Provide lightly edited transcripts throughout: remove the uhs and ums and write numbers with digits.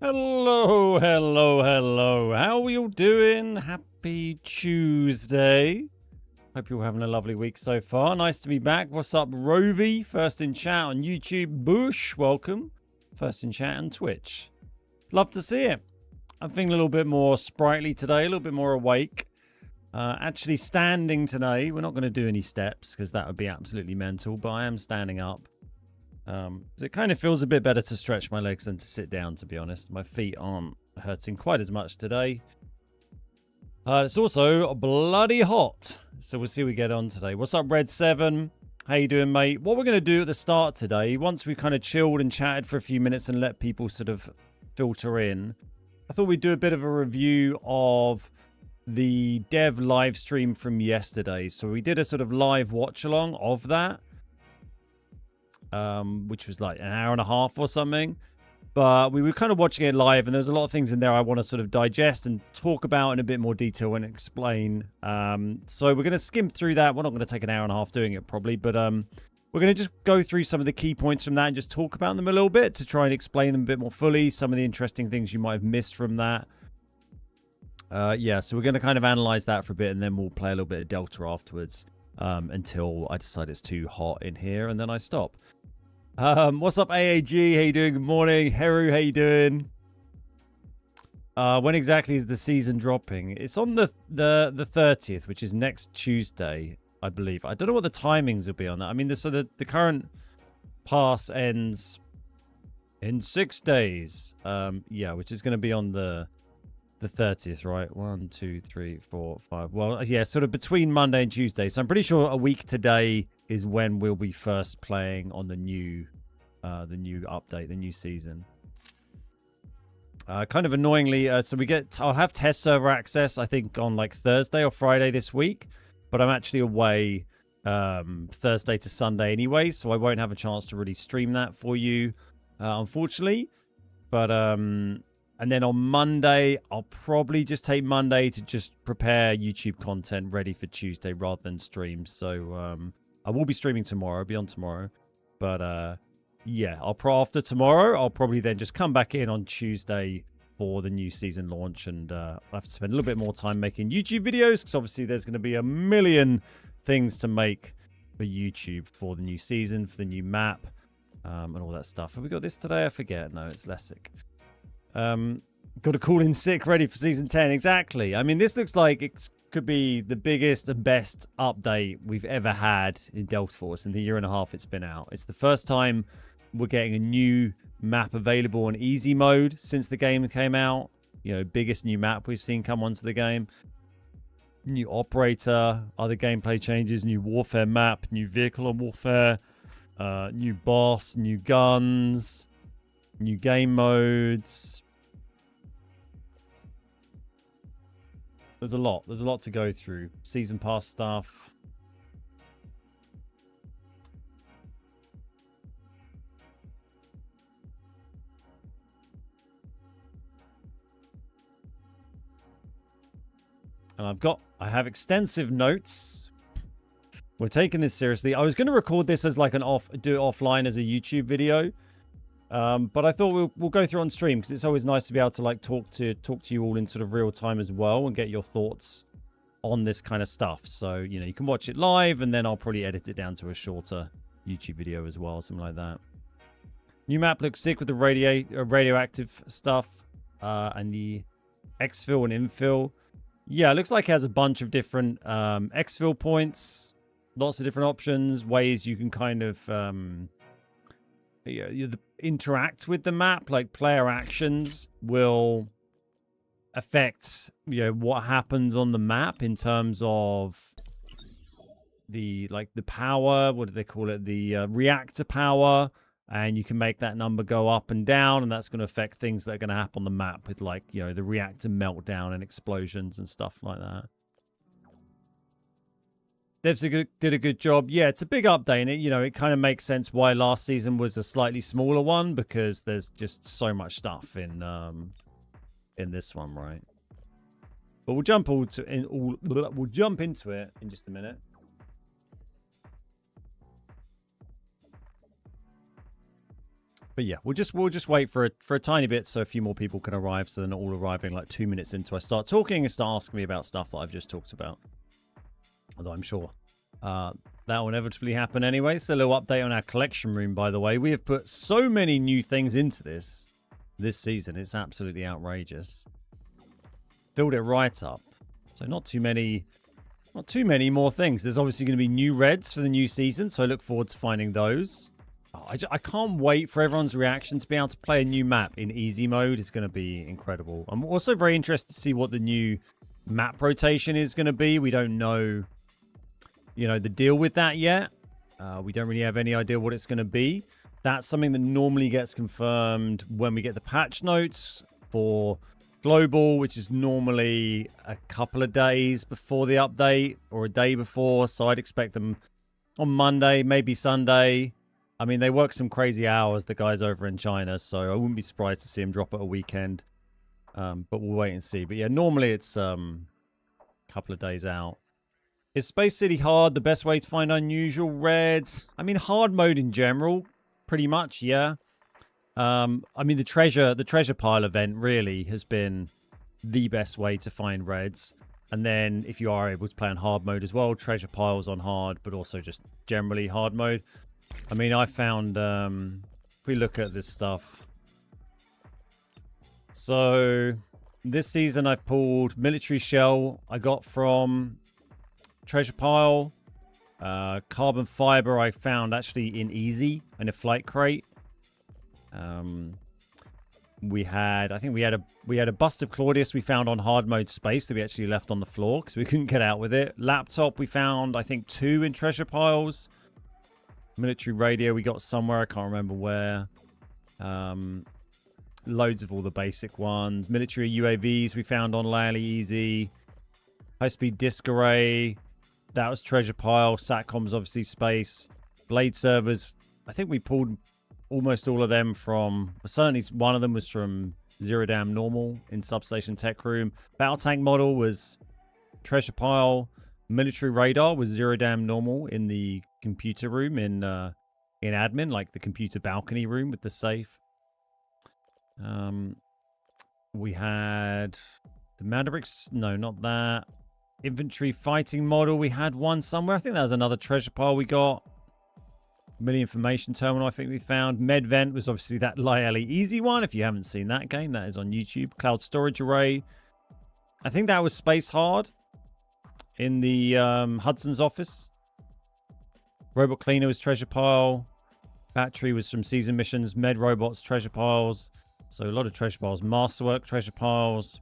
Hello, hello, hello. How are you doing? Happy Tuesday. Hope you're having a lovely week so far. Nice to be back. What's up, Rovi? First in chat on YouTube. Bush, welcome. First in chat on Twitch. Love to see it. I'm feeling a little bit more sprightly today, a little bit more awake. Actually standing today. We're not going to do any steps because that would be absolutely mental, but I am standing up. It kind of feels a bit better to stretch my legs than to sit down, to be honest. My feet aren't hurting quite as much today. It's also bloody hot, so we'll see how we get on today. What's up, Red7? How you doing, mate? What we're going to do at the start today, once we've kind of chilled and chatted for a few minutes and let people sort of filter in, I thought we'd do a bit of a review of the dev live stream from yesterday. So we did a sort of live watch along of that. Which was like an hour and a half or something, but we were kind of watching it live, and there's a lot of things in there I want to sort of digest and talk about in a bit more detail and explain. So we're going to skim through that. We're not going to take an hour and a half doing it probably, but we're going to just go through some of the key points from that and just talk about them a little bit to try and explain them a bit more fully, some of the interesting things you might have missed from that. Yeah, so we're going to kind of analyze that for a bit, and then we'll play a little bit of Delta afterwards until I decide it's too hot in here, and then I stop. What's up, AAG? How you doing? Good morning. Heru, how you doing? When exactly is the season dropping? It's on the 30th, which is next Tuesday, I believe. I don't know what the timings will be on that. I mean, the current pass ends in 6 days. Yeah, which is going to be on the 30th, right? 1, 2, 3, 4, 5. Well, yeah, sort of between Monday and Tuesday. So I'm pretty sure a week today is when we'll be first playing on the new update, the new season. Kind of annoyingly, so I'll have test server access, I think, on like Thursday or Friday this week, but I'm actually away Thursday to Sunday anyway, so I won't have a chance to really stream that for you, unfortunately. But and then on Monday, I'll probably just take Monday to just prepare YouTube content ready for Tuesday rather than stream. So I will be streaming tomorrow. I'll be on tomorrow. But yeah, after tomorrow, I'll probably then just come back in on Tuesday for the new season launch. And I'll have to spend a little bit more time making YouTube videos because obviously there's going to be a million things to make for YouTube for the new season, for the new map, and all that stuff. Have we got this today? I forget. No, it's Lessic. Got to call in sick, ready for season 10. Exactly. I mean, this looks like it could be the biggest and best update we've ever had in Delta Force in the year and a half it's been out. It's the first time we're getting a new map available on easy mode since the game came out. You know, biggest new map we've seen come onto the game. New operator, other gameplay changes, new warfare map, new vehicle on warfare, new boss, new guns, new game modes. There's a lot. There's a lot to go through. Season pass stuff. And I have extensive notes. We're taking this seriously. I was going to record this as like do it offline as a YouTube video. But I thought we'll go through on stream because it's always nice to be able to like talk to you all in sort of real time as well and get your thoughts on this kind of stuff. So, you know, you can watch it live and then I'll probably edit it down to a shorter YouTube video as well, something like that. New map looks sick with the radioactive stuff and the exfil and infill. Yeah, it looks like it has a bunch of different exfil points, lots of different options, ways you can kind of interact with the map. Like player actions will affect what happens on the map in terms of the power, what do they call it, the reactor power, and you can make that number go up and down, and that's going to affect things that are going to happen on the map with the reactor meltdown and explosions and stuff like that. Devs did a good job. Yeah, it's a big update, and it kind of makes sense why last season was a slightly smaller one, because there's just so much stuff in this one, right? But we'll jump into it in just a minute. But yeah, we'll just wait for a tiny bit so a few more people can arrive, so they're not all arriving like 2 minutes into I start talking and start asking me about stuff that I've just talked about. Although I'm sure that will inevitably happen anyway. So a little update on our collection room, by the way. We have put so many new things into this season. It's absolutely outrageous. Filled it right up. So not too many more things. There's obviously going to be new reds for the new season, so I look forward to finding those. Oh, I can't wait for everyone's reaction to be able to play a new map in easy mode. It's going to be incredible. I'm also very interested to see what the new map rotation is going to be. We don't know, the deal with that yet. We don't really have any idea what it's going to be. That's something that normally gets confirmed when we get the patch notes for global, which is normally a couple of days before the update or a day before. So I'd expect them on Monday, maybe Sunday. I mean, they work some crazy hours, the guys over in China, so I wouldn't be surprised to see them drop it a weekend. But we'll wait and see. But yeah, normally it's a couple of days out. Is Space City hard the best way to find unusual reds? I mean, hard mode in general, pretty much, yeah. I mean, the treasure pile event really has been the best way to find reds. And then if you are able to play on hard mode as well, treasure piles on hard, but also just generally hard mode. I mean, I found, if we look at this stuff. So this season I've pulled military shell I got from treasure pile. Carbon fiber I found actually in easy in a flight crate. We had a bust of Claudius we found on hard mode space that we actually left on the floor because we couldn't get out with it. Laptop we found, I think, 2 in treasure piles. Military radio we got somewhere, I can't remember where. Loads of all the basic ones. Military UAVs we found on Lally Easy. High-speed disc array. That was treasure pile. Satcoms, obviously, space. Blade servers. I think we pulled almost all of them from... Certainly one of them was from Zero Dam Normal in Substation Tech Room. Battle Tank model was treasure pile. Military radar was Zero Dam Normal in the computer room in admin, like the computer balcony room with the safe. We had the Mandarix. No, not that. Infantry fighting model. We had one somewhere. I think that was another treasure pile we got. Millie information terminal I think we found. Medvent was obviously that Lyelli easy one. If you haven't seen that game, that is on YouTube. Cloud storage array. I think that was space hard in the Hudson's office. Robot cleaner was treasure pile. Battery was from season missions. Med robots, treasure piles. So a lot of treasure piles. Masterwork, treasure piles.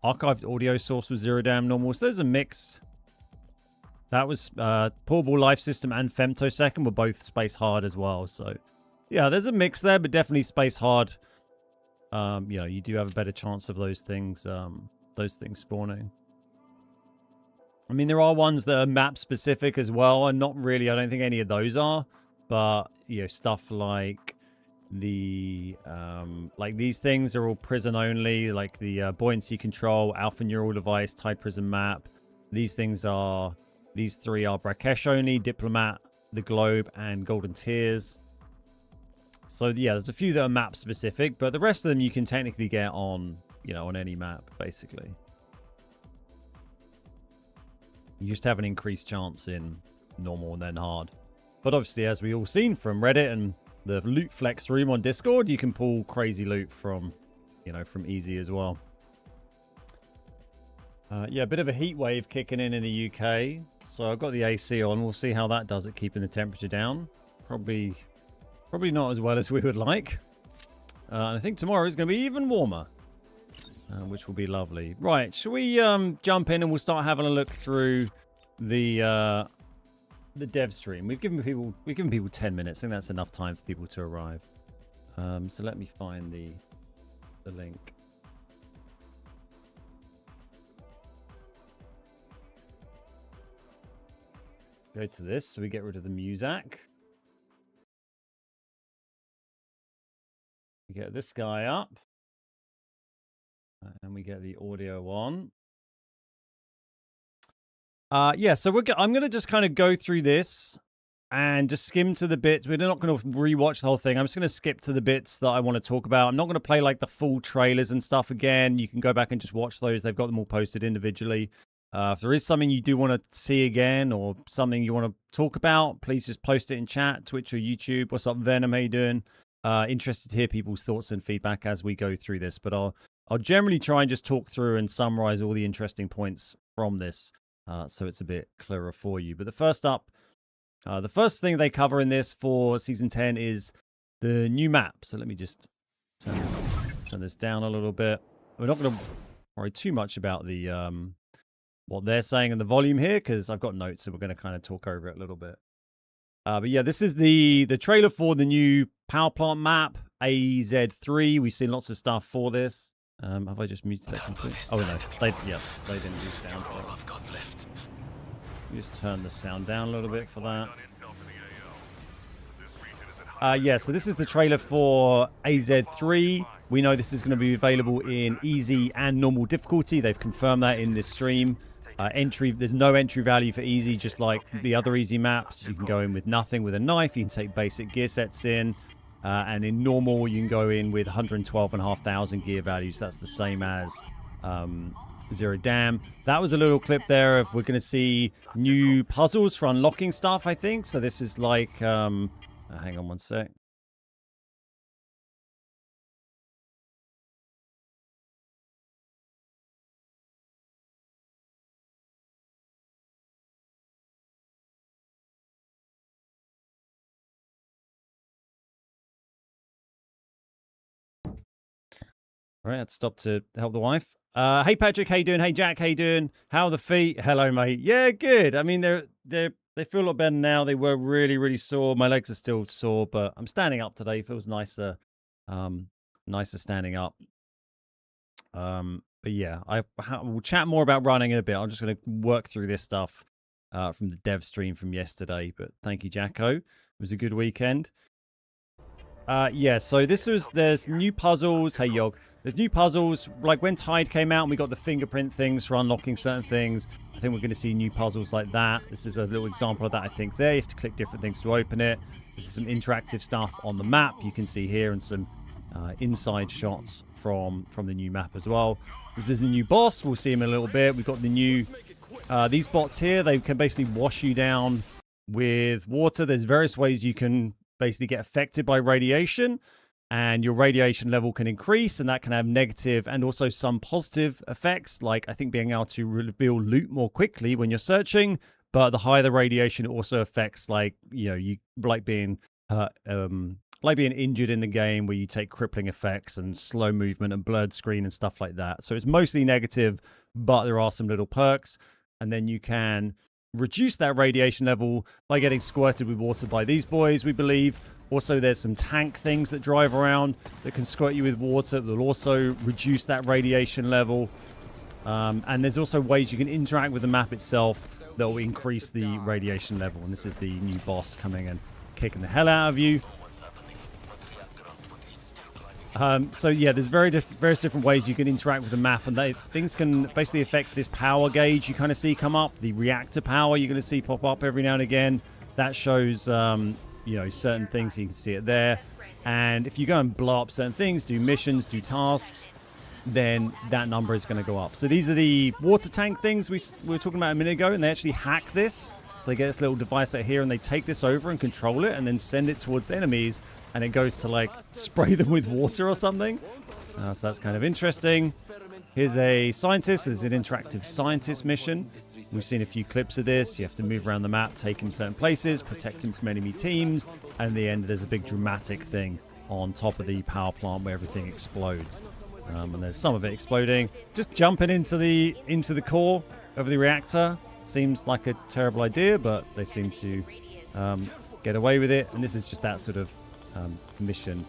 Archived audio source was Zero Dam Normal. So there's a mix. That was Portable Life System and Femtosecond were both space hard as well. So yeah, there's a mix there, but definitely space hard. You do have a better chance of those things spawning. I mean, there are ones that are map specific as well, and not really. I don't think any of those are, but stuff like the these things are all prison only, like the buoyancy control, alpha neural device, tide prison map. These 3 are Brakesh only, diplomat, the globe, and golden tears. So yeah, there's a few that are map specific, but the rest of them you can technically get on on any map basically. You just have an increased chance in normal and then hard. But obviously, as we all seen from Reddit and the loot flex room on Discord, you can pull crazy loot from easy as well. Yeah, a bit of a heat wave kicking in the UK. So I've got the AC on. We'll see how that does at keeping the temperature down. Probably not as well as we would like. And I think tomorrow is going to be even warmer. Which will be lovely. Right, shall we jump in and we'll start having a look through the dev stream. We've given people 10 minutes. I think that's enough time for people to arrive. So let me find the link. Go to this so we get rid of the music. We get this guy up. And we get the audio on. Yeah, so I'm going to just kind of go through this and just skim to the bits. We're not going to rewatch the whole thing. I'm just going to skip to the bits that I want to talk about. I'm not going to play like the full trailers and stuff again. You can go back and just watch those. They've got them all posted individually. If there is something you do want to see again or something you want to talk about, please just post it in chat, Twitch or YouTube. What's up, Venom? How you doing? Interested to hear people's thoughts and feedback as we go through this. But I'll generally try and just talk through and summarize all the interesting points from this so it's a bit clearer for you. But the first thing they cover in this for Season 10 is the new map. So let me just turn this down a little bit. We're not going to worry too much about the what they're saying in the volume here, because I've got notes, so we're going to kind of talk over it a little bit. But yeah, this is the trailer for the new power plant map, AZ3. We've seen lots of stuff for this. Have I just muted that completely? Oh no, they didn't use sound. Just turn the sound down a little bit for that. Yeah, so this is the trailer for AZ3. We know this is going to be available in easy and normal difficulty. They've confirmed that in this stream. There's no entry value for easy, just like the other easy maps. You can go in with nothing with a knife. You can take basic gear sets in. And in normal, you can go in with 112,500 gear values. That's the same as Zero Dam. That was a little clip there of we're going to see new puzzles for unlocking stuff, I think. So this is like... hang on one sec. All right, let's stop to help the wife. Hey Patrick, how you doing? Hey Jack, how you doing? How are the feet? Hello, mate. Yeah, good. I mean, they feel a lot better now. They were really, really sore. My legs are still sore, but I'm standing up today. Feels nicer, nicer standing up. But yeah, we'll chat more about running in a bit. I'm just going to work through this stuff from the dev stream from yesterday. But thank you, Jacko. It was a good weekend. Yeah, so there's new puzzles. Hey, Yog. There's new puzzles, like when Tide came out and we got the fingerprint things for unlocking certain things. I think we're going to see new puzzles like that. This is a little example of that, I think, there. You have to click different things to open it. This is some interactive stuff on the map you can see here, and some inside shots from the new map as well. This is the new boss. We'll see him in a little bit. We've got the new... these bots here, they can basically wash you down with water. There's various ways you can basically get affected by radiation. And your radiation level can increase, and that can have negative and also some positive effects, like I think being able to reveal loot more quickly when you're searching. But the higher the radiation, it also affects, like, you know, you like being injured in the game, where you take crippling effects and slow movement and blurred screen and stuff like that. So it's mostly negative, but there are some little perks. And then you can reduce that radiation level by getting squirted with water by these boys, we believe. Also, there's some tank things that drive around that can squirt you with water. They'll also reduce that radiation level. And there's also ways you can interact with the map itself that will increase the radiation level. And this is the new boss coming and kicking the hell out of you. So yeah, there's various different ways you can interact with the map, and things can basically affect this power gauge you kind of see come up. The reactor power you're going to see pop up every now and again. That shows... you know, certain things, you can see it there. And if you go and blow up certain things, do missions, do tasks, then that number is going to go up. So these are the water tank things we were talking about a minute ago, and they actually hack this. So they get this little device out here, and they take this over and control it, and then send it towards enemies, and it goes to, like, spray them with water or something. So that's kind of interesting. Here's a scientist. There's an interactive scientist mission. We've seen a few clips of this. You have to move around the map, take him certain places, protect him from enemy teams, and in the end there's a big dramatic thing on top of the power plant where everything explodes. And there's some of it exploding. Just jumping into the core of the reactor seems like a terrible idea, but they seem to get away with it. And this is just that sort of mission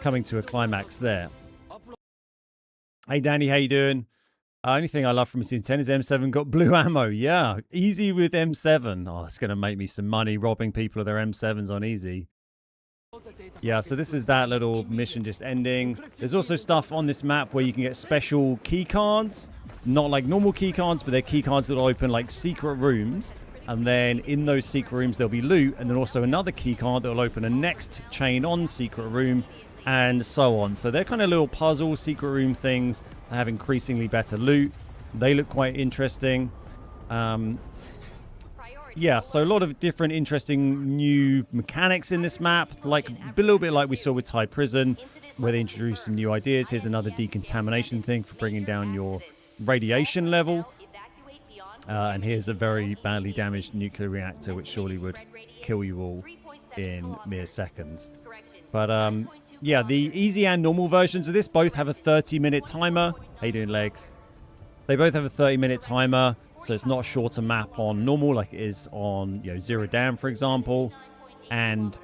coming to a climax there. Hey Danny, how you doing? Only thing I love from Season 10 is M7 got blue ammo. Yeah, easy with M7. Oh, that's going to make me some money robbing people of their M7s on easy. Yeah, so this is that little mission just ending. There's also stuff on this map where you can get special key cards. Not like normal key cards, but they're key cards that will open like secret rooms. And then in those secret rooms, there'll be loot, and then also another key card that will open a next chain on secret room, and so on. So they're kind of little puzzle secret room things that have increasingly better loot. They look quite interesting. Yeah, so a lot of different interesting new mechanics in this map, like a little bit like we saw with Tide Prison, where they introduced some new ideas. Here's another decontamination thing for bringing down your radiation level. And here's a very badly damaged nuclear reactor, which surely would kill you all in mere seconds. But yeah, the easy and normal versions of this both have a 30-minute timer. How you doing, Legs? They both have a 30-minute timer, so it's not a shorter map on normal like it is on, Zero Dam, for example. And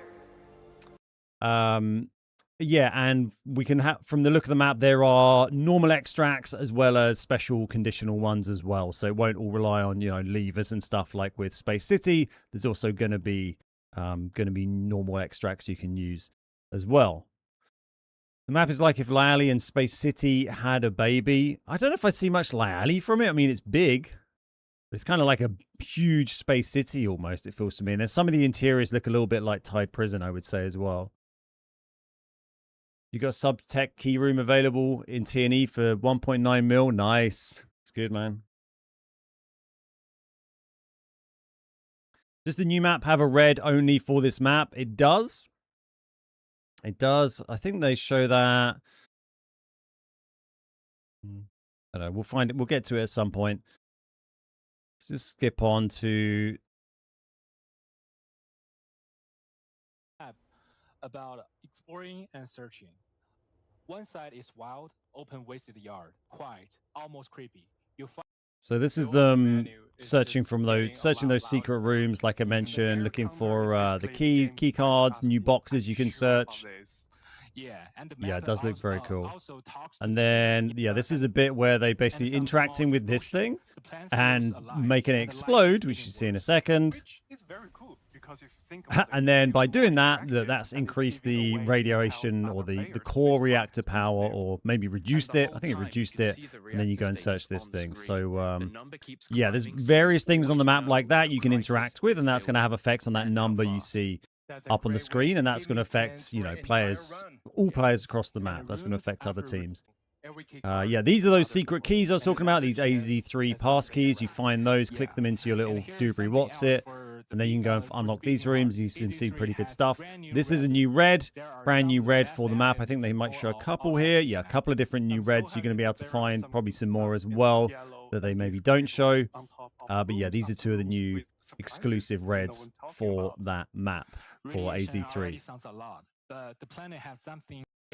yeah, and we can have, from the look of the map, there are normal extracts as well as special conditional ones as well. So it won't all rely on, levers and stuff like with Space City. There's also going to be normal extracts you can use as well. The map is like if Lyali and Space City had a baby. I don't know if I see much Lyali from it. I mean, it's big. But it's kind of like a huge Space City almost, it feels to me. And then some of the interiors look a little bit like Tide Prison, I would say, as well. You got Subtech key room available in T&E for 1.9 mil. Nice. It's good, man. Does the new map have a red only for this map? It does. It does. I think they show that. I don't know. We'll find it. We'll get to it at some point. Let's just skip on to about exploring and searching. One side is wild, open wasted yard, quiet, almost creepy. So this is them searching those secret rooms, like I mentioned, looking for the key cards, new boxes you can search. Yeah, it does look very cool. And then, yeah, this is a bit where they basically interacting with this thing and making it explode, which you see in a second. And then by doing that, that's increased the radiation or the core reactor power, or maybe reduced it. I think it reduced it. And then you go and search this thing. So, yeah, there's various things on the map like that you can interact with, and that's going to have effects on that number you see up on the screen. And that's going to affect, all players across the map. That's going to affect other teams. Yeah, these are those secret keys I was talking about, these AZ3 pass keys. You find those, click them into your little Dubry What's It, and then you can go and unlock these rooms. You can see pretty good stuff. This is a new red, brand new red for the map. I think they might show a couple here. Yeah, a couple of different new reds you're going to be able to find. Probably some more as well that they maybe don't show. But yeah, these are two of the new exclusive reds for that map for AZ3.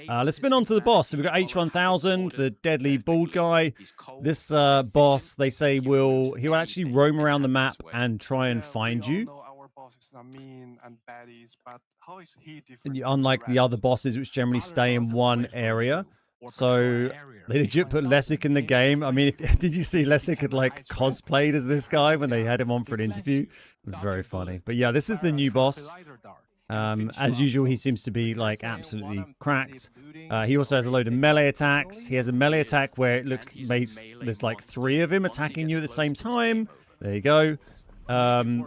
Let's spin on to the boss. So we've got H1000, the deadly bald guy. This boss, they say, he'll actually roam around the map and try and find you. Unlike the other bosses, which generally stay in one area. So they legit put Lessig in the game. I mean, did you see Lessig had like cosplayed as this guy when they had him on for an interview? It was very funny. But yeah, this is the new boss. As usual, he seems to be like absolutely cracked. He also has a load of melee attacks. He has a melee attack where it looks there's like 3 of him attacking you at the same time. There you go.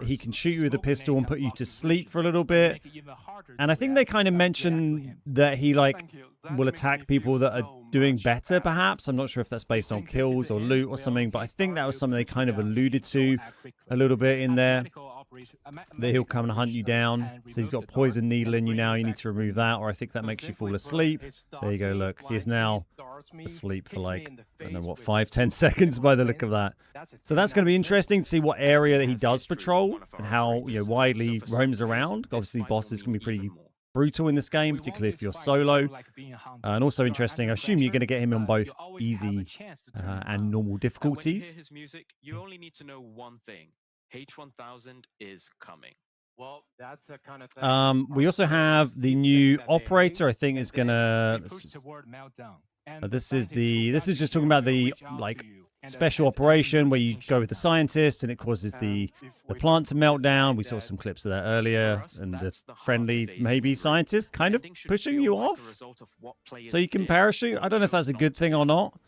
He can shoot you with a pistol and put you to sleep for a little bit. And I think they kind of mention that he will attack people that are doing better, perhaps. I'm not sure if that's based on kills or loot or something, but I think that was something they kind of alluded to a little bit in there. That he'll come and hunt you down. So he's got a poison needle in you now. You need to remove that, or I think that makes you fall asleep. There you go, look. He is now asleep for like, I don't know what, 5-10 seconds by the look of that. So that's going to be interesting to see what area that he does patrol and how widely he roams around. Obviously, bosses can be pretty brutal in this game, particularly if you're solo. And also interesting, I assume you're going to get him on both easy and normal difficulties. You only need to know one thing. H1000 is coming. Well, that's a kind of thing. We also have the new operator. I think is gonna. This is just talking about the special operation where you go with the scientist and it causes the plant to melt down. We saw some clips of that earlier, and the friendly maybe scientist kind of pushing you off so you can parachute. I don't know if that's a good thing or not.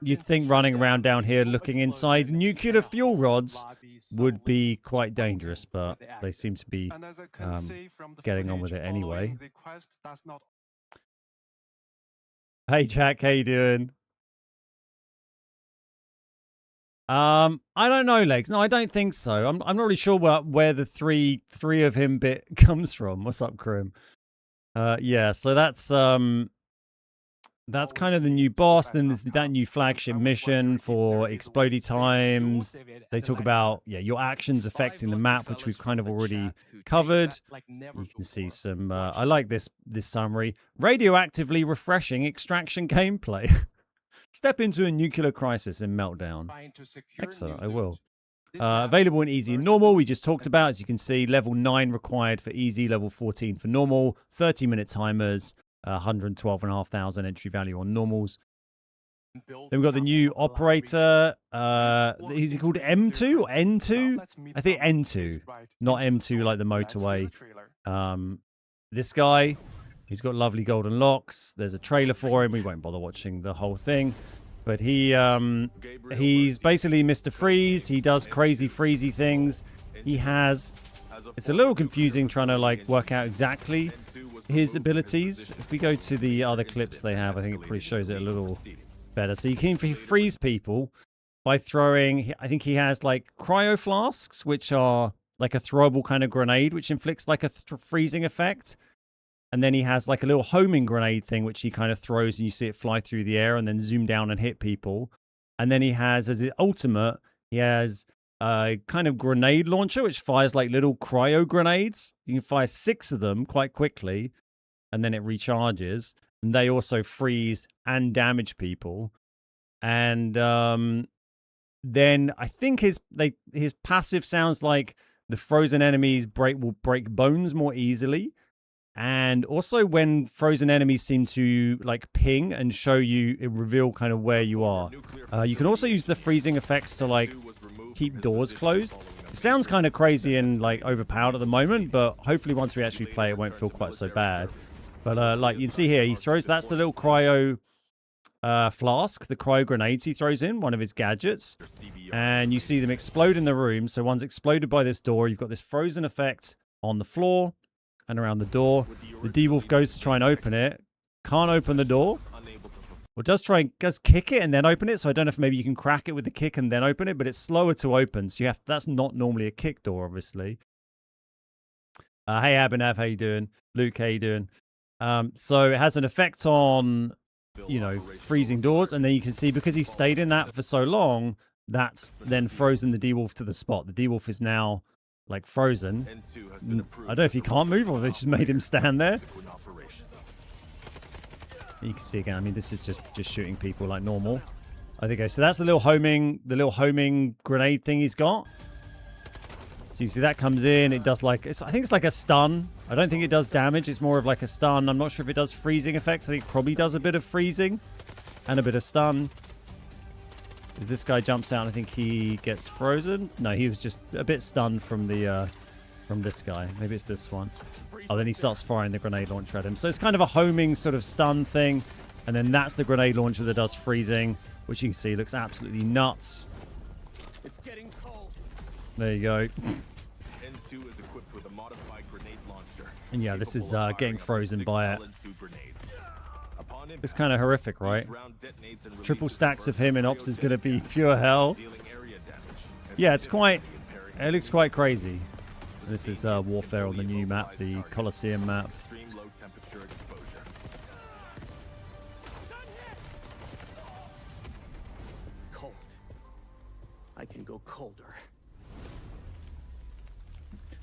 You'd think running around down here looking inside nuclear fuel rods would be quite dangerous, but they seem to be getting on with it anyway. Hey Jack, how you doing? I don't know, Legs. No, I don't think so. I'm not really sure where the three of him bit comes from. What's up, Krim? Yeah, so that's kind of the new boss. Then there's that new flagship mission for explodey times. They talk about your actions affecting the map, which we've kind of already covered. You can see some. I like this summary. Radioactively refreshing extraction gameplay. Step into a nuclear crisis in Meltdown. Excellent, I will. Available in easy and normal, we just talked about. As you can see, level 9 required for easy, level 14 for normal, 30-minute timers, 112,500 entry value on normals. Then we've got the new operator. Is he called M2 or N2? I think N2, not M2 like the motorway. This guy, he's got lovely golden locks. There's a trailer for him. We won't bother watching the whole thing. But he's basically Mr. Freeze. He does crazy freezy things. It's a little confusing trying to like work out exactly his abilities. If we go to the other clips they have, I think it probably shows it a little better. So you can freeze people by throwing, I think he has like cryo flasks, which are like a throwable kind of grenade, which inflicts like a freezing effect. And then he has like a little homing grenade thing, which he kind of throws and you see it fly through the air and then zoom down and hit people. And then he has, as his ultimate, he has a kind of grenade launcher, which fires like little cryo grenades. You can fire 6 of them quite quickly, and then it recharges. And they also freeze and damage people. And then I think his passive sounds like the frozen enemies will break bones more easily. And also when frozen enemies seem to like ping and show you, it reveal kind of where you are. You can also use the freezing effects to like keep doors closed. It sounds kind of crazy and like overpowered at the moment, but hopefully once we actually play it won't feel quite so bad. But like you can see here, he throws, that's the little cryo flask, the cryo grenades he throws in, one of his gadgets. And you see them explode in the room. So one's exploded by this door. You've got this frozen effect on the floor and around the door. The D-Wolf goes to try and open it. Can't open the door. Or does kick it and then open it. So I don't know if maybe you can crack it with the kick and then open it, but it's slower to open. So that's not normally a kick door, obviously. Hey Abhinav, how you doing? Luke, how you doing? So it has an effect on, freezing doors. And then you can see because he stayed in that for so long, that's then frozen the D-Wolf to the spot. The D-Wolf is now like frozen. I don't know if he can't move or they just made him stand there. You can see again, I mean, this is just shooting people like normal. I think, so that's the little homing grenade thing he's got. So you see that comes in, it does like, I think it's like a stun. I don't think it does damage, it's more of like a stun. I'm not sure if it does freezing effects. I think it probably does a bit of freezing and a bit of stun. As this guy jumps out, I think he gets frozen. No, he was just a bit stunned from this guy. Maybe it's this one. Oh, then he starts firing the grenade launcher at him. So it's kind of a homing sort of stun thing. And then that's the grenade launcher that does freezing, which you can see looks absolutely nuts. It's getting cold. There you go. N2 is equipped with a modified grenade launcher. And yeah, this is getting frozen by it. It's kind of horrific, right? Triple stacks of him in Ops is going to be pure hell. Yeah, it looks quite crazy. This is Warfare on the new map, the Colosseum map. Cold. I can go colder.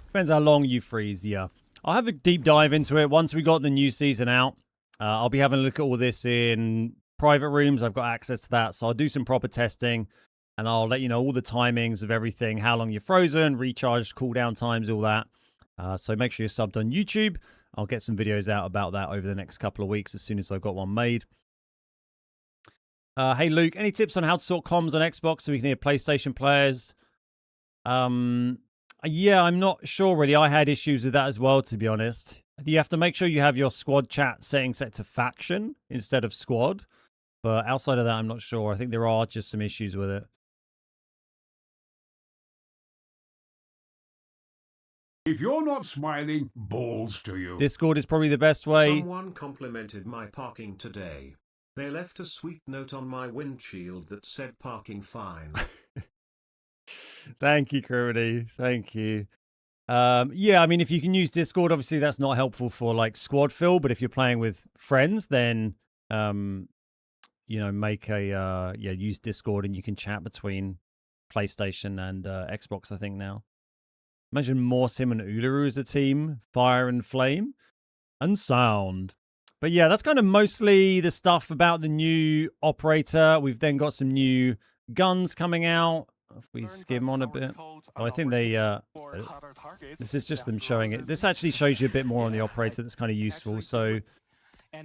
Depends how long you freeze, yeah. I'll have a deep dive into it once we got the new season out. I'll be having a look at all this in private rooms. I've got access to that. So I'll do some proper testing and I'll let you know all the timings of everything, how long you're frozen, recharge, cooldown times, all that. So make sure you're subbed on YouTube. I'll get some videos out about that over the next couple of weeks as soon as I've got one made. Hey, Luke, any tips on how to sort comms on Xbox so we can hear PlayStation players? Yeah, I'm not sure really. I had issues with that as well, to be honest. You have to make sure you have your squad chat setting set to faction instead of squad. But outside of that, I'm not sure. I think there are just some issues with it. If you're not smiling, balls to you. Discord is probably the best way. Someone complimented my parking today. They left a sweet note on my windshield that said parking fine. Thank you, Crudy. Thank you. Yeah, I mean, if you can use Discord, obviously that's not helpful for like squad fill, but if you're playing with friends, then you know, make a use Discord and you can chat between PlayStation and Xbox, I think now. Imagine Morsim and Uluru as a team, Fire and Flame and Sound. But yeah, that's kind of mostly the stuff about the new operator. We've then got some new guns coming out. If we skim on a bit. Oh, I think they this is just them showing it. This actually shows you a bit more on the operator that's kind of useful. So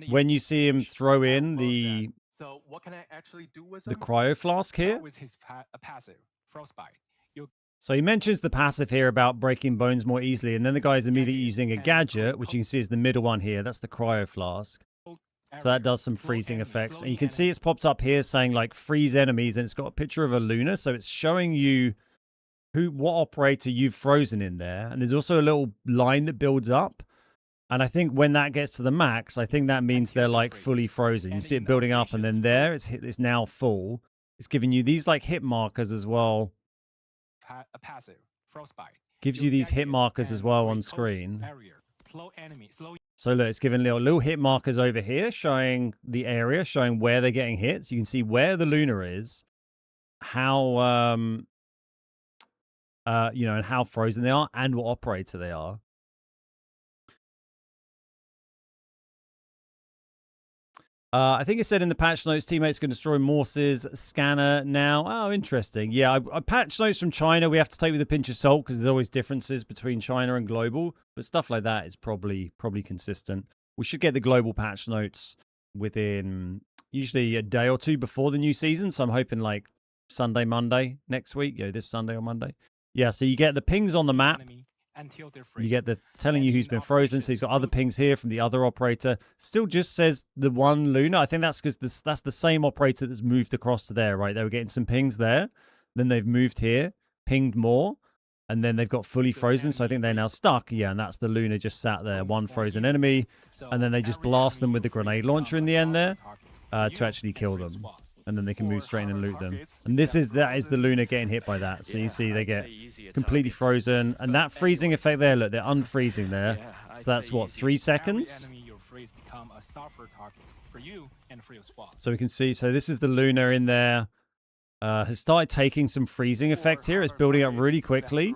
when you see him throw in the cryo flask here. With his passive, Frostbite. So he mentions the passive here about breaking bones more easily, and then the guy is immediately using a gadget, which you can see is the middle one here. That's the cryo flask. So that does some freezing effects. And you can see it's popped up here saying like freeze enemies, and it's got a picture of a Luna. So it's showing you what operator you've frozen in there. And there's also a little line that builds up. And I think when that gets to the max, I think that means they're like fully frozen. You see it building up, and then there it's now full. It's giving you these like hit markers as well. A passive, Frostbite. Gives you these hit markers as well on screen. So look, it's giving little hit markers over here, showing the area, showing where they're getting hit. So you can see where the Luna is, how you know, and how frozen they are, and what operator they are. I think it said in the patch notes, teammates can destroy Morse's scanner now. Oh, interesting. Yeah, I patch notes from China we have to take with a pinch of salt because there's always differences between China and global. But stuff like that is probably consistent. We should get the global patch notes within usually a day or two before the new season. So I'm hoping like Sunday, Monday next week. You know, this Sunday or Monday. Yeah, so you get the pings on the map. You get the telling you who's been frozen. So he's got other pings here from the other operator. Still just says the one Luna. I think that's because that's the same operator that's moved across to there, right? They were getting some pings there. Then they've moved here, pinged more, and then they've got fully frozen. So I think they're now stuck. Yeah, and that's the Luna just sat there, one frozen enemy. And then they just blast them with the grenade launcher in the end there to actually kill them. And then they can move straight in and loot them. And that is the Luna getting hit by that. So you see they get completely frozen. And that freezing effect there, look, they're unfreezing there. So that's what, 3 seconds? So we can see, so this is the Luna in there. Has started taking some freezing effect here. It's building up really quickly.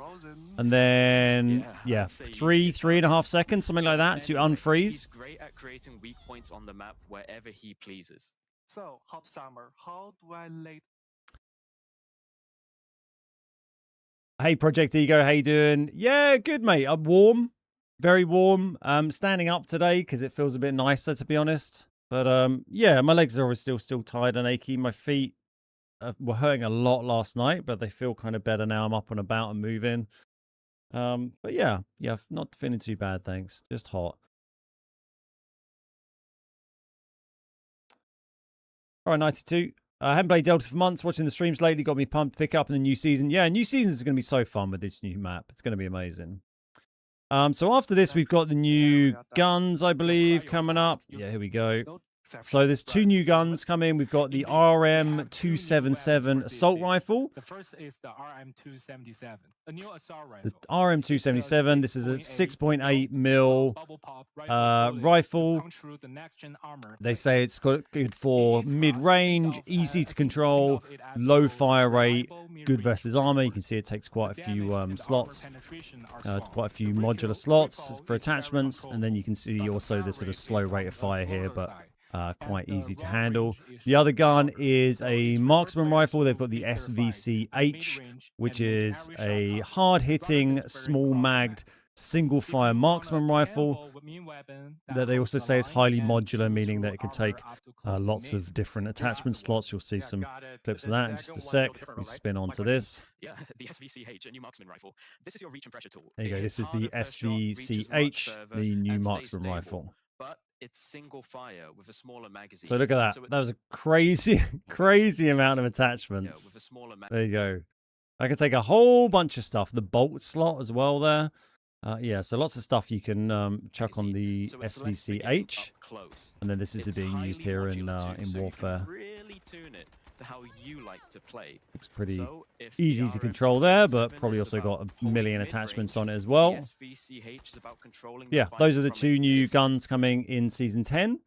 And then, yeah, 3.5 seconds, something like that to unfreeze. He's great at creating weak points on the map wherever he pleases. So, Hot Summer, how do I late? Hey, Project Ego, how you doing? Yeah, good, mate. I'm warm, very warm. Standing up today because it feels a bit nicer, to be honest. But yeah, my legs are still tired and achy. My feet were hurting a lot last night, but they feel kind of better now. I'm up and about and moving. But yeah, not feeling too bad, thanks. Just hot. All right, 92. I haven't played Delta for months. Watching the streams lately got me pumped to pick up in the new season. Yeah, new season is going to be so fun with this new map. It's going to be amazing. So after this, we've got the new guns, I believe, coming up. Yeah, here we go. So there's 2 new guns coming. We've got the RM277 assault rifle. The first is the RM277, a new assault rifle. The RM277. This is a 6.8 mil rifle. They say it's good for mid-range, easy to control, low fire rate, good versus armor. You can see it takes quite a few slots, quite a few modular slots for attachments, and then you can see also the sort of slow rate of fire here, but quite easy to handle. The other gun is a marksman rifle. They've got the SVCH, which is a hard-hitting, small-magged, single-fire marksman rifle that they also say is highly modular, meaning that it can take lots of different attachment slots. You'll see some clips of that in just a sec. We spin on to this. Yeah, the SVCH, a new marksman rifle. This is your reach and pressure tool. There you go. This is the SVCH, the new marksman rifle. But it's single fire with a smaller magazine. So look at that. That was a crazy amount of attachments. Yeah, with a smaller there you go. I can take a whole bunch of stuff. The bolt slot as well there. Yeah, so lots of stuff you can chuck on the So it's less the game SVCH, up close. and then this is It's being used highly here in modular too, so Warfare. You can really tune it to how you like to play. It's pretty So if the easy to control there, but probably also got a million attachments on it as well. SVCH is about controlling Yeah, those are the 2 new guns coming in Season 10.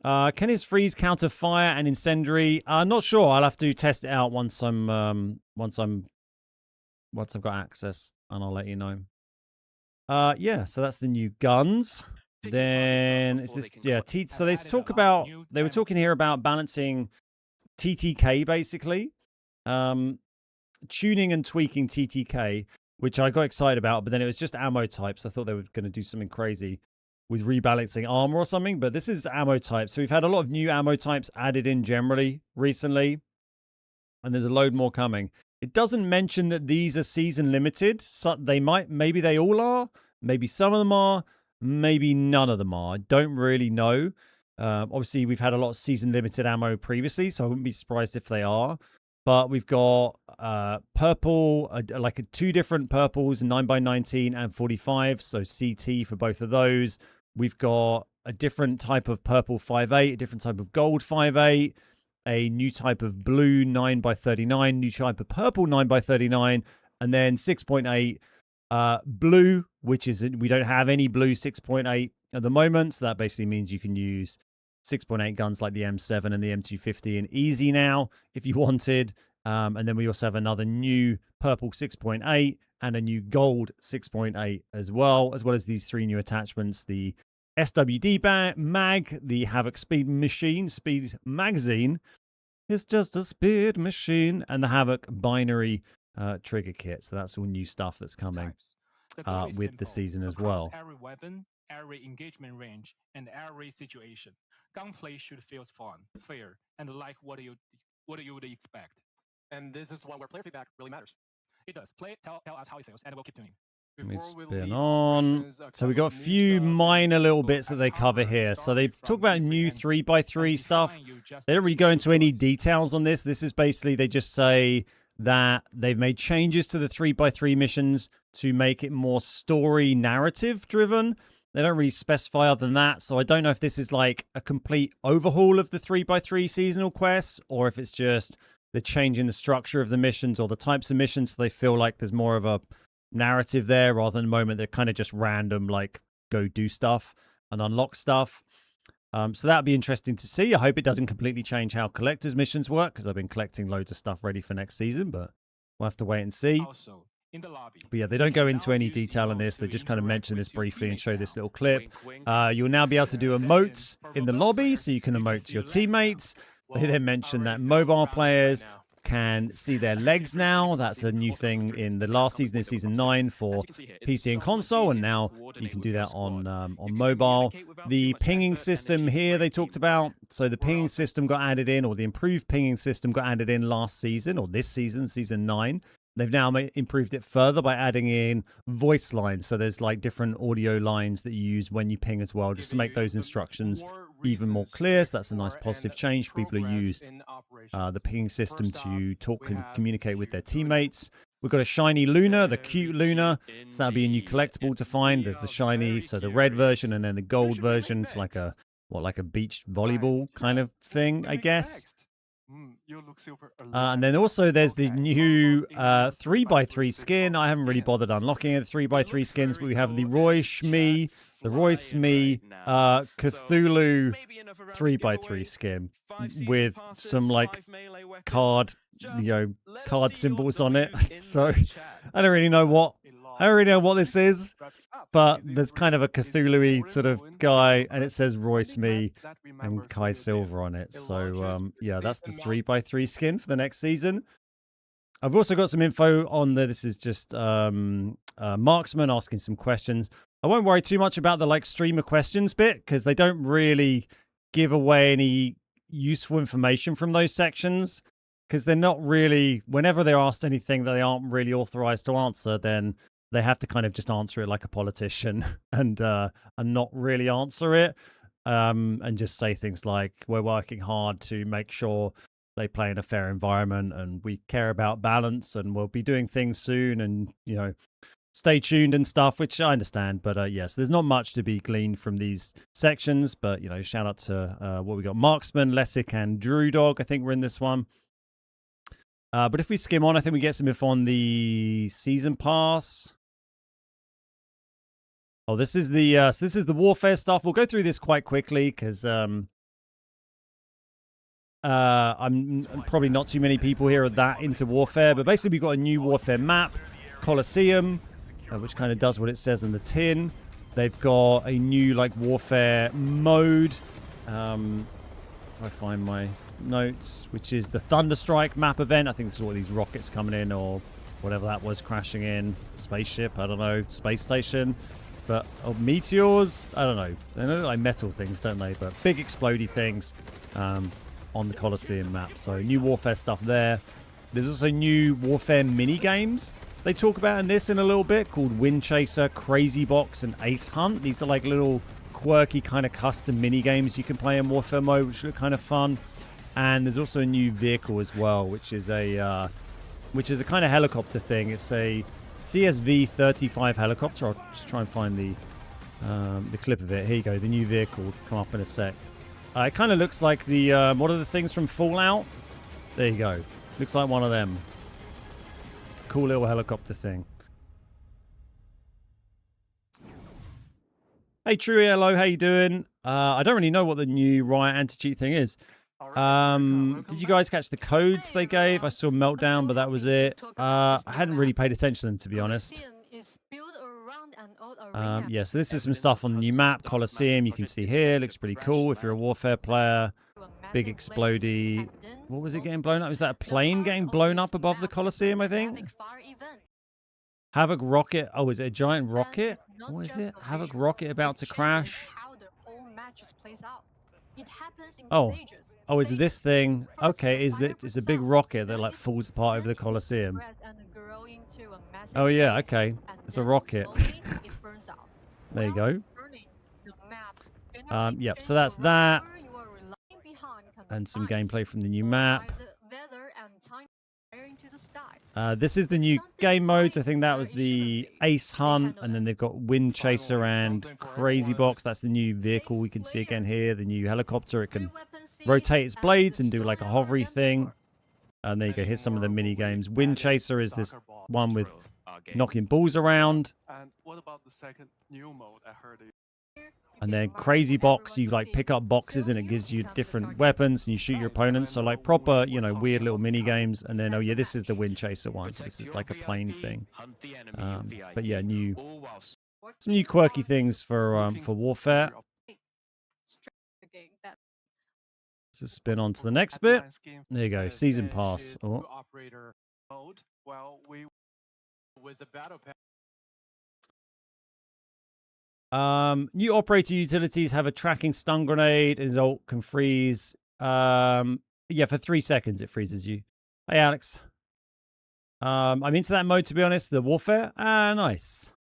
Can his freeze counter fire and incendiary? Not sure. I'll have to test it out once I've got access, and I'll let you know. Yeah, so that's the new guns. Then is this so they were talking here about balancing TTK basically. Tuning and tweaking TTK, which I got excited about, but then it was just ammo types. I thought they were going to do something crazy with rebalancing armor or something, but this is ammo types. So we've had a lot of new ammo types added in generally recently, and there's a load more coming. It doesn't mention that these are season limited. So maybe they all are, maybe some of them are, maybe none of them are. I don't really know. Obviously, we've had a lot of season limited ammo previously, so I wouldn't be surprised if they are. But we've got purple, like 2 different purples, 9x19 and 45, so CT for both of those. We've got a different type of purple 5.8, a different type of gold 5.8, a new type of blue 9x39, new type of purple 9x39, and then 6.8 blue, which is, we don't have any blue 6.8 at the moment, so that basically means you can use 6.8 guns like the M7 and the M250 in easy now if you wanted. And then we also have another new purple 6.8 and a new gold 6.8 as well as these 3 new attachments: the SWD mag, the Havoc speed magazine is just a speed machine, and the Havoc binary trigger kit. So that's all new stuff that's coming with the season as well. Every weapon, every engagement range, and every situation, gunplay should feel fun, fair, and like what you would expect. And this is one where player feedback really matters. It does. Tell us how it feels, and we'll keep tuning. Let me spin on. So we got a few minor little bits that they cover here. So they talk about new 3x3 stuff. They don't really go into any details on this. This is basically, they just say that they've made changes to the 3x3 missions to make it more story narrative driven. They don't really specify other than that. So I don't know if this is like a complete overhaul of the 3x3 seasonal quests, or if it's just the change in the structure of the missions or the types of missions, so they feel like there's more of a narrative there rather than the moment they're kind of just random, like go do stuff and unlock stuff. So that'd be interesting to see. I hope it doesn't completely change how collectors missions work, because I've been collecting loads of stuff ready for next season, but we'll have to wait and see. Also, in the lobby, but yeah, they don't go into any detail on this. They just kind of mention this briefly and show this little clip. You'll now be able to do emotes in the lobby, so you can emote to your teammates. They then mention that mobile players can see their legs now. That's a new thing in the last season, in Season 9, for PC and console, and now you can do that on mobile. The pinging system here they talked about. So the pinging system got added in, or the improved pinging system got added in last season, or this season, Season 9. They've now improved it further by adding in voice lines. So there's like different audio lines that you use when you ping as well, just to make those instructions even more clear. So that's a nice positive change for people who use the pinging system to talk and communicate with their teammates. We've got a shiny Luna, the cute Luna. So that'll be a new collectible to find. There's the shiny, so the red version, and then the gold version. It's like a beach volleyball kind of thing, I guess. You look super and then also there's the new 3x3 skin. I haven't really bothered unlocking the 3x3 skins, but we have the Roy Smee Cthulhu 3x3 skin with some like card symbols on it. So I don't really know what this is, but there's kind of a Cthulhu-y sort of guy, and it says Roy Smee and Kai Silver on it. So yeah, that's the 3x3 skin for the next season. I've also got some info on this is just Marksman asking some questions. I won't worry too much about the like streamer questions bit, because they don't really give away any useful information from those sections, because they're not really, whenever they're asked anything that they aren't really authorized to answer, then they have to kind of just answer it like a politician and not really answer it, and just say things like, we're working hard to make sure they play in a fair environment, and we care about balance, and we'll be doing things soon, and stay tuned and stuff, which I understand. But yes, there's not much to be gleaned from these sections. But, you know, shout out to what we got. Marksman, Lessick, and Drew Dog. I think we're in this one. But if we skim on, I think we get some info on the season pass. Oh, this is the so this is the warfare stuff. We'll go through this quite quickly because I'm probably not too many people here are that into warfare. But basically, we've got a new warfare map, Colosseum, which kind of does what it says in the tin. They've got a new like warfare mode. If I find my notes, which is the Thunderstrike map event. I think this is all these rockets coming in or whatever that was crashing in. Spaceship, I don't know, space station. But meteors, I don't know. They look like metal things, don't they? But big explodey things on the Colosseum map. So new warfare stuff there. There's also new warfare mini games they talk about in this in a little bit called Wind Chaser, Crazy Box, and Ace Hunt. These are like little quirky kind of custom mini games you can play in warfare mode, which look kind of fun. And there's also a new vehicle as well, which is a kind of helicopter thing. It's a CSV-35 helicopter. I'll just try and find the clip of it. Here you go. The new vehicle will come up in a sec. It kind of looks like the what are the things from Fallout? There you go. Looks like one of them. Cool little helicopter thing. Hey True, hello. How you doing? I don't really know what the new Riot anti-cheat thing is. Did you guys catch the codes they gave? I saw Meltdown, but that was it. I hadn't really paid attention to them, to be honest. Yeah, so this is some stuff on the new map, Colosseum. You can see here, looks pretty cool if you're a warfare player. Big explodey. What was it getting blown up? Is that a plane getting blown up above the Colosseum, I think? Havoc rocket. Oh, is it a giant rocket? What is it? Havoc rocket about to crash. Oh. Oh, is it this thing? Okay, it's a big rocket that like falls apart over the Colosseum. Oh yeah, okay. It's a rocket. There you go. Yep, so that's that. And some gameplay from the new map. This is the new game modes. I think that was the Ace Hunt, and then they've got Wind Chaser and Crazy Box. That's the new vehicle we can see again here. The new helicopter. It can rotate its blades and do like a hovery thing. And there you go. Here's some of the mini games. Wind Chaser is this one with knocking balls around. And what about the second new mode? I heard it. And then Crazy Box, you like pick up boxes and it gives you different weapons and you shoot your opponents. So like proper, you know, weird little mini games. And then, oh yeah, this is the Wind Chaser one. So this is like a plane thing. But yeah, some new quirky things for warfare. Let's spin on to the next bit. There you go, season pass. Oh. New operator utilities have a tracking stun grenade. His ult can freeze. Yeah, for 3 seconds it freezes you. Hey, Alex. I'm into that mode, to be honest. The warfare. Nice.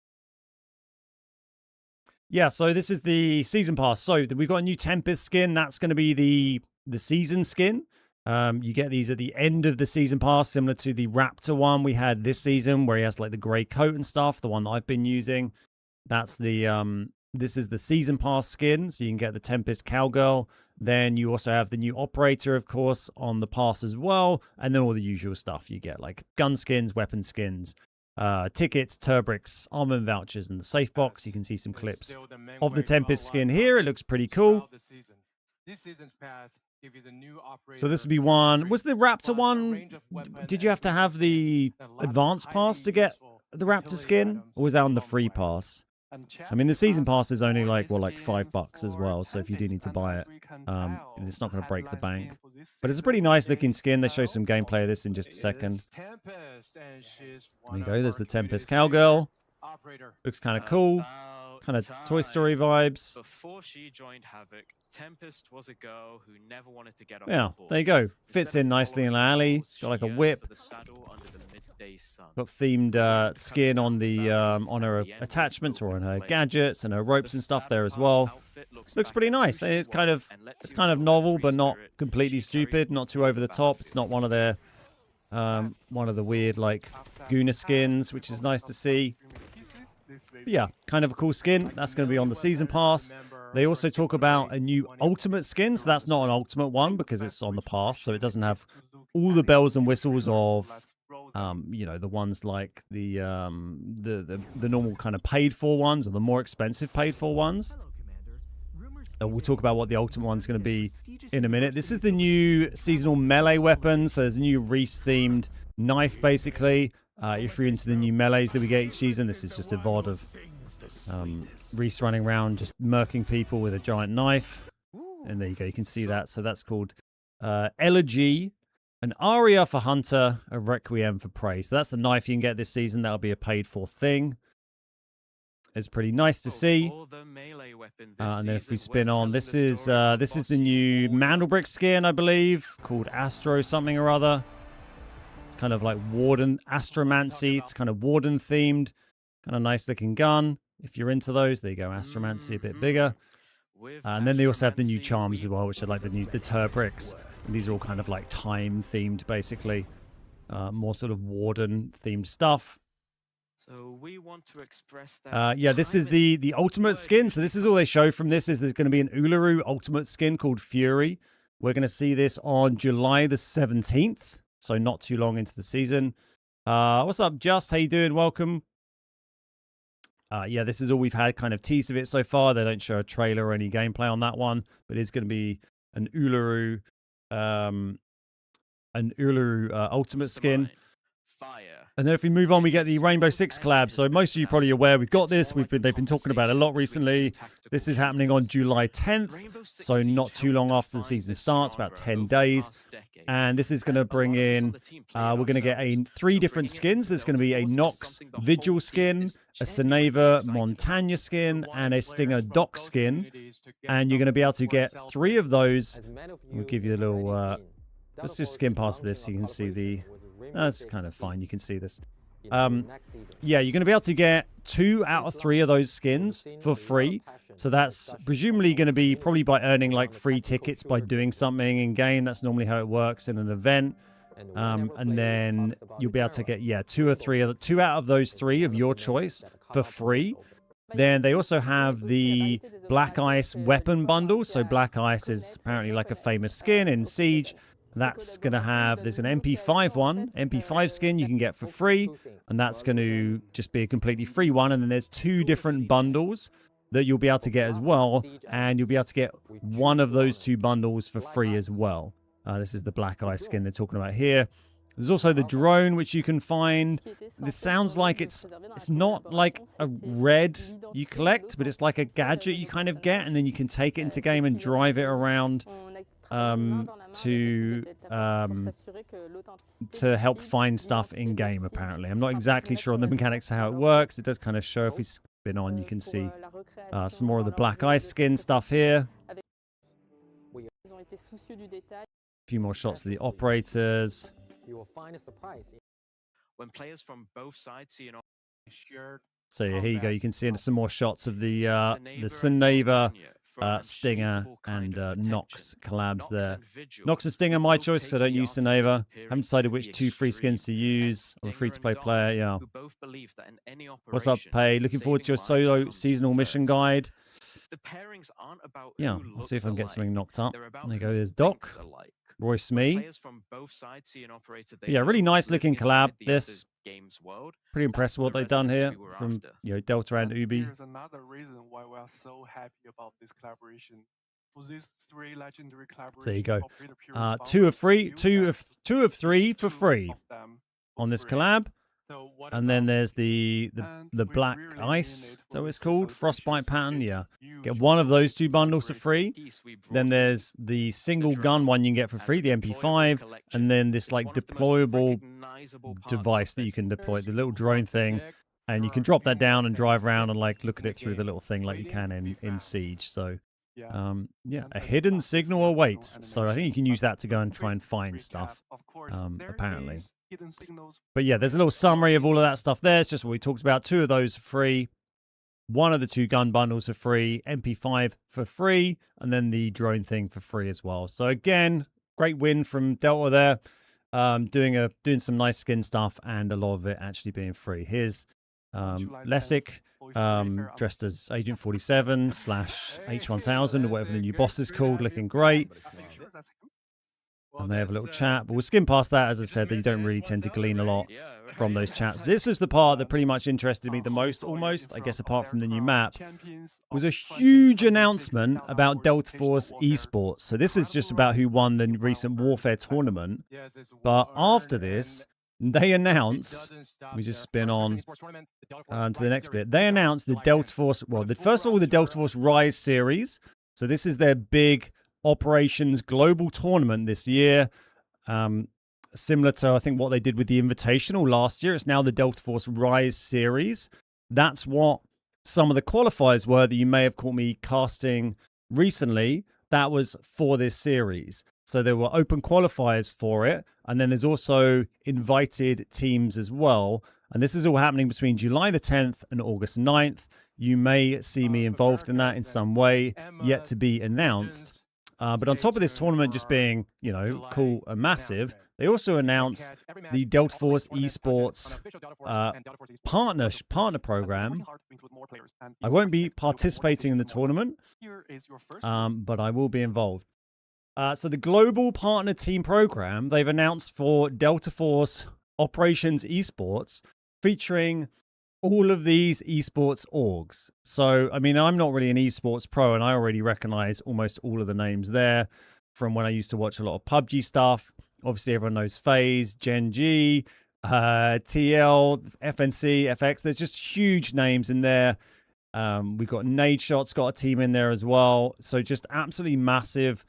Yeah, so this is the season pass. So we've got a new Tempest skin. That's going to be the season skin. You get these at the end of the season pass, similar to the Raptor one we had this season, where he has like the grey coat and stuff. The one that I've been using. That's the this is the season pass skin, so you can get the Tempest Cowgirl. Then you also have the new operator, of course, on the pass as well, and then all the usual stuff you get, like gun skins, weapon skins, tickets, turbricks, armament vouchers, and the safe box. You can see some clips of the Tempest skin here. It looks pretty cool. So this would be one. Was the Raptor one? Did you have to have the advanced pass to get the Raptor skin, or was that on the free pass? I mean, the season pass is only like, well, like $5 as well. So if you do need to buy it, it's not going to break the bank. But it's a pretty nice looking skin. They show some gameplay of this in just a second. There you go. There's the Tempest Cowgirl. Looks kind of cool. Kind of Toy Story vibes. Before she joined Havoc, Tempest was a girl who never wanted to get off Yeah, the horse. there you go. Fits in nicely in an alley. Got like a whip. Got themed skin on the on her attachments or on her gadgets and her ropes and stuff there as well. Looks pretty nice. It's kind of novel, but not completely stupid. Not too over the top. It's not one of their one of the weird like Guna skins, which is nice to see. yeah, kind of a cool skin. That's going to be on the season pass. They also talk about a new ultimate skin. So that's not an ultimate one because it's on the pass. So it doesn't have all the bells and whistles of, you know, the ones like the normal kind of paid for ones or the more expensive paid for ones. We'll talk about what the ultimate one's going to be in a minute. This is the new seasonal melee weapon. So there's a new Reese-themed knife, basically. If you're into the new melees that we get each season, this is just a VOD of Reese running around just murking people with a giant knife. And there you go. You can see that. So that's called Elegy, an aria for Hunter, a Requiem for Prey. So that's the knife you can get this season. That'll be a paid-for thing. It's pretty nice to see. And then if we spin on, this is the new Mandelbrick skin, I believe, called Astro something or other. It's kind of like Warden Astromancy. It's kind of Warden themed, kind of nice looking gun. If you're into those, there you go, Astromancy, a bit bigger. And then they also have the new charms as well, which are like the Turbricks. And these are all kind of like time themed, basically, more sort of Warden themed stuff. So we want to express that. Yeah, this is the ultimate skin. So this is all they show from this. Is there's going to be an Uluru ultimate skin called Fury. We're going to see this on July the 17th. So not too long into the season. What's up, Just? How you doing? Welcome. Yeah, this is all we've had kind of tease of it so far. They don't show a trailer or any gameplay on that one, but it's going to be an Uluru ultimate skin. Fire. And then if we move on, we get the Rainbow Six collab. So most of you probably aware we've got this. They've been talking about it a lot recently. This is happening on July 10th, so not too long after the season starts, about 10 days. And this is going to bring in, we're going to get 3 different skins. There's going to be a Nox Vigil skin, a Seneva Montagna skin, and a Stinger Doc skin. And you're going to be able to get 3 of those. We'll give you a little, let's just skim past this so you can see the... That's kind of fine. You can see this. Yeah, you're going to be able to get 2 out of 3 of those skins for free. So that's presumably going to be probably by earning like free tickets by doing something in game. That's normally how it works in an event. And then you'll be able to get 2 out of those 3 of your choice for free. Then they also have the Black Ice weapon bundle. So Black Ice is apparently like a famous skin in Siege. That's going to have, there's an MP5 skin you can get for free, and that's going to just be a completely free one. And then there's 2 different bundles that you'll be able to get as well, and you'll be able to get one of those 2 bundles for free as well. This is the Black Eye skin they're talking about here. There's also the drone, which you can find. This sounds like it's not like a red you collect, but it's like a gadget you kind of get, and then you can take it into game and drive it around to help find stuff in game. Apparently, I'm not exactly sure on the mechanics of how it works. It does kind of show, if we spin on, you can see some more of the Black Ice skin stuff here. A few more shots of the operators. When players from both sides see an shared. So here you go. You can see some more shots of the Seneva, Stinger, and Nox collabs there. Nox and Stinger, my choice, because I don't use Seneva. Haven't decided which 2 free skins to use. I'm a free-to-play player, yeah. What's up, Pay? Looking forward to your solo seasonal mission guide. Yeah, I'll see if I can get something knocked up. There you go. There's Doc. Royce Me. Yeah, really nice looking collab. This pretty impressed with what they've done here from Delta and Ubi. There's another reason why we are so happy about this collaboration. For these 3 legendary collaborations, there you go. 2 of 3 for free on this collab. And then there's the Black Ice, is that what it's called? Frostbite pattern, yeah. Get one of those 2 bundles for free. Then there's the single gun one you can get for free, the MP5, and then this like deployable device that you can deploy, the little drone thing, and you can drop that down and drive around and like look at it through the little thing like you can in Siege. So yeah, a hidden signal awaits. So I think you can use that to go and try and find stuff, apparently. But yeah, there's a little summary of all of that stuff there. It's just what we talked about. 2 of those for free. 1 of the 2 gun bundles for free. MP5 for free. And then the drone thing for free as well. So again, great win from Delta there. Doing some nice skin stuff and a lot of it actually being free. Here's Lessig, dressed as Agent 47 / H1000 or whatever the new boss is called, looking great. And they have a little chat, but we'll skim past that. As I said, they don't really tend to glean a lot from those chats. This is the part that pretty much interested me the most, almost, I guess, apart from the new map, was a huge announcement about Delta Force Esports. So this is just about who won the recent Warfare tournament. But after this, they announced, we just spin on to the next bit. They announced the Delta Force, well, first of all, the Delta Force Rise series. So this is their big Operations Global Tournament this year. Similar to, I think, what they did with the Invitational last year. It's now the Delta Force Rise series. That's what some of the qualifiers were that you may have caught me casting recently. That was for this series. So there were open qualifiers for it. And then there's also invited teams as well. And this is all happening between July the 10th and August 9th. You may see me involved in that in some way, yet to be announced. But on top of this tournament just being, you know, cool and massive, they also announced the Delta Force Esports partner program. I won't be participating in the tournament, but I will be involved. So the Global Partner Team Program, they've announced for Delta Force Operations Esports, featuring all of these esports orgs. So, I mean, I'm not really an esports pro, and I already recognize almost all of the names there from when I used to watch a lot of PUBG stuff. Obviously, everyone knows FaZe, Gen G, TL, FNC, FX. There's just huge names in there. We've got Nade Shot's got a team in there as well. So just absolutely massive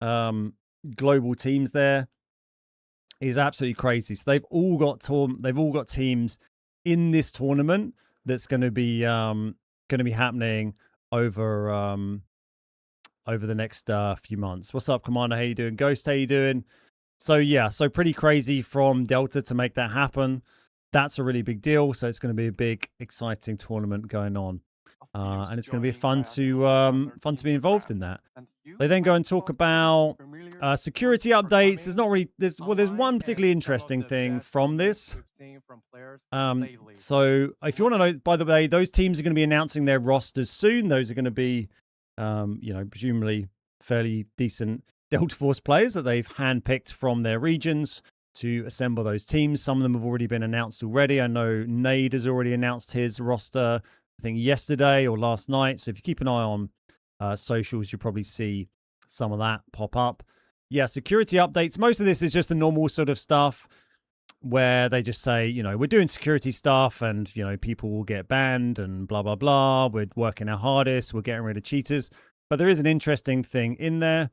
global teams there. Is absolutely crazy. So they've all got teams in this tournament that's going to be happening over the next few months. What's up, Commander? How you doing? Ghost, how you doing? So yeah, so pretty crazy from Delta to make that happen. That's a really big deal. So it's going to be a big, exciting tournament going on, and it's going to be fun to be involved in that. They then go and talk about security updates. There's one particularly interesting thing from this. So if you want to know, by the way, those teams are going to be announcing their rosters soon. Those are going to be, presumably fairly decent Delta Force players that they've handpicked from their regions to assemble those teams. Some of them have already been announced already. I know Nade has already announced his roster, I think yesterday or last night. So if you keep an eye on socials, you'll probably see some of that pop up. Yeah, security updates. Most of this is just the normal sort of stuff where they just say, you know, we're doing security stuff and, you know, people will get banned and blah, blah, blah. We're working our hardest. We're getting rid of cheaters. But there is an interesting thing in there,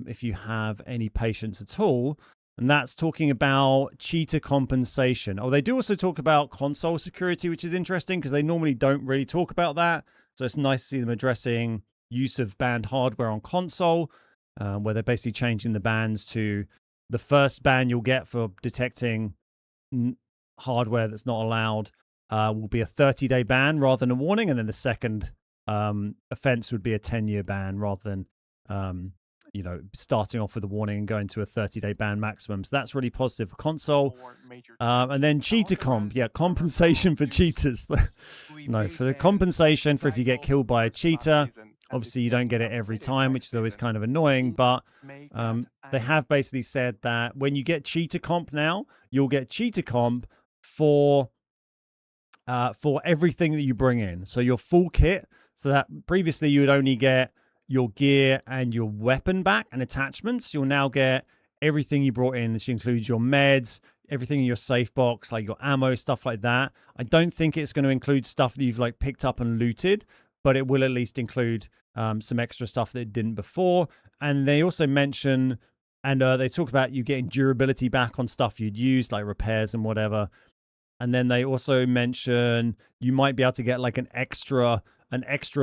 if you have any patience at all, and that's talking about cheater compensation. Oh, they do also talk about console security, which is interesting because they normally don't really talk about that. So it's nice to see them addressing use of banned hardware on console, where they're basically changing the bans to the first ban you'll get for detecting hardware that's not allowed will be a 30-day ban rather than a warning, and then the second offense would be a 10-year ban rather than starting off with a warning and going to a 30-day ban maximum. So that's really positive for console. And then cheater comp. Yeah, compensation for cheaters. No, for the compensation for if you get killed by a cheater. Obviously, you don't get it every time, which is always kind of annoying. But they have basically said that when you get cheater comp now, you'll get cheater comp for everything that you bring in. So your full kit. So that previously you would only get your gear and your weapon back and attachments. You'll now get everything you brought in. This includes your meds, everything in your safe box, like your ammo, stuff like that. I don't think it's going to include stuff that you've like picked up and looted, but it will at least include some extra stuff that it didn't before. And they also mention, and they talk about you getting durability back on stuff you'd used, like repairs and whatever. And then they also mention you might be able to get like an extra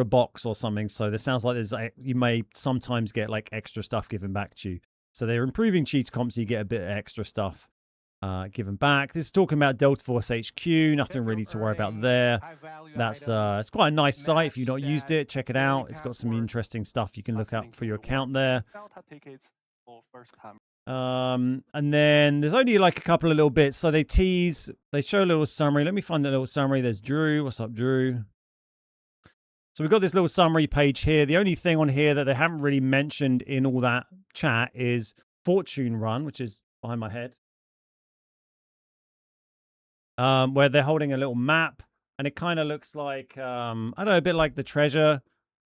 box or something. So this sounds like you may sometimes get like extra stuff given back to you. So they're improving cheat comps, so you get a bit of extra stuff given back. This is talking about Delta Force HQ. Nothing really to worry about there. That's it's quite a nice site. If you've not used it, check it out. It's got some interesting stuff you can look up for your account there. And then there's only like a couple of little bits. So they show a little summary. Let me find the little summary. There's Drew. What's up, Drew? So we've got this little summary page here. The only thing on here that they haven't really mentioned in all that chat is Fortune Run, which is behind my head. Where they're holding a little map, and it kind of looks like, I don't know, a bit like the treasure.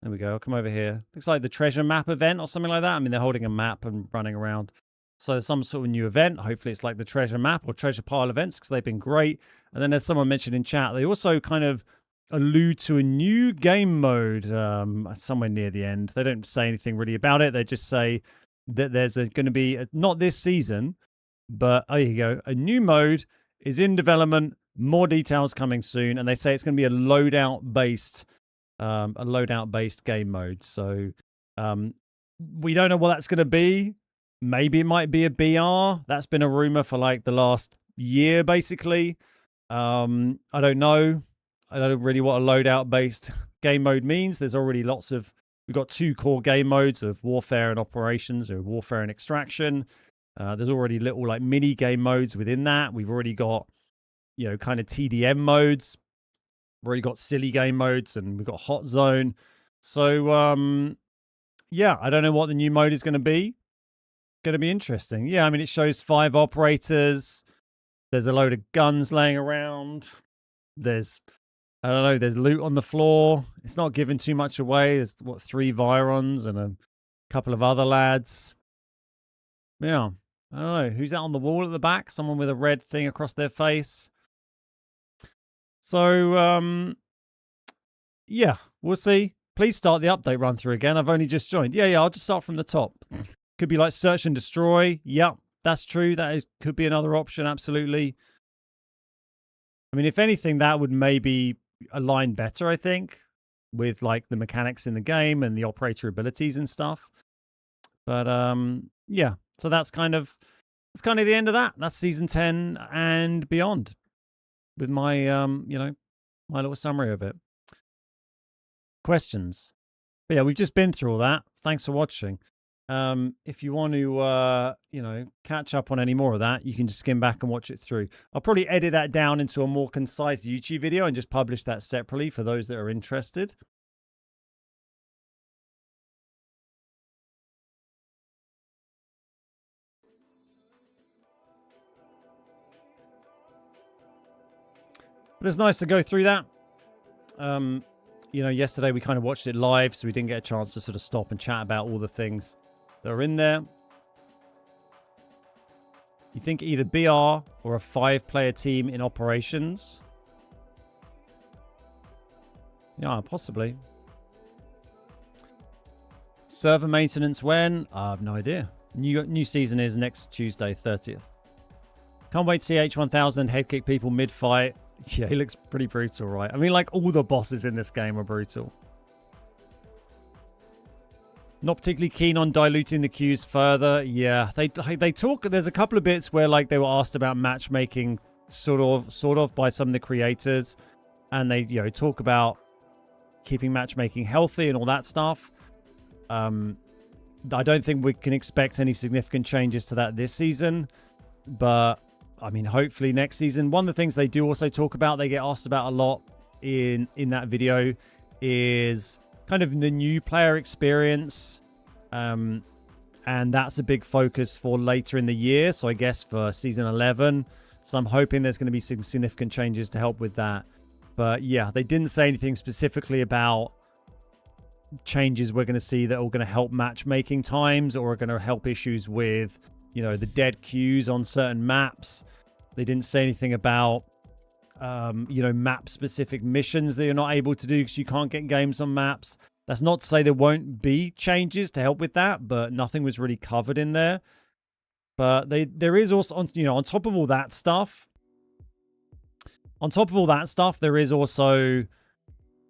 There we go. I'll come over here. Looks like the treasure map event or something like that. I mean, they're holding a map and running around. So some sort of new event. Hopefully it's like the treasure map or treasure pile events, because they've been great. And then, as someone mentioned in chat, they also kind of allude to a new game mode somewhere near the end. They don't say anything really about it. They just say that there's going to be, not this season, but, oh, here you go, a new mode is in development, more details coming soon, and they say it's going to be a loadout-based game mode. So we don't know what that's going to be. Maybe it might be a BR. That's been a rumor for like the last year, basically. I don't know. I don't really what a loadout-based game mode means. There's already we've got 2 core game modes of warfare and operations, or warfare and extraction. There's already little like mini game modes within that. We've already got, kind of TDM modes. We've already got silly game modes, and we've got hot zone. So, yeah, I don't know what the new mode is going to be. Going to be interesting. Yeah, I mean, it shows 5 operators. There's a load of guns laying around. There's loot on the floor. It's not giving too much away. There's 3 Virons and a couple of other lads. Yeah, I don't know. Who's that on the wall at the back? Someone with a red thing across their face. So, yeah, we'll see. Please start the update run through again. I've only just joined. Yeah, I'll just start from the top. Could be like search and destroy. Yep, that's true. Could be another option, absolutely. I mean, if anything, that would maybe align better, I think, with like the mechanics in the game and the operator abilities and stuff. But yeah, so that's kind of the end of that. That's season 10 and beyond, with my my little summary of it. Questions? But yeah, we've just been through all that. Thanks for watching. If you want to catch up on any more of that, you can just skim back and watch it through. I'll probably edit that down into a more concise YouTube video and just publish that separately for those that are interested. But it's nice to go through that. Yesterday we kind of watched it live, so we didn't get a chance to sort of stop and chat about all the things that are in there. You think either BR or a 5-player team in operations? Yeah, possibly. Server maintenance when? I have no idea. New season is next Tuesday, 30th. Can't wait to see H1000 head kick people mid-fight. Yeah, he looks pretty brutal, right? I mean, like, all the bosses in this game are brutal. Not particularly keen on diluting the queues further. Yeah, they talk. There's a couple of bits where like they were asked about matchmaking, sort of by some of the creators, and they talk about keeping matchmaking healthy and all that stuff. I don't think we can expect any significant changes to that this season, but I mean, hopefully next season. One of the things they do also talk about, they get asked about a lot in that video, is kind of the new player experience, and that's a big focus for later in the year, so I guess for season 11. So I'm hoping there's going to be some significant changes to help with that. But yeah, they didn't say anything specifically about changes we're going to see that are going to help matchmaking times or are going to help issues with the dead queues on certain maps. They didn't say anything about map specific missions that you're not able to do because you can't get games on maps. That's not to say there won't be changes to help with that, but nothing was really covered in there. But there is also, on top of all that stuff, there is also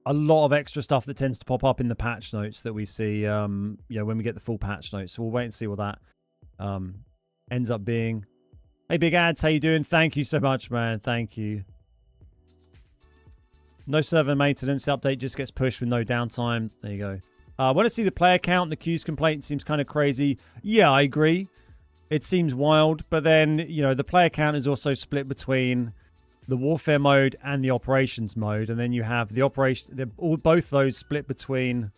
a lot of extra stuff that tends to pop up in the patch notes that we see when we get the full patch notes. So we'll wait and see what that ends up being. Hey, Big Ads, how you doing? Thank you so much, man. Thank you. No server maintenance. The update just gets pushed with no downtime. There you go. I want to see the player count. The queues complaint seems kind of crazy. Yeah, I agree. It seems wild, but then, you know, the player count is also split between the warfare mode and the operations mode, and then you have the operation, both those split between,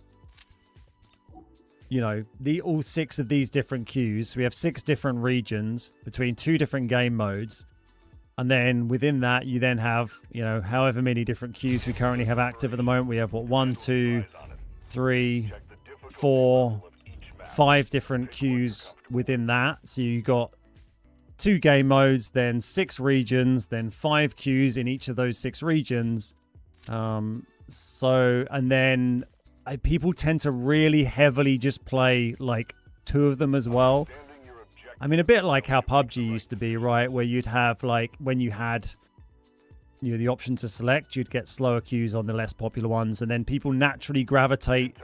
you know, all 6 of these different queues. So we have 6 different regions between 2 different game modes. And then within that, you then have, you know, however many different queues we currently have active at the moment. We have, what, 1, 2, 3, 4, 5 different queues within that. So you got 2 game modes, then 6 regions, then 5 queues in each of those 6 regions. And then people tend to really heavily just play like 2 of them as well. I mean, a bit like how PUBG used to be, right? Where you'd have, like, when you had, you know, the option to select, you'd get slower queues on the less popular ones, and then people naturally gravitate.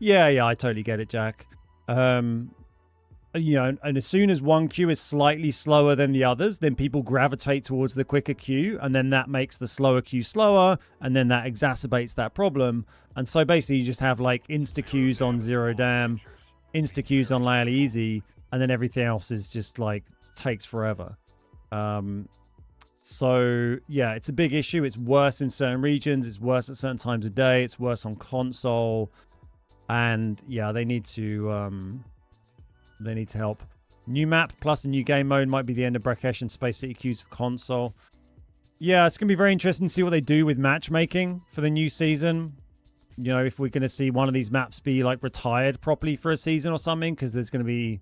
Yeah, I totally get it, Jack. You know, and as soon as one queue is slightly slower than the others, then people gravitate towards the quicker queue, and then that makes the slower queue slower, and then that exacerbates that problem. And so basically you just have like insta queues on Zero Dam, insta queues on Layer Easy, and then everything else is just like takes forever. So yeah, it's a big issue. It's worse in certain regions, it's worse at certain times of day, it's worse on console, and yeah, they need to help. New map plus a new game mode might be the end of Brakesh and Space City queues for console. Yeah, it's going to be very interesting to see what they do with matchmaking for the new season. You know, if we're going to see one of these maps be like retired properly for a season or something, because there's going to be,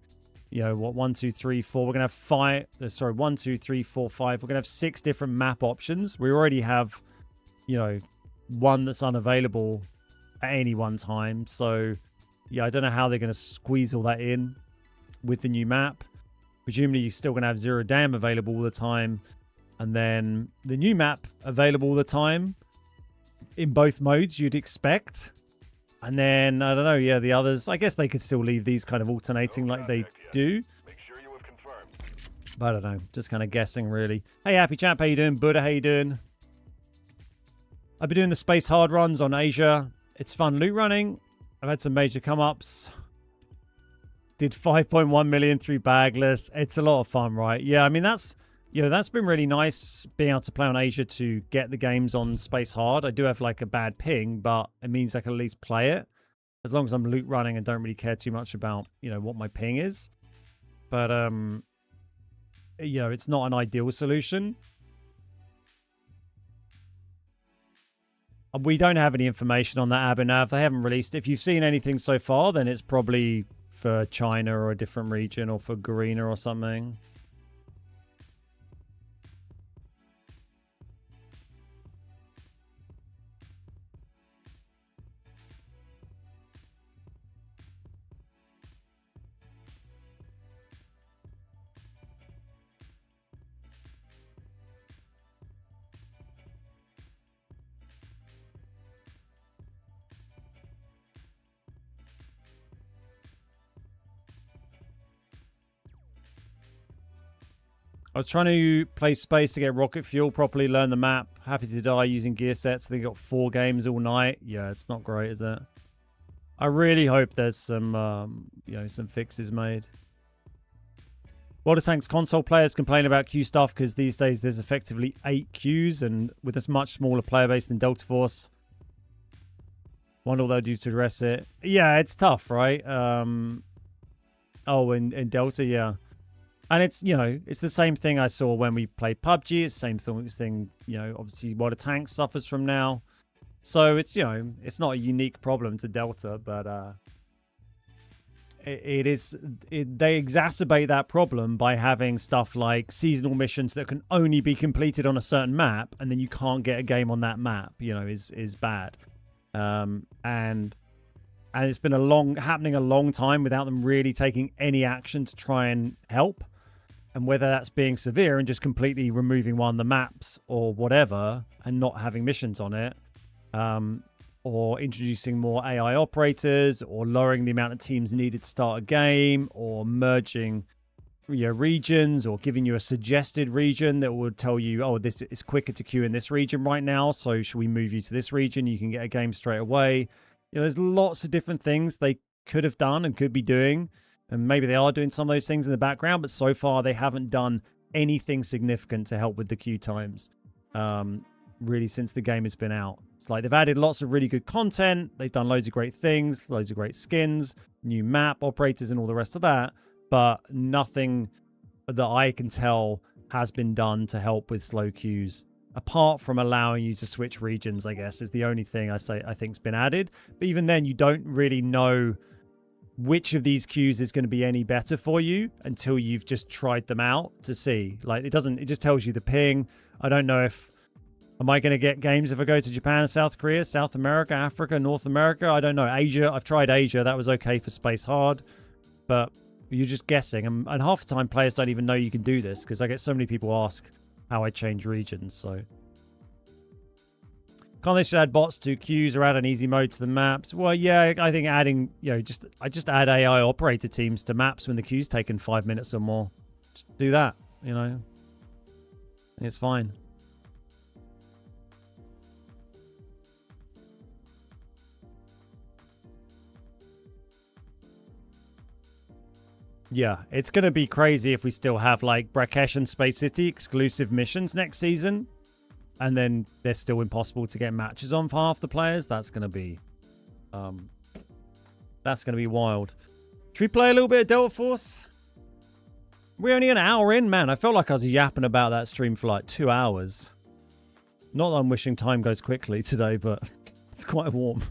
you know, what, 1, 2, 3, 4. We're going to have 1, 2, 3, 4, 5. We're going to have 6 different map options. We already have, you know, 1 that's unavailable at any one time. So yeah, I don't know how they're going to squeeze all that in with the new map. Presumably you're still going to have Zero Dam available all the time, and then the new map available all the time in both modes you'd expect. And then I don't know, yeah, the others, I guess they could still leave these kind of alternating like they do. But I don't know, just kind of guessing really. Hey Happy Champ, how you doing? Buddha, how you doing? I've been doing the space hard runs on Asia. It's fun loot running. I've had some major come-ups. Did 5.1 million through bagless. It's a lot of fun, right? Yeah, I mean, that's, you know, that's been really nice being able to play on Asia to get the games on Space Hard. I do have like a bad ping, but it means I can at least play it as long as I'm loot running and don't really care too much about, you know, what my ping is. But, you know, it's not an ideal solution. We don't have any information on that Abhinav. They haven't released. If you've seen anything so far, then it's probably for China or a different region, or for Garena or something. I was trying to play Space to get rocket fuel properly, learn the map. Happy to die using gear sets. They got 4 games all night. Yeah, it's not great, is it? I really hope there's some, you know, some fixes made. Water Tank's console players complain about queue stuff because these days there's effectively 8 queues, and with a much smaller player base than Delta Force. Wonder what they'll do to address it. Yeah, it's tough, right? Oh, in Delta, yeah. And it's, you know, it's the same thing I saw when we played PUBG. It's the same thing, you know, obviously Water Tank suffers from now. So it's, you know, it's not a unique problem to Delta, but they exacerbate that problem by having stuff like seasonal missions that can only be completed on a certain map, and then you can't get a game on that map, you know, is bad. And it's been happening a long time without them really taking any action to try and help. And whether that's being severe and just completely removing one of the maps or whatever and not having missions on it, or introducing more AI operators, or lowering the amount of teams needed to start a game, or merging your regions, or giving you a suggested region that would tell you, oh, this is quicker to queue in this region right now, so should we move you to this region? You can get a game straight away. You know, there's lots of different things they could have done and could be doing And maybe they are doing some of those things in the background, but so far they haven't done anything significant to help with the queue times. Really, since the game has been out. It's like they've added lots of really good content. They've done loads of great things, loads of great skins, new map operators and all the rest of that. But nothing that I can tell has been done to help with slow queues. Apart from allowing you to switch regions, I guess, is the only thing I think's been added. But even then, you don't really know which of these queues is going to be any better for you until you've just tried them out to see. Like, it just tells you the ping. I don't know if... Am I going to get games if I go to Japan, South Korea, South America, Africa, North America? I don't know. Asia, I've tried Asia. That was okay for Space Hard. But you're just guessing. And half the time, players don't even know you can do this because I get so many people ask how I change regions. So, can't they just add bots to queues or add an easy mode to the maps? Well, yeah, I think adding, I just add AI operator teams to maps when the queue's taken 5 minutes or more. Just do that, It's fine. Yeah, it's going to be crazy if we still have, like, Brakesh and Space City exclusive missions next season. And then they're still impossible to get matches on for half the players. That's going to be... that's going to be wild. Should we play a little bit of Delta Force? We're only an hour in, man. I felt like I was yapping about that stream for, like, 2 hours. Not that I'm wishing time goes quickly today, but it's quite warm.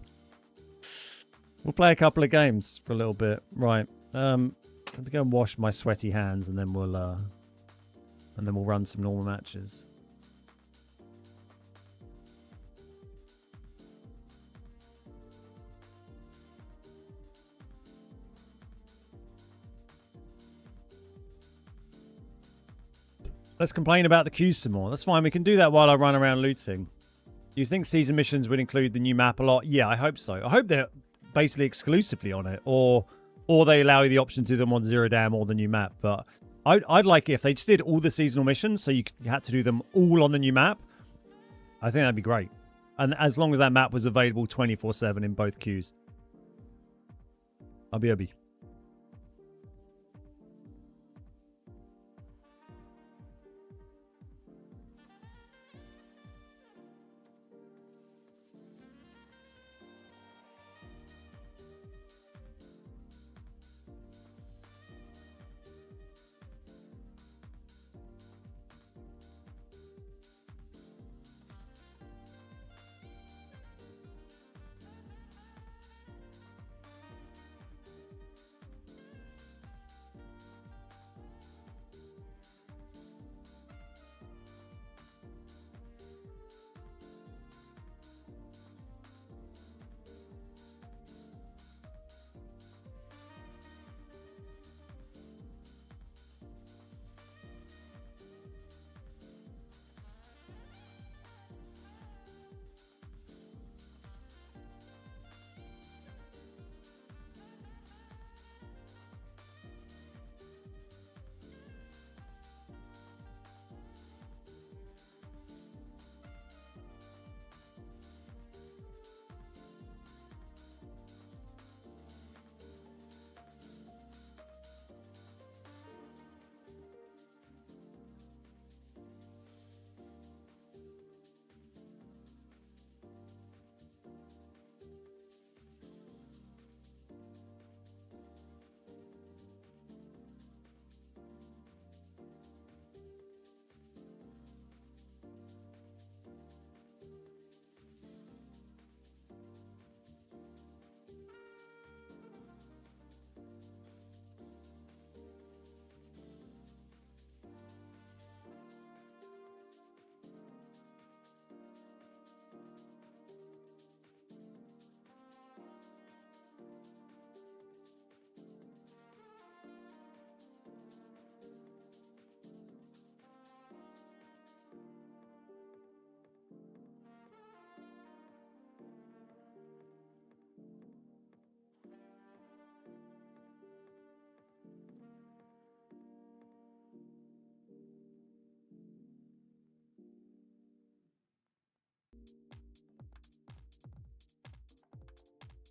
We'll play a couple of games for a little bit. Right. Let me go and wash my sweaty hands, and then we'll run some normal matches. Let's complain about the queues some more. That's fine. We can do that while I run around looting. Do you think season missions would include the new map a lot? Yeah, I hope so. I hope they're basically exclusively on it, or they allow you the option to do them on Zero Dam or the new map. But I'd like it if they just did all the seasonal missions, so you had to do them all on the new map. I think that'd be great. And as long as that map was available 24/7 in both queues. I'll be.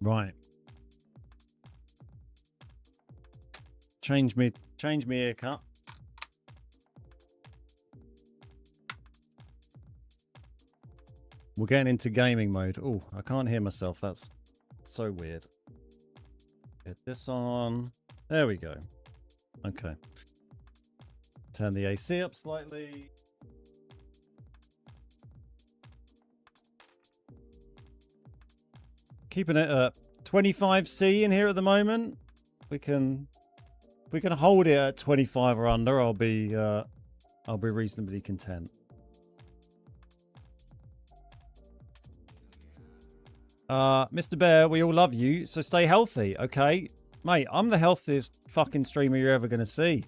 Right. change me ear cut. We're getting into gaming mode. Oh, I can't hear myself. That's so weird. Get this on. There we go. Okay. Turn the AC up slightly. Keeping it at 25C in here at the moment. We can hold it at 25 or under. I'll be reasonably content. Mr. Bear, we all love you, so stay healthy, okay? Mate, I'm the healthiest fucking streamer you're ever gonna see.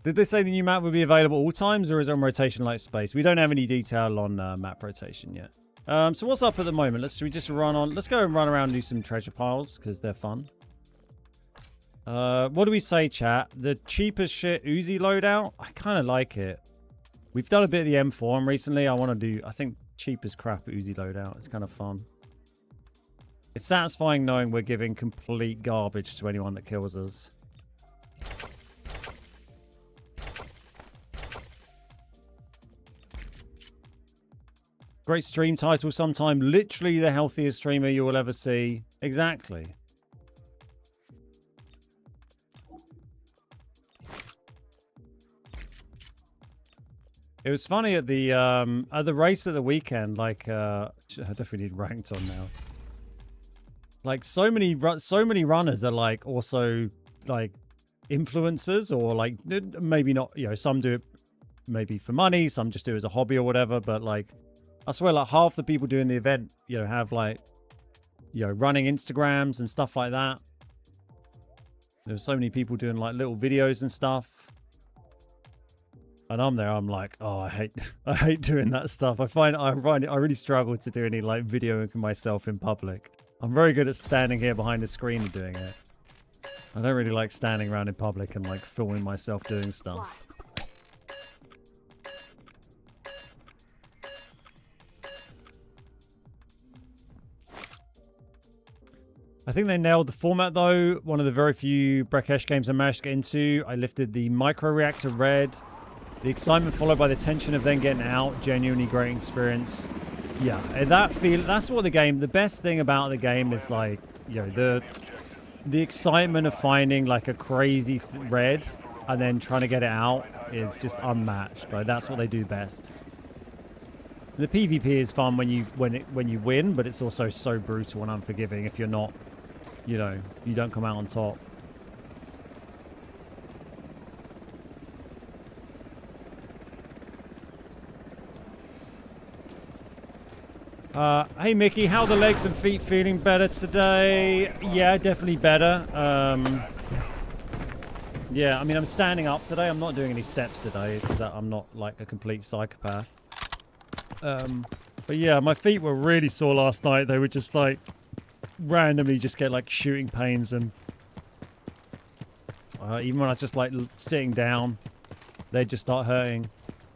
Did they say the new map will be available all times, or is it on rotation like space? We don't have any detail on map rotation yet. So what's up at the moment? Should we just run on? Let's go and run around and do some treasure piles, because they're fun. What do we say, chat? The cheapest shit Uzi loadout? I kind of like it. We've done a bit of the M4 recently. I think cheap as crap Uzi loadout. It's kind of fun. It's satisfying knowing we're giving complete garbage to anyone that kills us. Great stream title sometime. Literally the healthiest streamer you will ever see. Exactly. It was funny at the race at the weekend. Like, I definitely need ranked on now. Like, so many runners are like also like influencers, or like maybe not. You know, some do it maybe for money, some just do it as a hobby or whatever. But like, I swear, like half the people doing the event, you know, have like, you know, running Instagrams and stuff like that. There's so many people doing like little videos and stuff. And I'm there, I'm like, oh, I hate doing that stuff. I really struggle to do any like videoing myself in public. I'm very good at standing here behind a screen and doing it. I don't really like standing around in public and like filming myself doing stuff. I think they nailed the format though. One of the very few Brekesh games I managed to get into. I lifted the micro reactor red. The excitement followed by the tension of then getting out. Genuinely great experience. Yeah, that's what the best thing about the game is, like, you know, the excitement of finding like a crazy red and then trying to get it out is just unmatched. Right, that's what they do best. The PvP is fun when you win, but it's also so brutal and unforgiving if you're not, you know, you don't come out on top. Hey Mickey, how are the legs and feet feeling? Better today? Yeah, definitely better. Yeah, I mean, I'm standing up today. I'm not doing any steps today because I'm not like a complete psychopath. But yeah, my feet were really sore last night. They would just like randomly just get like shooting pains, and even when I was just like sitting down, they'd just start hurting.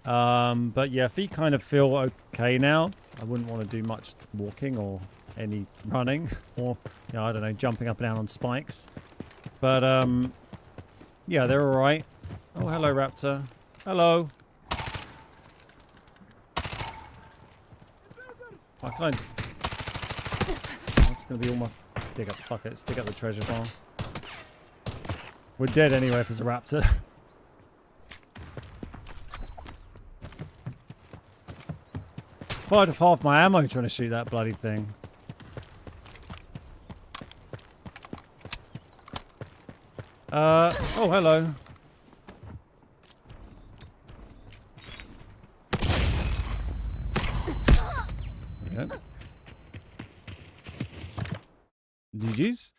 But yeah, feet kind of feel okay now. I wouldn't want to do much walking or any running or, you know, I don't know, jumping up and down on spikes. But, yeah, they're all right. Oh, hello, Raptor. Hello. I kind of... That's going to be all my... Let's dig up, fuck it. Let's dig up the treasure farm. We're dead anyway if it's a Raptor. I'd have half my ammo trying to shoot that bloody thing. Oh, hello. Okay. GG's.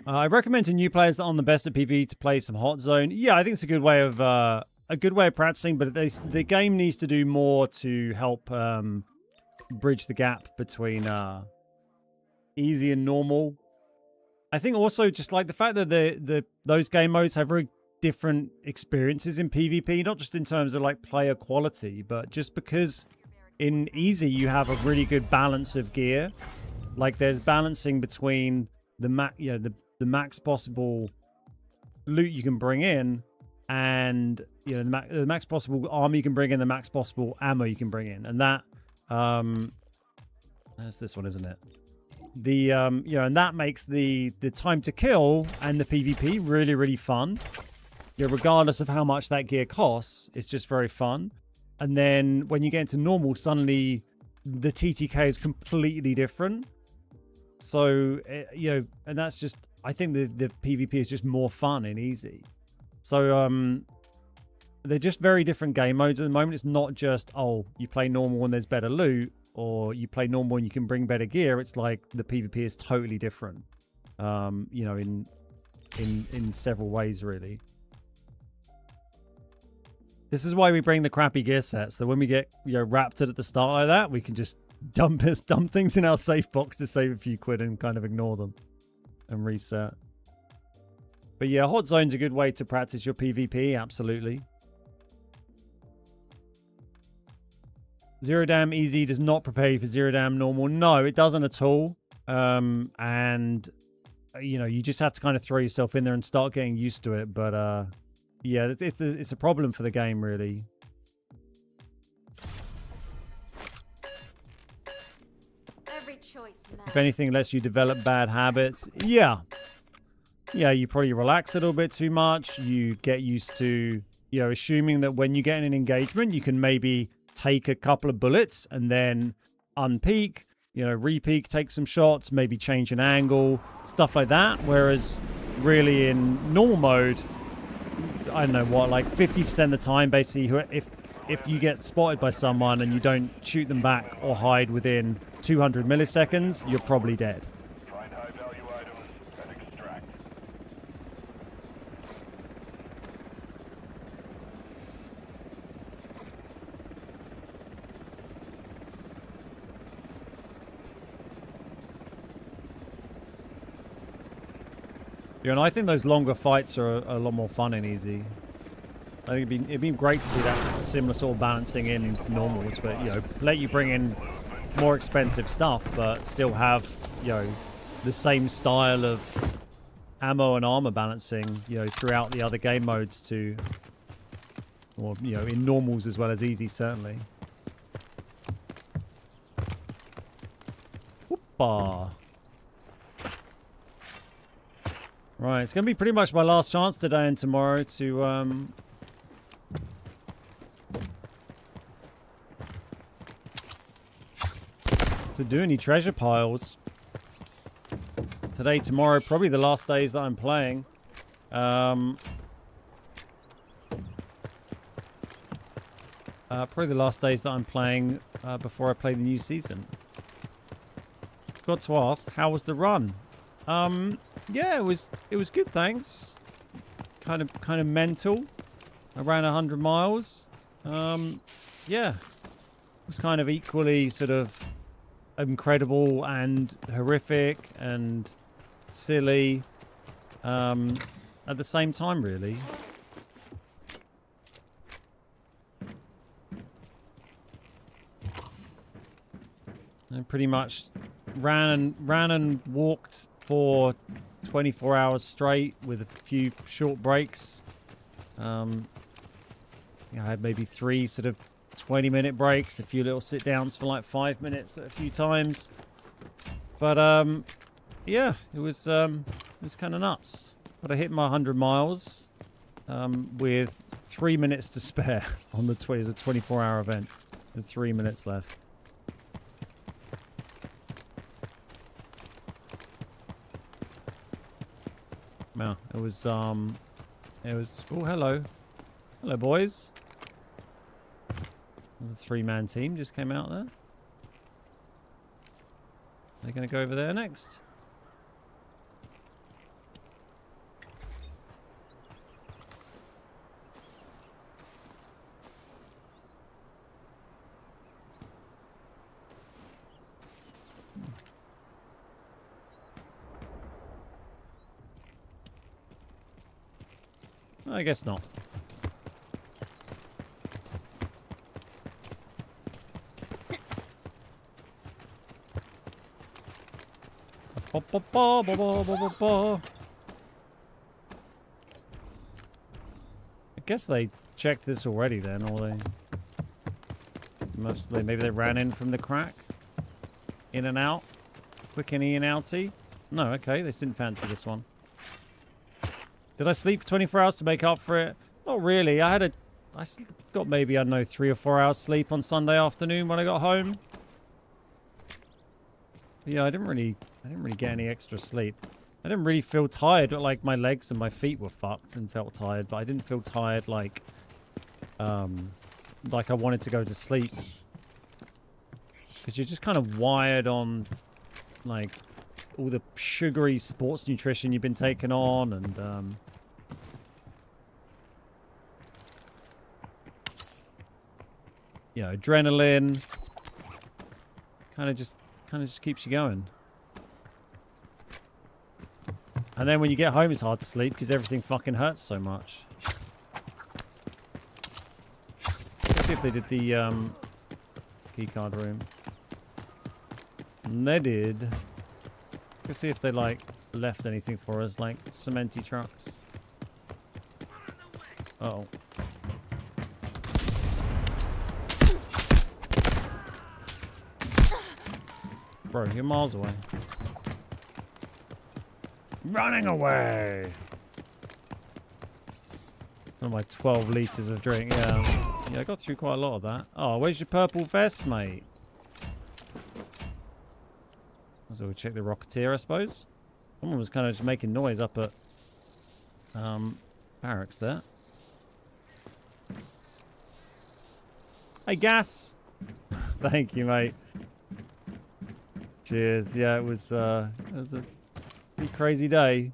I recommend to new players that aren't the best at PvE to play some Hot Zone. Yeah, I think it's a good way of practicing, but the game needs to do more to help bridge the gap between easy and normal. I think also just like the fact that those game modes have very different experiences in PvP, not just in terms of like player quality, but just because in easy, you have a really good balance of gear. Like there's balancing between the max possible loot you can bring in, and the max possible armor you can bring in, the max possible ammo you can bring in, and that that's this one, isn't it? The and that makes the time to kill and the PvP really, really fun. Regardless of how much that gear costs, it's just very fun. And then when you get into normal, suddenly the TTK is completely different. So and that's just, I think the PvP is just more fun in easy. So they're just very different game modes at the moment. It's not just, oh, you play normal and there's better loot, or you play normal and you can bring better gear. It's like the PvP is totally different. In several ways, really. This is why we bring the crappy gear set. So when we get raptured at the start like that, we can just dump things in our safe box to save a few quid and kind of ignore them and reset. But yeah, hot zone's a good way to practice your PvP. Absolutely. Zero Dam easy does not prepare you for Zero Dam normal. No, it doesn't at all. And you just have to kind of throw yourself in there and start getting used to it. But yeah, it's a problem for the game, really. Every choice matters. If anything, lets you develop bad habits. Yeah, you probably relax a little bit too much. You get used to, assuming that when you get in an engagement, you can maybe take a couple of bullets and then unpeak, repeak, take some shots, maybe change an angle, stuff like that. Whereas really in normal mode, I don't know what, like 50% of the time, basically, if you get spotted by someone and you don't shoot them back or hide within 200 milliseconds, you're probably dead. Find high-value items and extract. Yeah, and I think those longer fights are a lot more fun in easy. I think it'd be great to see that similar sort of balancing in normals, but let you bring in more expensive stuff, but still have the same style of ammo and armor balancing throughout the other game modes too, or in normals as well as easy, certainly. Whoopah. Right, it's going to be pretty much my last chance today and tomorrow to do any treasure piles. Today, tomorrow, probably the last days that I'm playing. Probably the last days that I'm playing before I play the new season. Got to ask, how was the run? Yeah, it was good, thanks. Kind of mental. I ran 100 miles. Yeah. It was kind of equally sort of incredible and horrific and silly at the same time, really. I pretty much ran and walked for 24 hours straight with a few short breaks. I had maybe 3 sort of 20-minute breaks, a few little sit downs for like 5 minutes at a few times. But yeah, it was kind of nuts. But I hit my 100 miles with 3 minutes to spare on the 24-hour event, with 3 minutes left. Wow, it was oh, hello boys. The 3-man team just came out there. They're going to go over there next. I guess not. I guess they checked this already then, or they... maybe they ran in from the crack. In and out. Quick in and outy. No, okay, they just didn't fancy this one. Did I sleep for 24 hours to make up for it? Not really. I got maybe, I don't know, 3 or 4 hours sleep on Sunday afternoon when I got home. Yeah, I didn't really get any extra sleep. I didn't really feel tired, but like my legs and my feet were fucked and felt tired, but I didn't feel tired like I wanted to go to sleep. Because you're just kind of wired on like all the sugary sports nutrition you've been taking on, and you know, adrenaline kind of just keeps you going. And then when you get home, it's hard to sleep because everything fucking hurts so much. Let's see if they did the keycard room. And they did. Let's see if they like left anything for us, like cementy trucks. Uh oh. Bro, you're miles away. Running away! One of my 12 litres of drink, yeah. Yeah, I got through quite a lot of that. Oh, where's your purple vest, mate? So we'll check the Rocketeer, I suppose. Someone was kind of just making noise up at barracks there. Hey, gas! Thank you, mate. Cheers. Yeah, it was a pretty crazy day.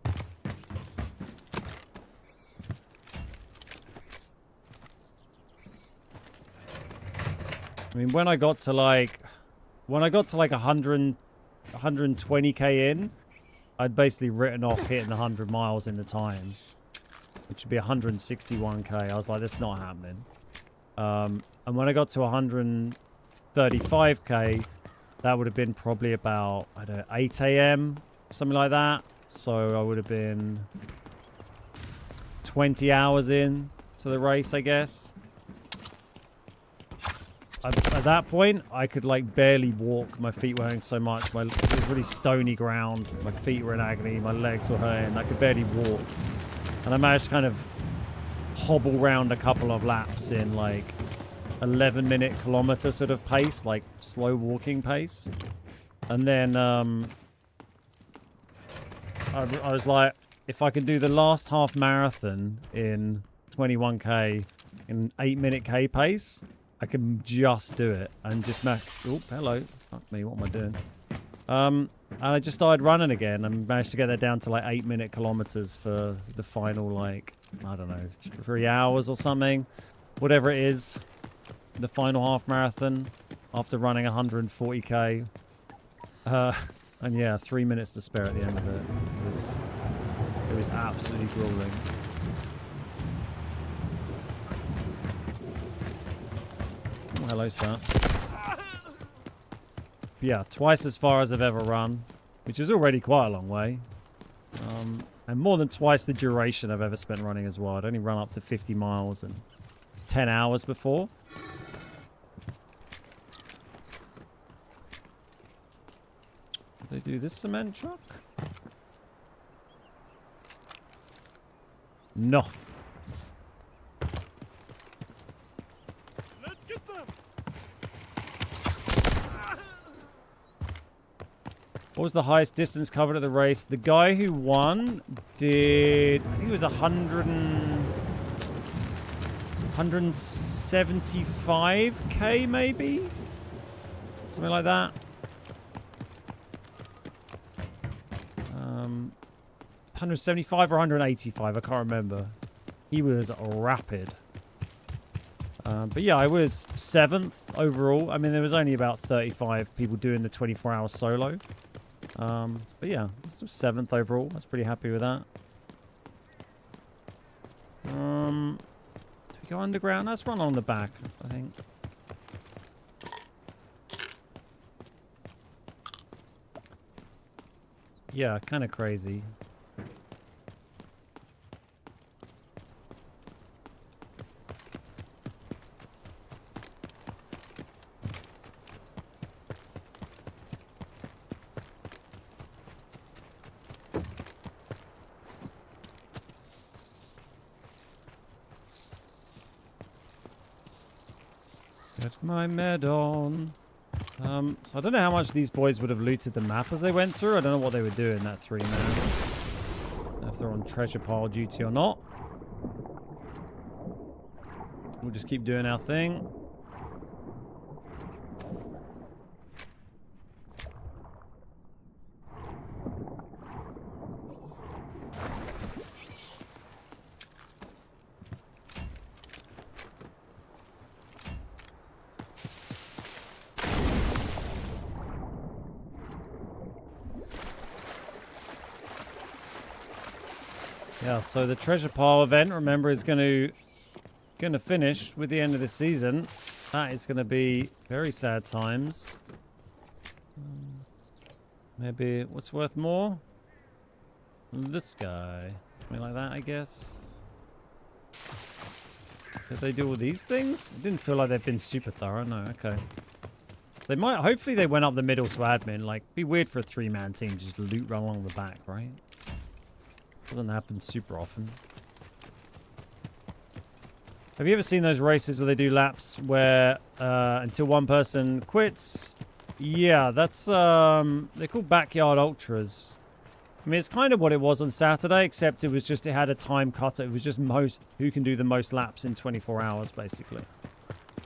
I mean, when I got to like 120k in, I'd basically written off hitting 100 miles in the time, which would be 161k. I was like, that's not happening. And when I got to 135k, that would have been probably about, I don't know, 8 a.m., something like that. So I would have been 20 hours in to the race, I guess. At that point, I could like barely walk. My feet were hurting so much. It was really stony ground. My feet were in agony. My legs were hurting. I could barely walk. And I managed to kind of hobble round a couple of laps in like 11-minute kilometer sort of pace, like slow walking pace. And then I was like, if I can do the last half marathon in 21k in 8-minute k pace, I can just do it and just oh, hello. Fuck me, what am I doing? And I just started running again and managed to get that down to like 8-minute kilometers for the final, like, I don't know, 3 hours or something. Whatever it is. The final half marathon after running 140k. And yeah, 3 minutes to spare at the end of it. It was absolutely grueling. Oh, hello, sir. Yeah, twice as far as I've ever run, which is already quite a long way. And more than twice the duration I've ever spent running as well. I'd only run up to 50 miles and 10 hours before. Did they do this cement truck? No. Let's get them. What was the highest distance covered at the race? The guy who won did, I think it was 175k maybe? Something like that. 175 or 185, I can't remember. He was rapid. But yeah, I was 7th overall. I mean, there was only about 35 people doing the 24-hour solo. But yeah, still 7th overall. I was pretty happy with that. Do we go underground? Let's run on the back, I think. Yeah, kind of crazy. Get my med on. So I don't know how much these boys would have looted the map as they went through. I don't know what they were doing, that 3-man. Don't know if they're on treasure pile duty or not. We'll just keep doing our thing. Yeah, so the treasure pile event, remember, is going to finish with the end of the season. That is going to be very sad times. Maybe what's worth more? This guy. Something like that, I guess. Did they do all these things? It didn't feel like they've been super thorough. No, okay. They might. Hopefully they went up the middle to admin. Like, be weird for a 3-man team to just loot run along the back, right? Doesn't happen super often. Have you ever seen those races where they do laps where until one person quits? Yeah, that's they're called backyard ultras. I mean, it's kind of what it was on Saturday, except it had a time cutter. It was just who can do the most laps in 24 hours, basically.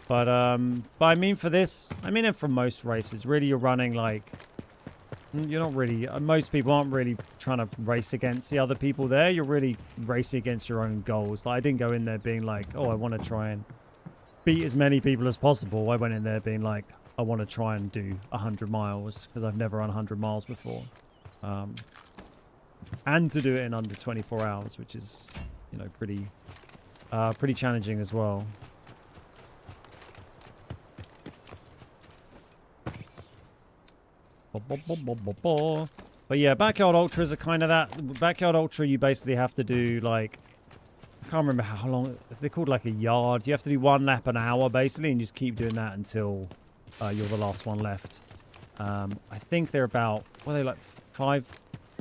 But I mean, for this, I mean, and for most races, really, you're running like. You're not really, most people aren't really trying to race against the other people there. You're really racing against your own goals. Like, I didn't go in there being like, oh, I want to try and beat as many people as possible. I went in there being like, I want to try and do 100 miles because I've never run 100 miles before. And to do it in under 24 hours, which is, you know, pretty challenging as well. But yeah, backyard ultras are kind of that. Backyard ultra, you basically have to do like, I can't remember how long, they're called like a yard. You have to do 1 lap an hour basically, and just keep doing that until you're the last one left. I think they're about, what are they, like 4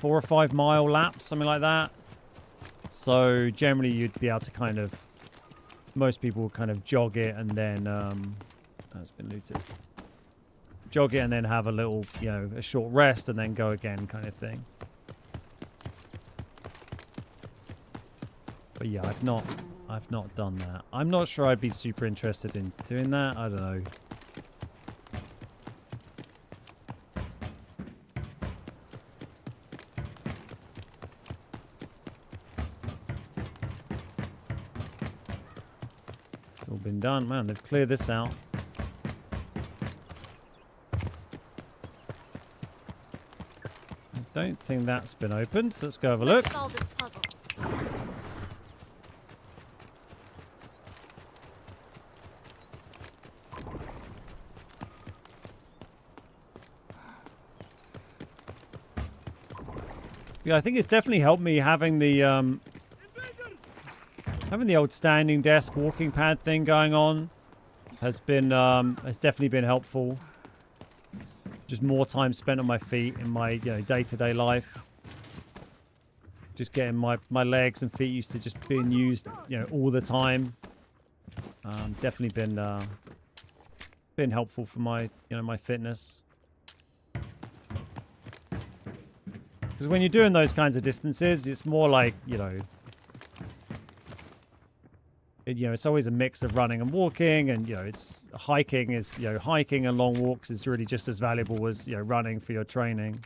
or 5 mile laps, something like that. So generally you'd be able to kind of, most people will kind of jog it and then, it's been looted. Jog it and then have a little, you know, a short rest and then go again kind of thing. But yeah, I've not done that. I'm not sure I'd be super interested in doing that. I don't know. It's all been done. Man, they've cleared this out. I don't think that's been opened. So let's go have a look. Let's solve this puzzle. Yeah, I think it's definitely helped me having the old standing desk walking pad thing going on has definitely been helpful. Just more time spent on my feet in my, you know, day-to-day life. Just getting my legs and feet used to just being used, you know, all the time. Definitely been helpful for my, you know, my fitness. Because when you're doing those kinds of distances, it's more like, you know, it's always a mix of running and walking, and, you know, hiking and long walks is really just as valuable as, you know, running for your training.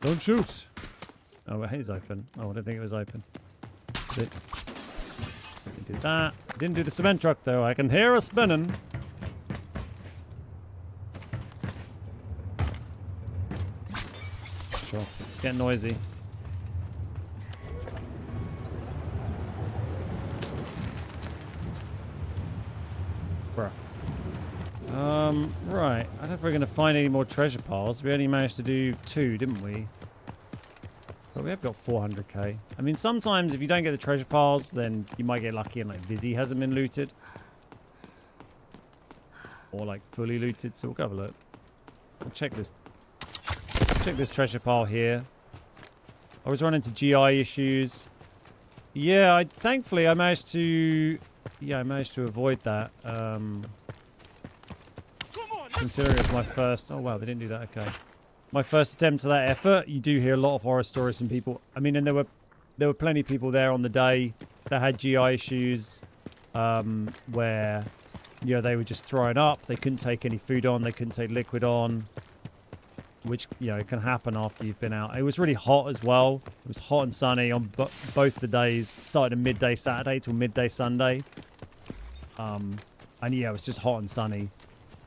Don't shoot. Oh, it is open. Oh, I didn't think it was open. Did that. Didn't do the cement truck though. I can hear us spinning. Sure. It's getting noisy. Bruh. Right. I don't know if we're going to find any more treasure piles. We only managed to do 2, didn't we? But we have got 400k. I mean, sometimes if you don't get the treasure piles, then you might get lucky and like Vizzy hasn't been looted. Or like fully looted, so we'll go have a look. We'll check this treasure pile here. I was running into GI issues. Yeah, thankfully I managed to avoid that. Considering it was my first... Oh, wow, they didn't do that. Okay. My first attempt at that effort. You do hear a lot of horror stories from people. I mean, and there were plenty of people there on the day that had GI issues where, you know, they were just throwing up. They couldn't take any food on. They couldn't take liquid on, which, you know, can happen after you've been out. It was really hot as well. It was hot and sunny on both the days. Started at midday Saturday till midday Sunday. And yeah, it was just hot and sunny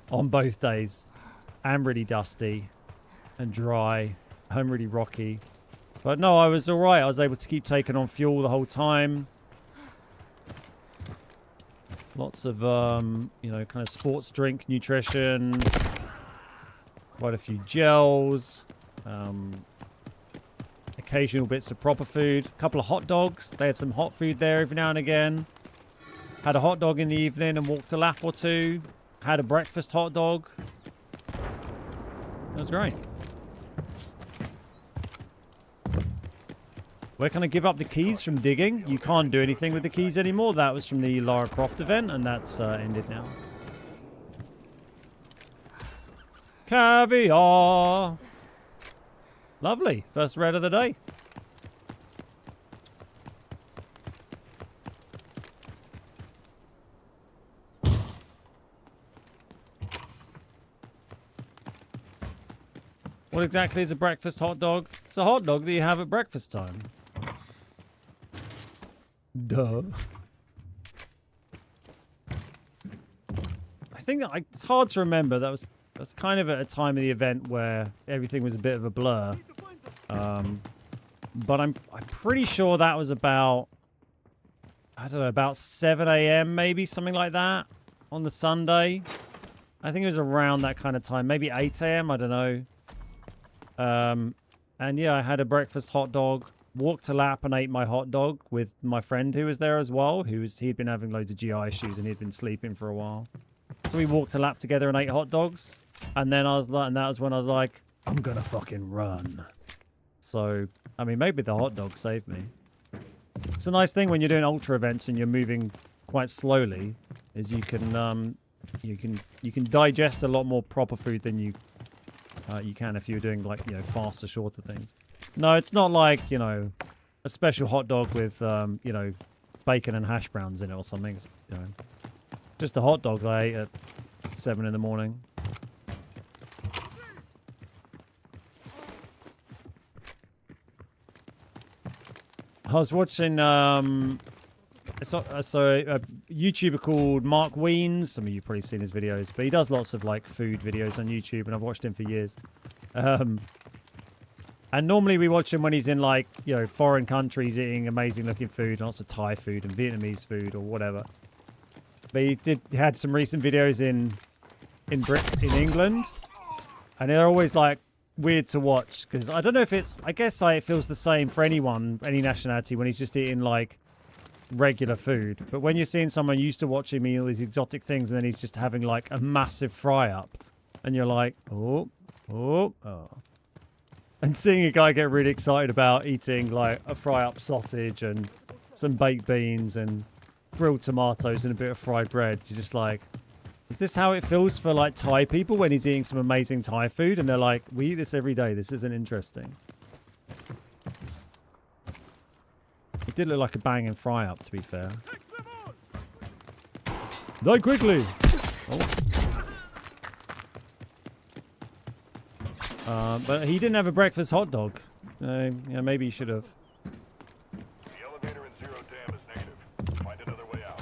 on both days, and really dusty and dry and really rocky. But no, I was all right. I was able to keep taking on fuel the whole time. Lots of, you know, kind of sports drink nutrition. Quite a few gels. Occasional bits of proper food. A couple of hot dogs. They had some hot food there every now and again. Had a hot dog in the evening and walked a lap or 2. Had a breakfast hot dog. That was great. We're going to give up the keys from digging. You can't do anything with the keys anymore. That was from the Lara Croft event, and that's ended now. Caviar. Lovely. First red of the day. What exactly is a breakfast hot dog? It's a hot dog that you have at breakfast time. Duh. I think that it's hard to remember. That's kind of at a time of the event where everything was a bit of a blur. But I'm pretty sure that was about, I don't know, about 7 a.m. maybe, something like that on the Sunday. I think it was around that kind of time, maybe 8 a.m. I don't know. And yeah, I had a breakfast hot dog, walked a lap and ate my hot dog with my friend who was there as well, he'd been having loads of GI issues and he'd been sleeping for a while. So we walked a lap together and ate hot dogs. And then that was when I was like, I'm gonna fucking run. So, I mean, maybe the hot dog saved me. It's a nice thing when you're doing ultra events and you're moving quite slowly, is you can digest a lot more proper food than you can if you're doing, like, you know, faster, shorter things. No, it's not like, you know, a special hot dog with, you know, bacon and hash browns in it or something. It's, you know, just a hot dog I ate at 7 in the morning. I was watching a YouTuber called Mark Weens. Some of you have probably seen his videos, but he does lots of like food videos on YouTube, and I've watched him for years. And normally we watch him when he's in, like, you know, foreign countries eating amazing looking food, lots of Thai food and Vietnamese food or whatever. But he had some recent videos in England, and they're always like weird to watch, because I don't know if I guess like it feels the same for anyone, any nationality, when he's just eating like regular food. But when you're seeing someone used to watch him eat all these exotic things and then he's just having like a massive fry up, and you're like, oh. And seeing a guy get really excited about eating like a fry up sausage and some baked beans and grilled tomatoes and a bit of fried bread, you're just like, is this how it feels for like Thai people when he's eating some amazing Thai food? And they're like, we eat this every day. This isn't interesting. It did look like a banging fry up, to be fair. Die quickly! Oh. But he didn't have a breakfast hot dog. Yeah, maybe he should have. The elevator in 0 dam is negative. Find another way out.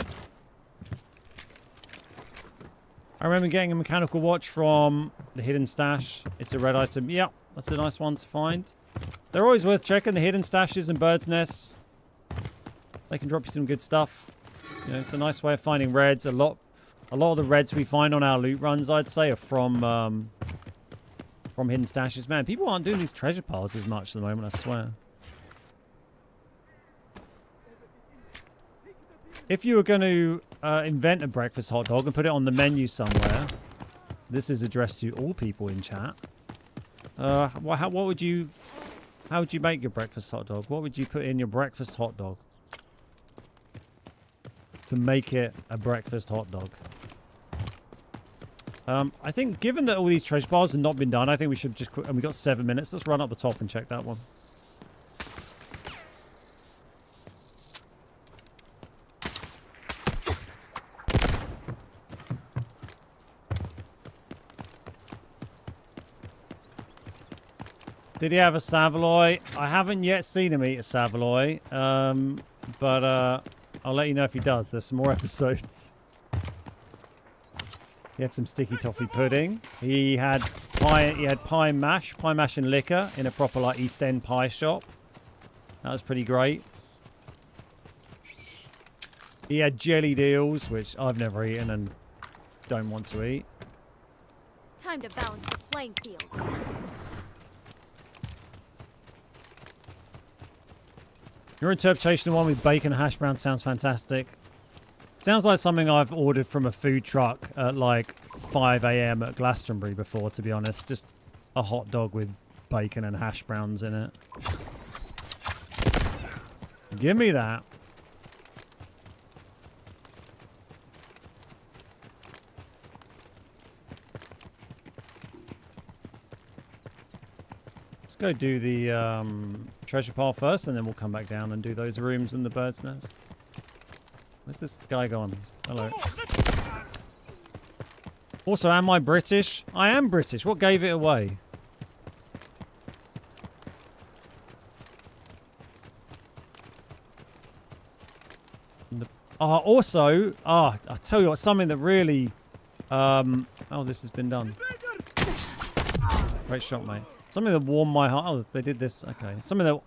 I remember getting a mechanical watch from the hidden stash. It's a red item. Yeah, that's a nice one to find. They're always worth checking, the hidden stashes and birds' nests. They can drop you some good stuff. You know, it's a nice way of finding reds. A lot A lot of the reds we find on our loot runs, I'd say, are from hidden stashes. Man, people aren't doing these treasure piles as much at the moment, I swear. If you were going to invent a breakfast hot dog and put it on the menu somewhere, this is addressed to all people in chat. How would you make your breakfast hot dog? What would you put in your breakfast hot dog to make it a breakfast hot dog? I think given that all these treasure piles have not been done, I think we should just quit. And we got 7 minutes. Let's run up the top and check that one. Did he have a Savaloy? I haven't yet seen him eat a Savaloy, but I'll let you know if he does. There's some more episodes. He had some sticky toffee pudding. He had pie. He had pie mash and liquor in a proper like East End pie shop. That was pretty great. He had jelly deals, which I've never eaten and don't want to eat. Time to balance the playing field. Your interpretation of one with bacon and hash brown sounds fantastic. Sounds like something I've ordered from a food truck at like 5 a.m. at Glastonbury before, to be honest. Just a hot dog with bacon and hash browns in it. Give me that. Let's go do the treasure pile first, and then we'll come back down and do those rooms in the bird's nest. Where's this guy gone? Hello. Also, am I British? I am British. What gave it away? Also, I tell you what, something that really... oh, this has been done. Great shot, mate. Something that warmed my heart. Oh, they did this. Okay. Something that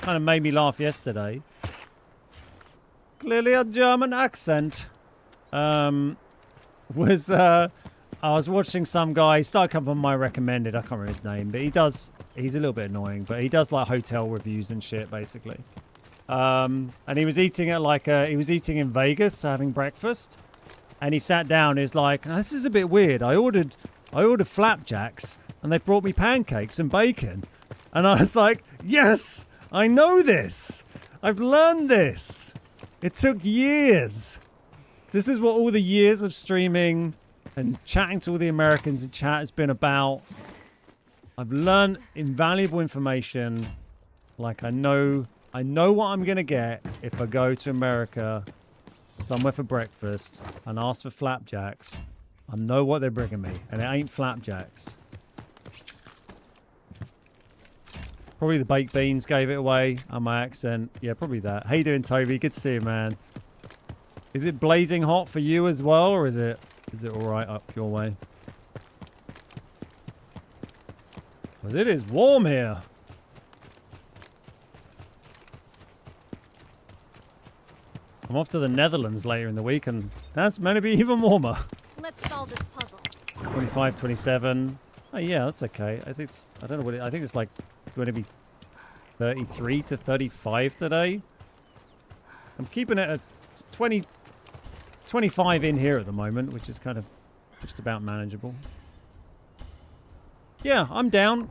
kind of made me laugh yesterday. Clearly a German accent. Was I was watching some guy. He started coming on my recommended. I can't remember his name, but he's a little bit annoying, but he does like hotel reviews and shit, basically. And he was eating at like he was eating in Vegas, having breakfast, and he sat down. He was like, "This is a bit weird. I ordered flapjacks, and they brought me pancakes and bacon." And I was like, "Yes, I know this. I've learned this. It took years. This is what all the years of streaming and chatting to all the Americans in chat has been about. I've learned invaluable information. Like I know what I'm going to get if I go to America somewhere for breakfast and ask for flapjacks. I know what they're bringing me, and it ain't flapjacks." Probably the baked beans gave it away on my accent. Yeah, probably that. How you doing, Toby? Good to see you, man. Is it blazing hot for you as well, or is it all right up your way? Because it is warm here. I'm off to the Netherlands later in the week, and that's meant to be even warmer. Let's solve this puzzle. 25, 27. Oh yeah, that's okay. I think I don't know what I think it's like going to be 33 to 35 today. I'm keeping it at 25 in here at the moment, which is kind of just about manageable. Yeah, I'm down.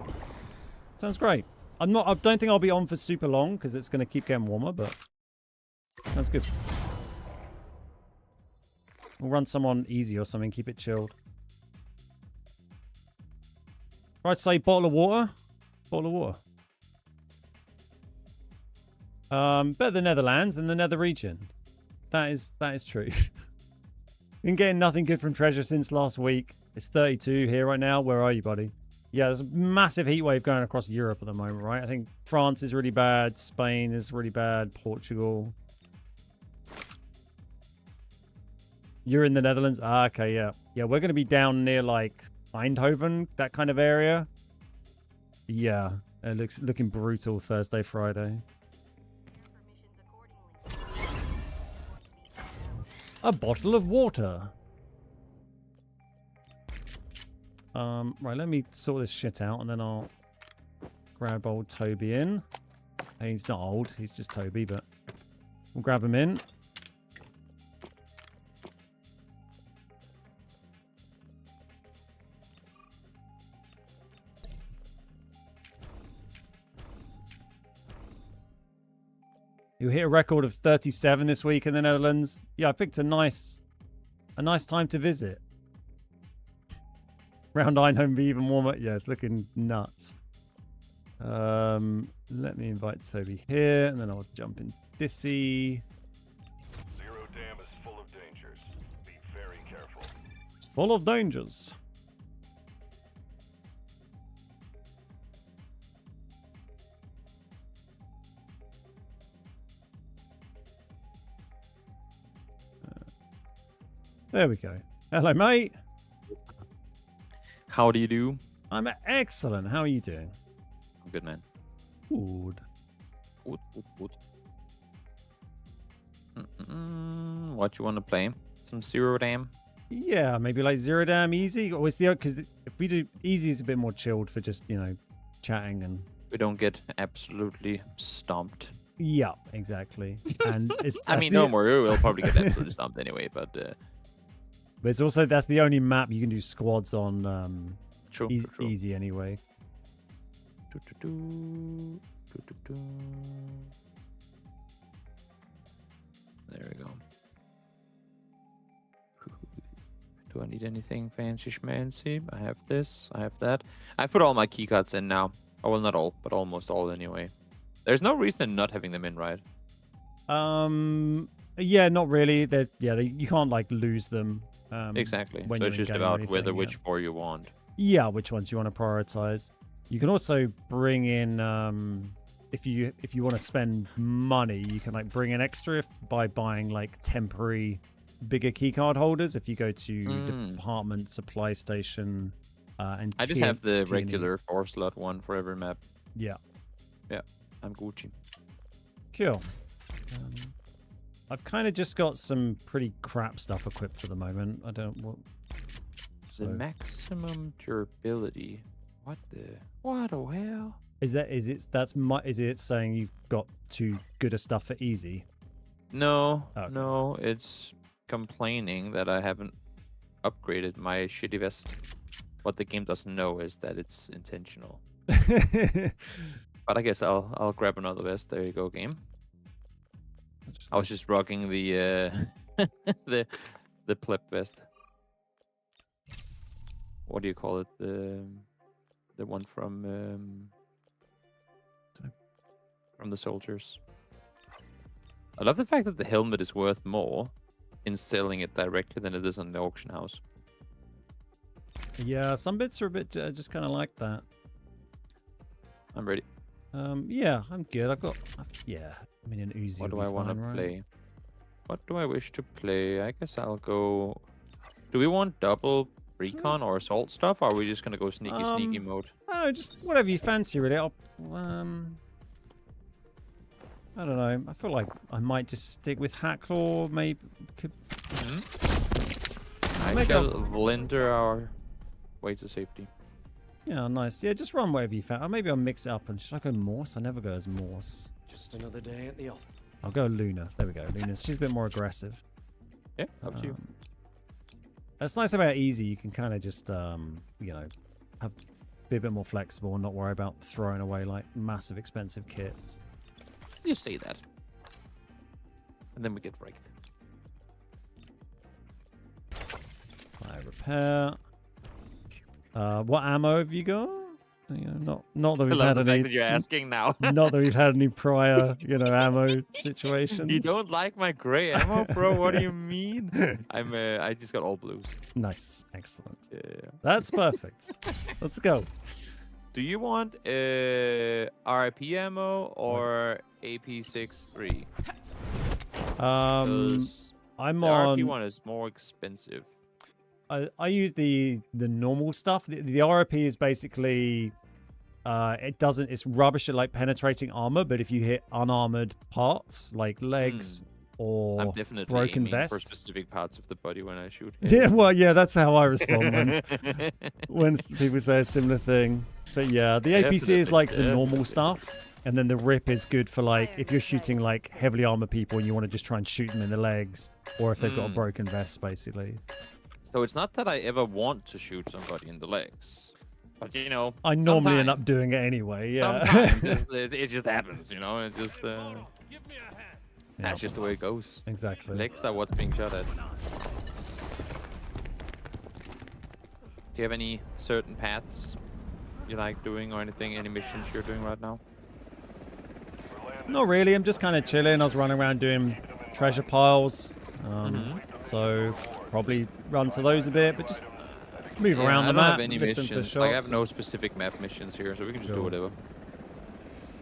Sounds great. I don't think I'll be on for super long because it's going to keep getting warmer, but sounds good. We'll run some on easy or something, keep it chilled. I'd say bottle of water. Bottle of water. Better the Netherlands than the Nether region. That is true. Been getting nothing good from treasure since last week. It's 32 here right now. Where are you, buddy? Yeah, there's a massive heat wave going across Europe at the moment, right? I think France is really bad. Spain is really bad. Portugal. You're in the Netherlands? Ah, okay, yeah. Yeah, we're going to be down near, like, Eindhoven, that kind of area. Yeah, it looks looking brutal Thursday, Friday. A bottle of water. Right, let me sort this shit out, and then I'll grab old Toby in. Hey, he's not old, he's just Toby, but we'll grab him in. You hit a record of 37 this week in the Netherlands. Yeah, I picked a nice time to visit. Round 9 home be even warmer. Yeah, it's looking nuts. Let me invite Toby here, and then I'll jump in Dissy. Zero Dam is full of dangers. Be very careful. It's full of dangers. There we go. Hello, mate. How do you do? I'm excellent. How are you doing? I'm good, man. Good. Good. What you want to play? Some Zero Dam? Yeah, maybe like Zero Dam Easy. Or is the because if we do Easy is a bit more chilled for just chatting and We don't get absolutely stomped. yeah, exactly. And it's I mean, no more. We'll probably get absolutely stomped anyway, but but it's also that's the only map you can do squads on. true. Easy anyway. There we go. Do I need anything fancy schmancy? I have this. I have that. I put all my keycards in now. Oh, well, not all, but almost all anyway. There's no reason not having them in, right? Yeah, not really. You can't like lose them. Exactly. when So you're it's in just game or about anything, whether yeah. which four you want. Yeah, which ones you want to prioritize. You can also bring in if you want to spend money, you can like bring in extra by buying like temporary bigger keycard holders. If you go to department supply station and I just have the TNE. regular 4-slot one for every map. Yeah. Yeah, I'm Gucci. Cool. I've kind of just got some pretty crap stuff equipped at the moment. I don't what. The maximum durability. What the hell? Is it saying you've got too good a stuff for easy? No, Okay. no, it's complaining that I haven't upgraded my shitty vest. What the game doesn't know is that it's intentional. But I guess I'll grab another vest. There you go, game. I was just rocking the the pleb vest. What do you call it? The one from the soldiers. I love the fact that the helmet is worth more in selling it directly than it is on the auction house. Yeah, some bits are a bit just kind of like that. I'm ready. Yeah, I'm good. I mean, an Uzi. What would do be I want to fine, right? play? What do I wish to play? I guess I'll go. Do we want double recon or assault stuff? Or are we just gonna go sneaky mode? I don't know, just whatever you fancy, really. I don't know. I feel like I might just stick with Hacklaw. Maybe could. I Maybe shall I'll- blender our way to safety. Yeah, nice. Yeah, just run whatever you fancy. Or maybe I'll mix it up and should I go Morse? I never go as Morse. Just another day at the office. I'll go Luna. There we go. Luna. She's a bit more aggressive. Yeah, up to you. It's nice about Easy. You can kind of just, be a bit more flexible and not worry about throwing away like massive expensive kits. You say that. And then we get wrecked. I repair. What ammo have you got? Not that I we've love had the fact any. that you're asking now. Not that we've had any prior, ammo situations. You don't like my gray ammo, bro? What do you mean? I just got all blues. Nice, excellent. Yeah. That's perfect. Let's go. Do you want RIP ammo or AP63? I'm the on. RP one is more expensive. I use the normal stuff. The RIP is basically it's rubbish at like penetrating armor, but if you hit unarmored parts like legs, or I'm definitely broken aiming for vest. specific parts of the body when I shoot. Yeah, well, yeah, that's how I respond when people say a similar thing. But yeah, the APC is like the normal stuff, and then the rip is good for like if you're shooting like heavily armored people and you want to just try and shoot them in the legs, or if they've got a broken vest, basically. So it's not that I ever want to shoot somebody in the legs, but you know, I normally end up doing it anyway. Yeah. Sometimes it just happens, you know. It just that's just the way it goes. Exactly. Legs are what's being shot at. Do you have any certain paths you like doing or anything? Any missions you're doing right now? Not really. I'm just kind of chilling. I was running around doing treasure piles. So probably run to those a bit, but just move around the map. I don't have any missions. Like, I have no specific map missions here, so we can just do whatever.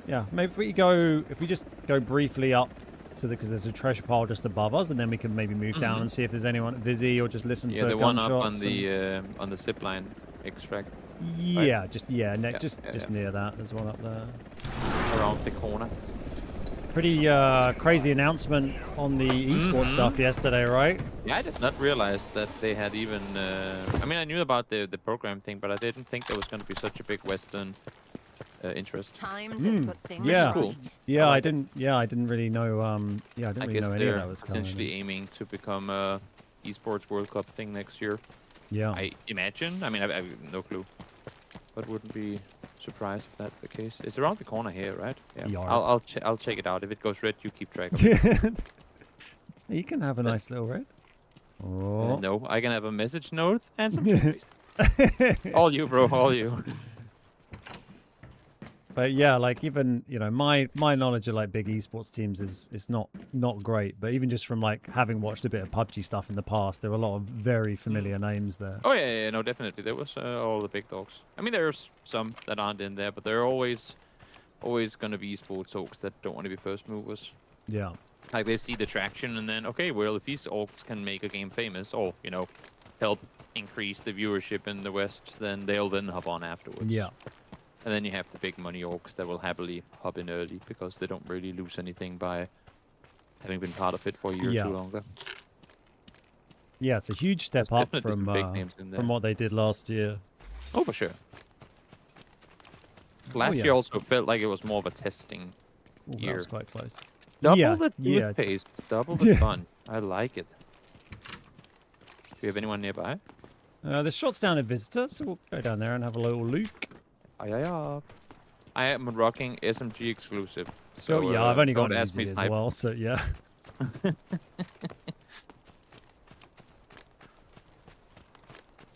Yeah, maybe if we just go briefly up to because there's a treasure pile just above us, and then we can maybe move down and see if there's anyone at Vizzy or just listen for the one up gunshots on the zip line extract. Yeah, right? just near that. There's one up there. Around the corner. Pretty crazy announcement on the esports stuff yesterday, right? Yeah, I did not realize that they had even. I mean, I knew about the program thing, but I didn't think there was going to be such a big Western interest. Time to put things yeah, cool. Yeah, I didn't really know. Yeah, I didn't really know any of that was coming. Potentially aiming to become a esports World Cup thing next year. Yeah, I imagine. I mean, I have no clue, but wouldn't be surprised if that's the case. It's around the corner here, right? Yeah. I'll check it out. If it goes red, you keep track of it. You can have a nice little red. Oh. No, I can have a message note and some toothpaste. All you, bro. All you. But yeah, like even my knowledge of like big esports teams is not great. But even just from like having watched a bit of PUBG stuff in the past, there are a lot of very familiar names there. Oh yeah, no, definitely. There was all the big dogs. I mean, there's some that aren't in there, but there are always gonna be esports orcs that don't want to be first movers. Yeah. Like they see the traction and then okay, well if these orcs can make a game famous or help increase the viewership in the West, then they'll hop on afterwards. Yeah. And then you have the big money orcs that will happily hop in early because they don't really lose anything by having been part of it for a year or two longer. Yeah, it's a huge step up from what they did last year. Oh, for sure. Last year also felt like it was more of a testing year. That was quite close. Double the toothpaste, double the fun. I like it. Do you have anyone nearby? There's shots down at Visitor, so we'll go down there and have a little loot. I am rocking SMG exclusive. So yeah, I've only got an ask me as well, so yeah. I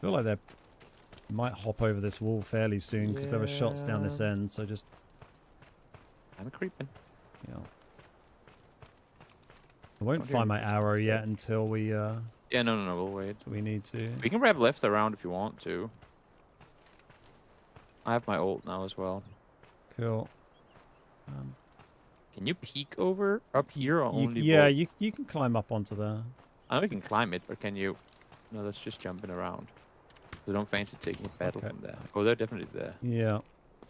feel like they might hop over this wall fairly soon because there were shots down this end, so just... I'm creeping. Yeah. I won't find my arrow yet until we... Yeah, no, we'll wait. We need to. We can grab left around if you want to. I have my ult now as well. Cool. Can you peek over up here or only? Yeah, you can climb up onto there. I know you can climb it, but can you? No, that's just jumping around. They don't fancy taking a battle from there. Oh, they're definitely there. Yeah.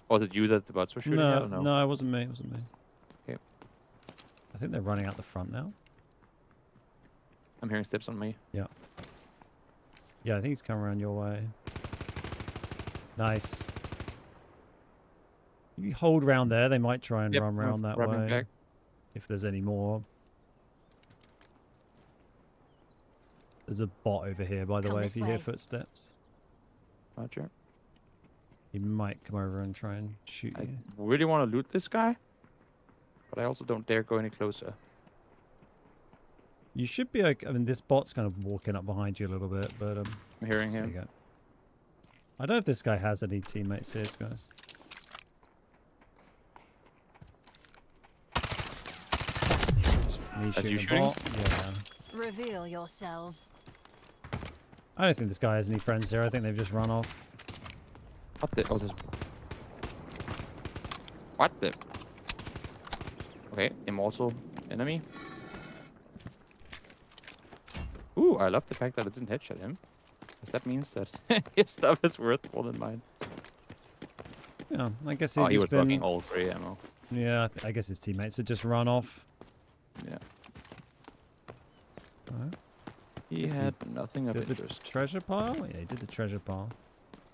Or was it you that the bots were shooting? I don't know. No, it wasn't me. It wasn't me. Okay. I think they're running out the front now. I'm hearing steps on me. Yeah. Yeah, I think he's coming around your way. Nice. If you hold round there, they might try and run around that way. Back. If there's any more. There's a bot over here, by the way, if you hear footsteps. Roger. He might come over and try and shoot you. I really want to loot this guy, but I also don't dare go any closer. You should be okay. I mean, this bot's kind of walking up behind you a little bit, but I'm hearing him. There you go. I don't know if this guy has any teammates here, to be honest. Me shooting the bot. Yeah. Reveal yourselves. I don't think this guy has any friends here. I think they've just run off. What the? Oh, there's... What the? Okay, immortal enemy. Ooh, I love the fact that I didn't headshot him. Because that means that his stuff is worth more than mine. Yeah, I guess he was blocking all 3 ammo. Yeah, I guess his teammates had just run off. Yeah. Alright. He Guess he had nothing of Did the interest. treasure pile? Yeah, he did the treasure pile.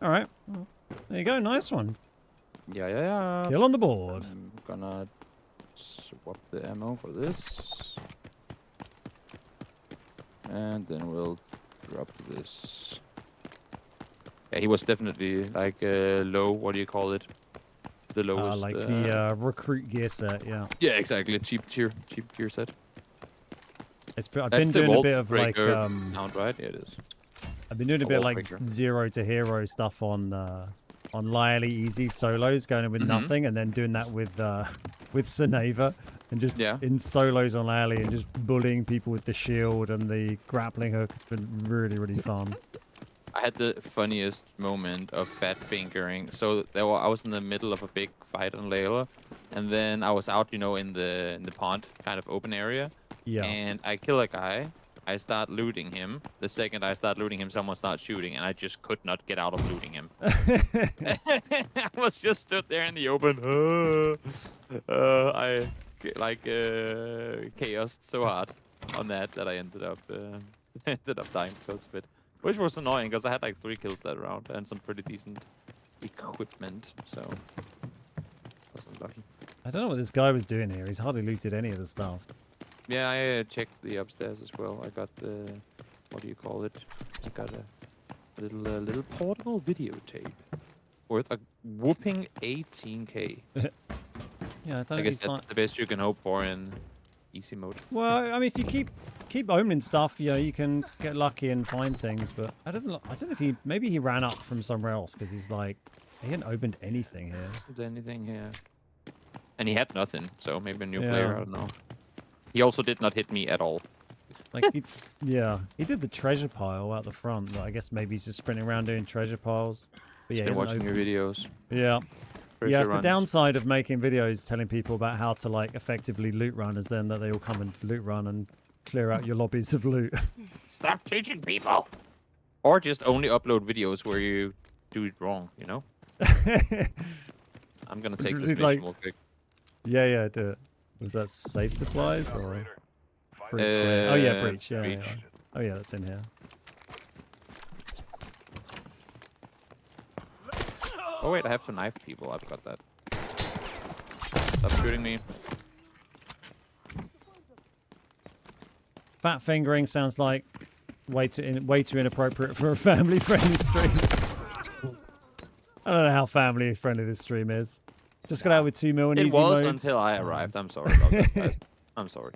Alright. Well, there you go. Nice one. Yeah. Kill on the board. I'm gonna swap the ammo for this. And then we'll drop this. Yeah, he was definitely like low, what do you call it? The lowest. Like the recruit gear set, yeah. Yeah, exactly. Cheap tier set. I've been doing a bit of like Count, right? Yeah, it is. I've been doing a bit of like breaker. 0 to hero stuff on Lyally easy solos, going in with nothing, and then doing that with Seneva, and just in solos on Lyally and just bullying people with the shield and the grappling hook. It's been really, really fun. I had the funniest moment of fat fingering. So I was in the middle of a big fight on Layla, and then I was out, in the pond kind of open area. Yeah. And I kill a guy. I start looting him. The second I start looting him, someone starts shooting, and I just could not get out of looting him. I was just stood there in the open. I chaosed so hard on that I ended up dying because of it. Which was annoying because I had like 3 kills that round and some pretty decent equipment, so wasn't lucky. I don't know what this guy was doing here. He's hardly looted any of the stuff. Yeah, I checked the upstairs as well. I got the, what do you call it? I got a little portable videotape worth a whooping 18k. Yeah, I guess that's the best you can hope for in easy mode. Well, I mean, if you keep owning stuff, you can get lucky and find things. But I don't know if maybe he ran up from somewhere else because he's like, he hadn't opened anything here. Isn't anything here? And he had nothing, so maybe a new player. I don't know. He also did not hit me at all. Like, he did the treasure pile out the front. But I guess maybe he's just sprinting around doing treasure piles. But yeah, He's been watching your videos. Yeah. Pretty Yeah, sure it's the downside of making videos telling people about how to like effectively loot run is then that they all come and loot run and clear out your lobbies of loot. Stop teaching people! Or just only upload videos where you do it wrong, I'm gonna take this mission real quick. Yeah, do it. Was that safe supplies or breach? Oh yeah, breach. Yeah. Oh yeah, that's in here. Oh wait, I have to knife people. I've got that. Stop shooting me. Fat fingering sounds like way too inappropriate for a family-friendly stream. I don't know how family-friendly this stream is. Just got out with 2 mil in easy mode. It was until I arrived. I'm sorry about that, guys. I'm sorry.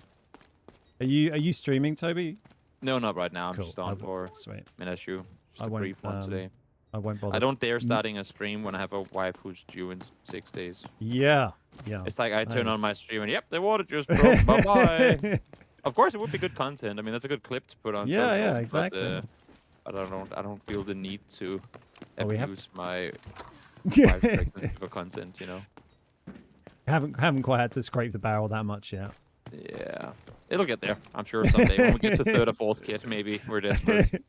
Are you streaming, Toby? No, not right now. I'm Cool. just on for Sweet. Midas. Just a brief one today. I won't bother. I don't dare starting a stream when I have a wife who's due in 6 days. Yeah. It's like I turn on my stream and yep, the water just broke. Bye bye. Of course, it would be good content. I mean, that's a good clip to put on. Yeah, socials, exactly. But I don't feel the need to Well, abuse my wife's pregnancy for content. Haven't quite had to scrape the barrel that much yet. Yeah, it'll get there. I'm sure someday when we get to 3rd or 4th kit, maybe we're desperate.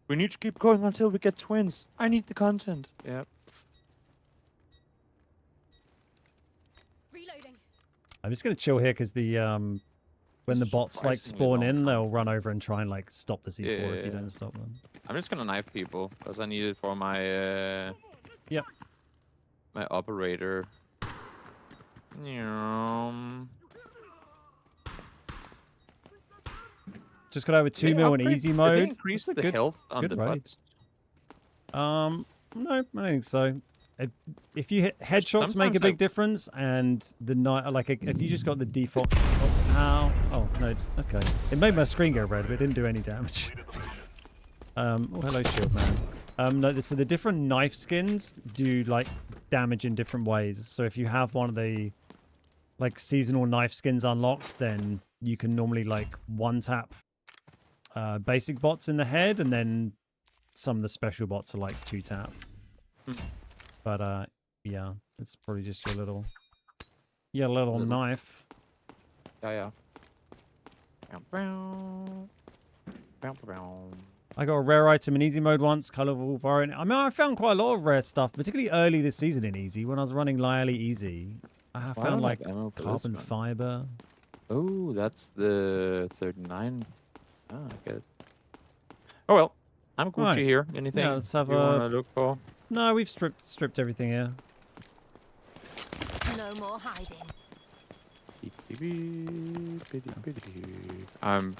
We need to keep going until we get twins. I need the content. Yeah. Reloading. I'm just gonna chill here because the when the bots like spawn in, they'll run over and try and like stop the C4 if you don't stop them. I'm just gonna knife people because I need it for my my operator. Just got over 2 mil in easy mode. Increase the health on the butts. No, I don't think so. If you hit headshots, make a big difference, and the night if you just got the default. Oh no, okay. It made my screen go red, but it didn't do any damage. Oh, hello, shield man. No, so the different knife skins do like damage in different ways. So if you have one of the like seasonal knife skins unlocked, then you can normally like one tap basic bots in the head, and then some of the special bots are like 2 tap. But yeah, it's probably just your little knife. Yeah. I got a rare item in easy mode once, colorful variant. I mean, I found quite a lot of rare stuff, particularly early this season in easy when I was running Lyally easy. I found like carbon fiber. Oh, that's the 39 Ah, I get it. Oh well, I'm Gucci Right. here. Anything Yeah, let's have you a- want to look for? No, we've stripped everything here. No more hiding. I'm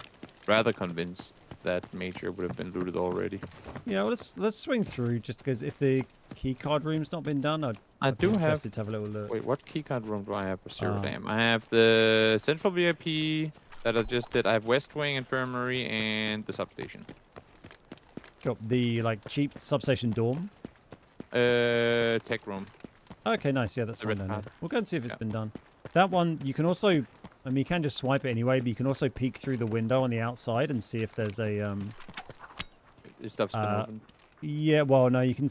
rather convinced that Major would have been looted already. Yeah, well, let's swing through just because if the keycard room's not been done, I I'd do be have. interested to have a little look. Wait, what keycard room do I have for Zero Ah. Dam? I have the Central VIP that I just did. I have West Wing Infirmary and the substation. Got the like cheap substation dorm. Tech room. Okay, nice. Yeah, that's The one red down there. card. We'll go and see if it's Yeah. been done. That one, you can also, I mean, you can just swipe it anyway, but you can also peek through the window on the outside and see if there's a This stuff's been opened. Yeah, well, no, you can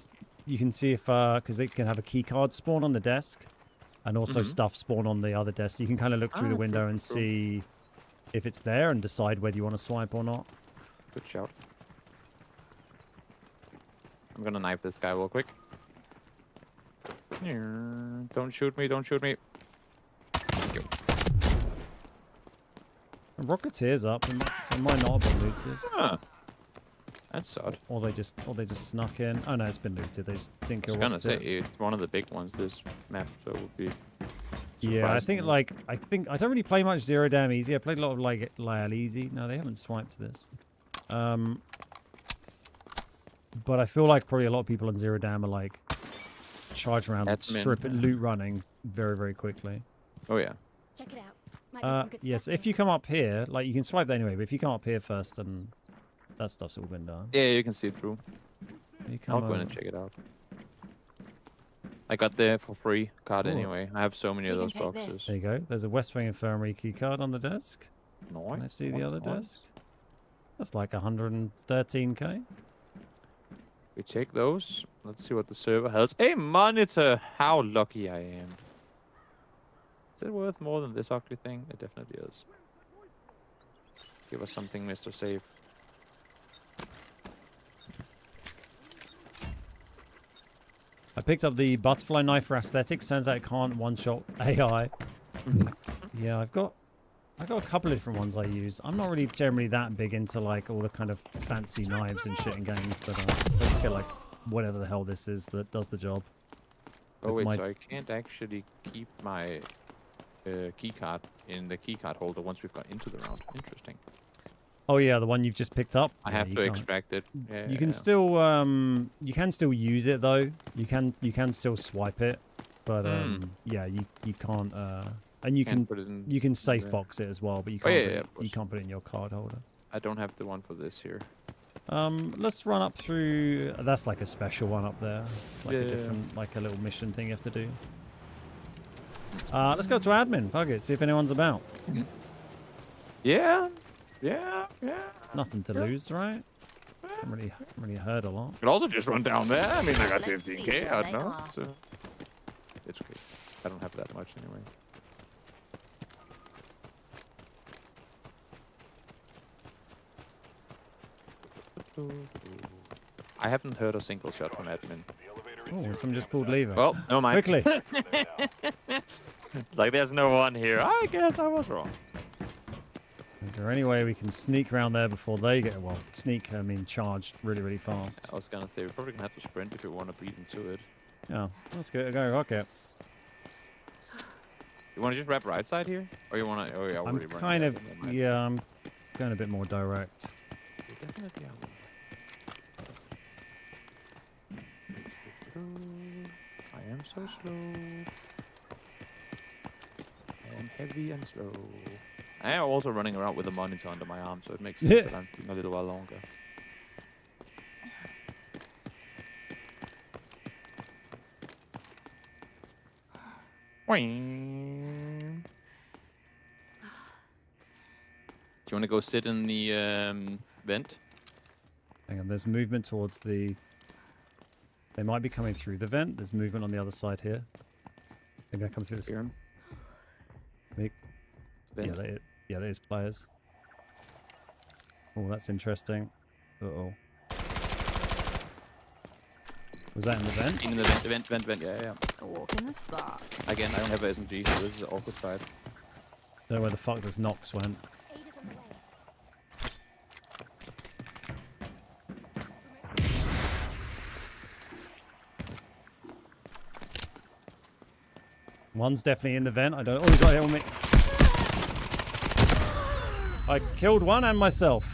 see if because they can have a key card spawn on the desk, and also Mhm. stuff spawn on the other desk. So you can kind of look through the Ah, window true, and true. see if it's there and decide whether you want to swipe or not. Good shout. I'm gonna knife this guy real quick. Don't shoot me, don't shoot me. Thank you. The Rocketeer's up, so it might not have been looted, Huh. That's odd. or they just snuck in. Oh no, it's been looted. They just didn't I kill was gonna say Rocketeer. it's one of the big ones this map, so it would be. Yeah, I think surprising. I don't really play much Zero Dam Easy. I played a lot of like Lyle Easy. No, they haven't swiped this. But I feel like probably a lot of people on Zero Dam are like charge around, Admin. strip it, loot running very, very quickly. Oh yeah. Check it out. Might be some good Yes, stuff if there. you come up here, like you can swipe that anyway, but if you come up here first, then that stuff's all been done. Yeah, you can see it through. You come I'll go in over- and check it out. I got the for free card Cool. anyway. I have so many of You can those take this. boxes. There you go. There's a West Wing Infirmary key card on the desk. Nice. Can I see the nice, other nice. desk? That's like 113k. We take those. Let's see what the server has. A monitor! How lucky I am. Is it worth more than this ugly thing? It definitely is. Give us something, Mr. Safe. I picked up the butterfly knife for aesthetics. Turns out it can't one-shot AI. Yeah, I've got a couple of different ones I use. I'm not really generally that big into like all the kind of fancy knives and shit in games, but let's get like whatever the hell this is that does the job. Oh With wait, my- so I can't actually keep my key card in the key card holder once we've got into the round. Interesting. Oh yeah, the one you've just picked up. I Yeah, have you to can't- extract it. Yeah, You can still use it though. You can still swipe it, but yeah, you can't and you can put it in. you can safe there. box it as well, but you Oh, can't yeah, put yeah, it, of you course. can't put it in your card holder. I don't have the one for this here. Let's run up through. That's like a special one up there. It's like Yeah, a yeah, yeah. different, like a little mission thing you have to do. Let's go to admin. Fuck it. See if anyone's about. Yeah. Nothing to lose, right? Haven't really heard a lot. Could also just run down there. I mean, I got Let's see 15k where out they now. are. So it's okay. I don't have that much anyway. I haven't heard a single shot from admin. Oh, someone just pulled lever. Well, no mind. Quickly. It's like there's no one here. I guess I was wrong. Is there any way we can sneak around there before they get, well, sneak, I mean charge really, really fast? I was gonna say we're probably gonna have to sprint if we want to beat into it. Yeah, let's go rocket. You want to just wrap right side here, or you want to? Oh yeah, I'm already running kind there, of, never mind. yeah, I'm going a bit more direct. We definitely are. I am so slow. I am heavy and slow. I am also running around with a monitor under my arm, so it makes sense that I'm taking a little while longer. Wing. Do you want to go sit in the vent? Hang on, there's movement towards the... They might be coming through the vent. There's movement on the other side here. They're going to come through this. Here. Make- Yeah, Vent. there's players. Oh, that's interesting. Uh-oh. Was that in the vent? In the vent, yeah. A walk in the spark. Again, I don't have a SMG, so this is an awkward fight. Don't know where the fuck this Nox went. Aid is on the way. One's definitely in the vent. I don't. Oh, he's got hit on me. I killed one and myself.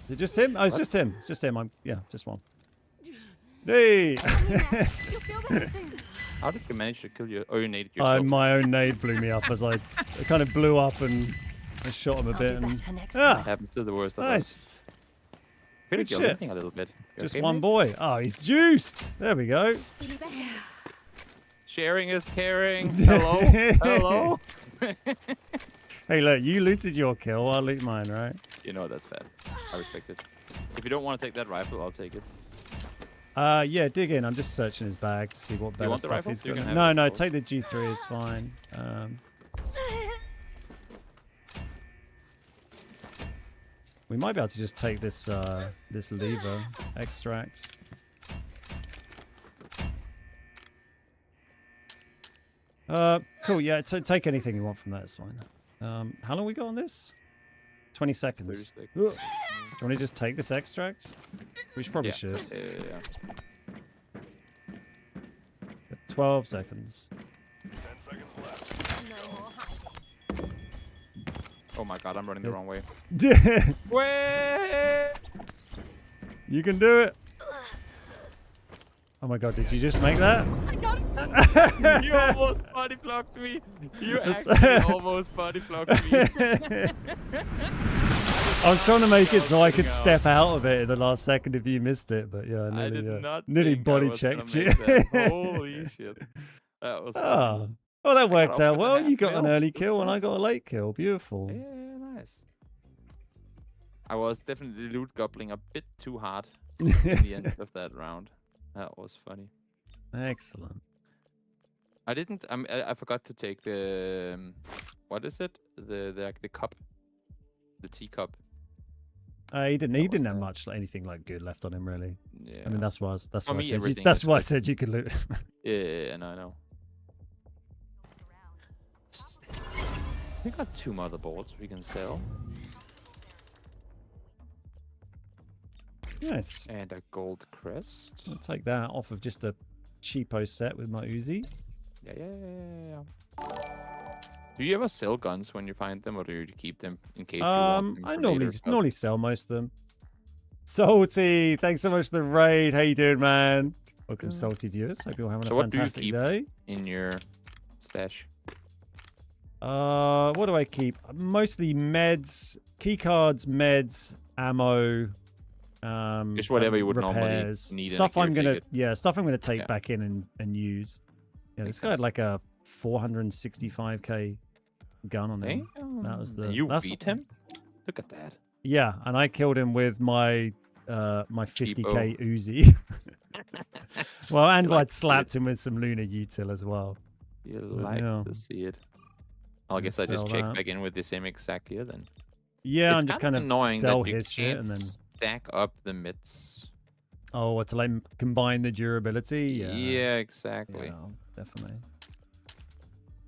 Is it just him? Oh, it's just him. It's just him. Yeah, just one. Hey! You'll feel better soon. How did you manage to kill you? Oh, you naded yourself. My own nade blew me up as I kind of blew up and I shot him a bit. And, Happens to the worst of us. nice. I feel like Good you're shit. limping a little bit. You Just okay, one mate? boy. Oh, he's juiced. There we go. Feeling better? Sharing is caring. Hello? Hello? Hey, look, you looted your kill. I'll loot mine, right? You know that's fair. I respect it. If you don't want to take that rifle, I'll take it. Yeah, dig in. I'm just searching his bag to see what better want the stuff rifle? he's You got. can No, have it, no, of take the G3 is fine. We might be able to just take this this lever extract. Cool. Yeah, take anything you want from that. It's fine. How long we got on this? 20 seconds. 30 seconds. Do you want to just take this extract? We probably should. Yeah. 12 seconds. 10 seconds left. No more hiding. Oh my god, I'm running the wrong way. You Way! can do it. Oh my god, did you just make that? You almost body blocked me. You actually almost body blocked me. I was trying to make it so I could step out of it in the last second if you missed it, but yeah, I nearly, did not nearly think I body was gonna checked make you. that. Holy shit. That was Oh, fun. well, that I got worked off out with a well. half You got an mil. early Good kill and I stuff. got a late kill. Beautiful. Yeah, nice. I was definitely loot gobbling a bit too hard in the end of that round. That was funny. Excellent. I didn't. I forgot to take the what is it? The cup, the teacup. He didn't was have that? much anything like good left on him really. Yeah. I mean that's why For I me, said everything that's is why I good. said you could loot. Yeah, I know. We got 2 motherboards we can sell. Nice. And a gold crest. I'll take that off of just a cheapo set with my Uzi. Yeah. Do you ever sell guns when you find them, or do you keep them in case you want them I for normally later stuff? normally sell most of them. Salty, thanks so much for the raid. How you doing, man? Welcome, salty viewers. Hope you're having So a what do you fantastic keep? day. In your stash. What do I keep? Mostly meds, keycards, meds, ammo. Just whatever you would normally repairs. need in a Stuff I'm gear gonna ticket. stuff I'm gonna take Yeah. back in and use. Yeah, Makes this guy had sense. like a 465k gun on him. That was the. And you that's, beat him? Look at that. Yeah, and I killed him with my my 50k Cheapo. Uzi. Well, and You like I'd to see slapped him with some Lunar Util as well. You But like yeah. to see it. I Gonna guess I just sell check that. back in with the same exact gear then. Yeah, It's I'm just kind of annoying sell that you his shit can't and then stack up the mids. oh, to like combine the durability. Yeah, exactly. Yeah, definitely.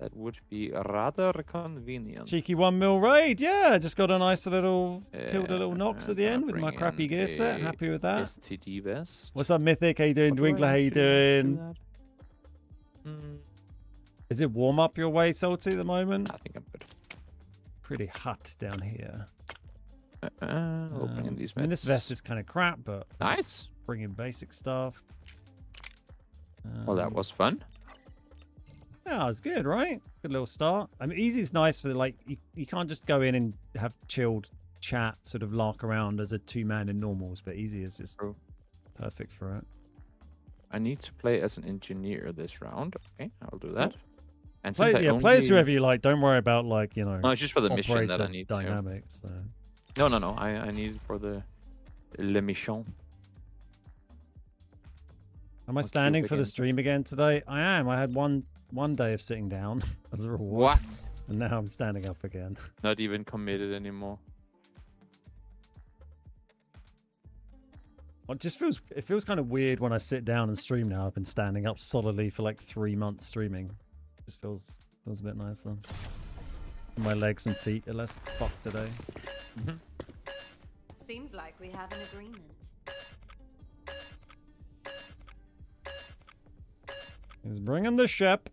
That would be rather convenient. Cheeky 1 mil raid. Yeah, just got a nice little killed a Yeah, little Nox at the gonna end with my bring crappy in gear set. a Happy with that. STD vest. What's up, Mythic? How you doing? What do I Dwinkler, how you actually want to do doing? that? Is it warm up your way, Salty, at the moment? I think I'm good. Pretty hot down here. Opening these I mean, this vest vents. is kind of crap, but I'll just Nice. bring in basic stuff. Well, that was fun. Yeah, it's good, right? Good little start. I mean, easy is nice for like you can't just go in and have chilled chat, sort of lark around as a 2-man in normals, but easy is just True. perfect for it. I need to play as an engineer this round. Okay, I'll do that. And Play, since I play as only- whoever you like. Don't worry about like No, it's just for the mission that I operator need to. dynamics. So. No. I need it for the le mission. Am I I'll standing queue for the again. stream again today? I am. I had one day of sitting down as a reward. What? And now I'm standing up again. Not even committed anymore. It feels kind of weird when I sit down and stream now. I've been standing up solidly for like 3 months streaming. Just feels a bit nicer. My legs and feet are less fucked today. Seems like we have an agreement. He's bringing the ship.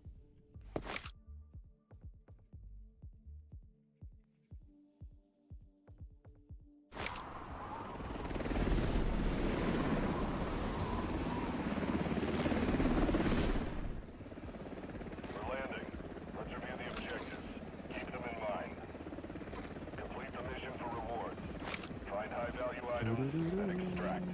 items. Setting extract.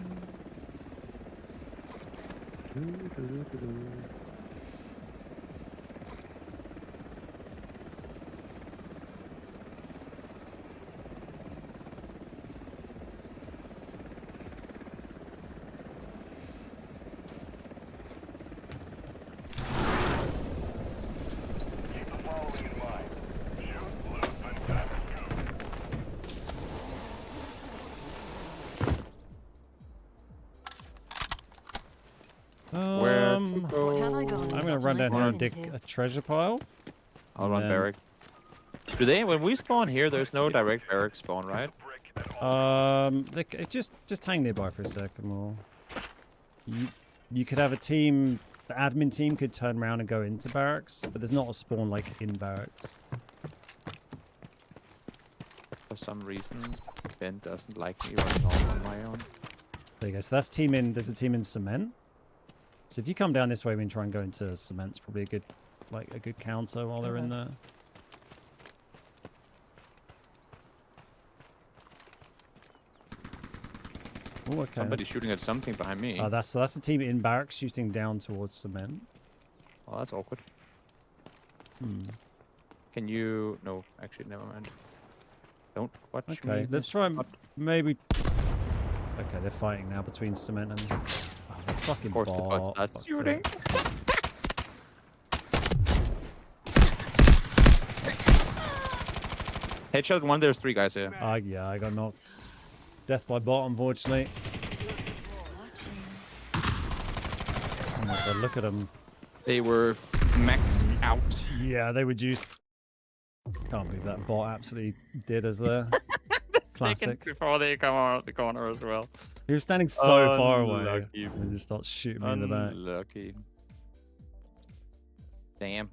Keep the following in mind. Shoot, loot, and grab Where to What have I go? gone I'm gonna to run down here and myself dig into? a treasure pile. I'll run then- barrack. Do they? When we spawn here, there's no direct barrack spawn, right? Just hang nearby for a second, or you could have a team. The admin team could turn around and go into barracks, but there's not a spawn like in barracks. For some reason, Ben doesn't like me running off on my own. There you go. So that's team in. There's a team in cement. So if you come down this way and try and go into cement, it's probably a good counter while they're in there. Oh, okay. Somebody's shooting at something behind me. Oh, that's a team in barracks shooting down towards cement. Oh, that's awkward. Hmm. Can you? No, actually, never mind. Don't watch me. Okay, let's try and maybe. Okay, they're fighting now between cement and. Oh, that's fucking Of course, the bot bot. starts Fuck's shooting. sake. Headshot one. There's 3 guys here. Yeah, I got knocked. Death by bot, unfortunately. Oh my god, look at them. They were maxed out. Yeah, they were juiced. Can't believe that bot absolutely did us there. Classic. Before they come out of the corner as well. He was standing so far away. Unlucky. And he just starts shooting me in the back. Unlucky. Damn.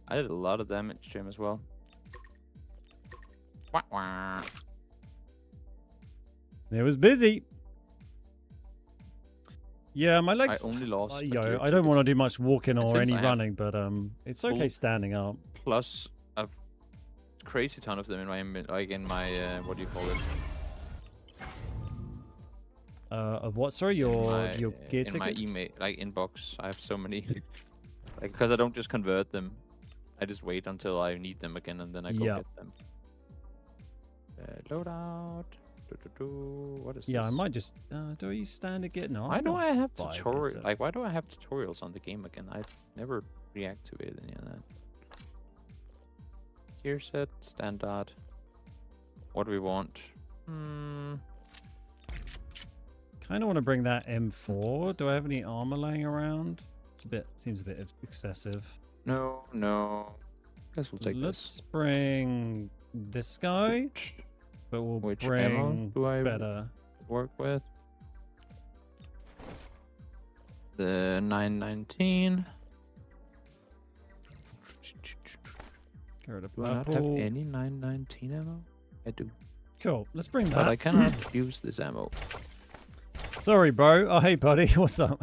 I did a lot of damage to him as well. Wah, wah. It was busy. Yeah, my I legs. only lost. Yo, I don't want to do much walking or since any I have running, but it's okay full- standing up. Plus a crazy ton of them in my what do you call it? Of what? Sorry, your gear in my tickets. email inbox. I have so many. Because I don't just convert them. I just wait until I need them again and then I go Yeah. get them. Loadout. What is Yeah, this? I might just. Do you stand again? No. Why do I have five, tutorial? so- Why do I have tutorials on the game again? I never reactivated any of that. Gear set, standard. What do we want? Kind of want to bring that M4. Do I have any armor laying around? Seems a bit excessive. No. Guess we'll take Let's bring this guy, but we'll Which bring ammo do I better. work with? The 919. Get rid of Do I not have purple. any 919 ammo? I do. Cool. Let's bring But I that. cannot use this ammo. Sorry, bro. Oh, hey, buddy. What's up?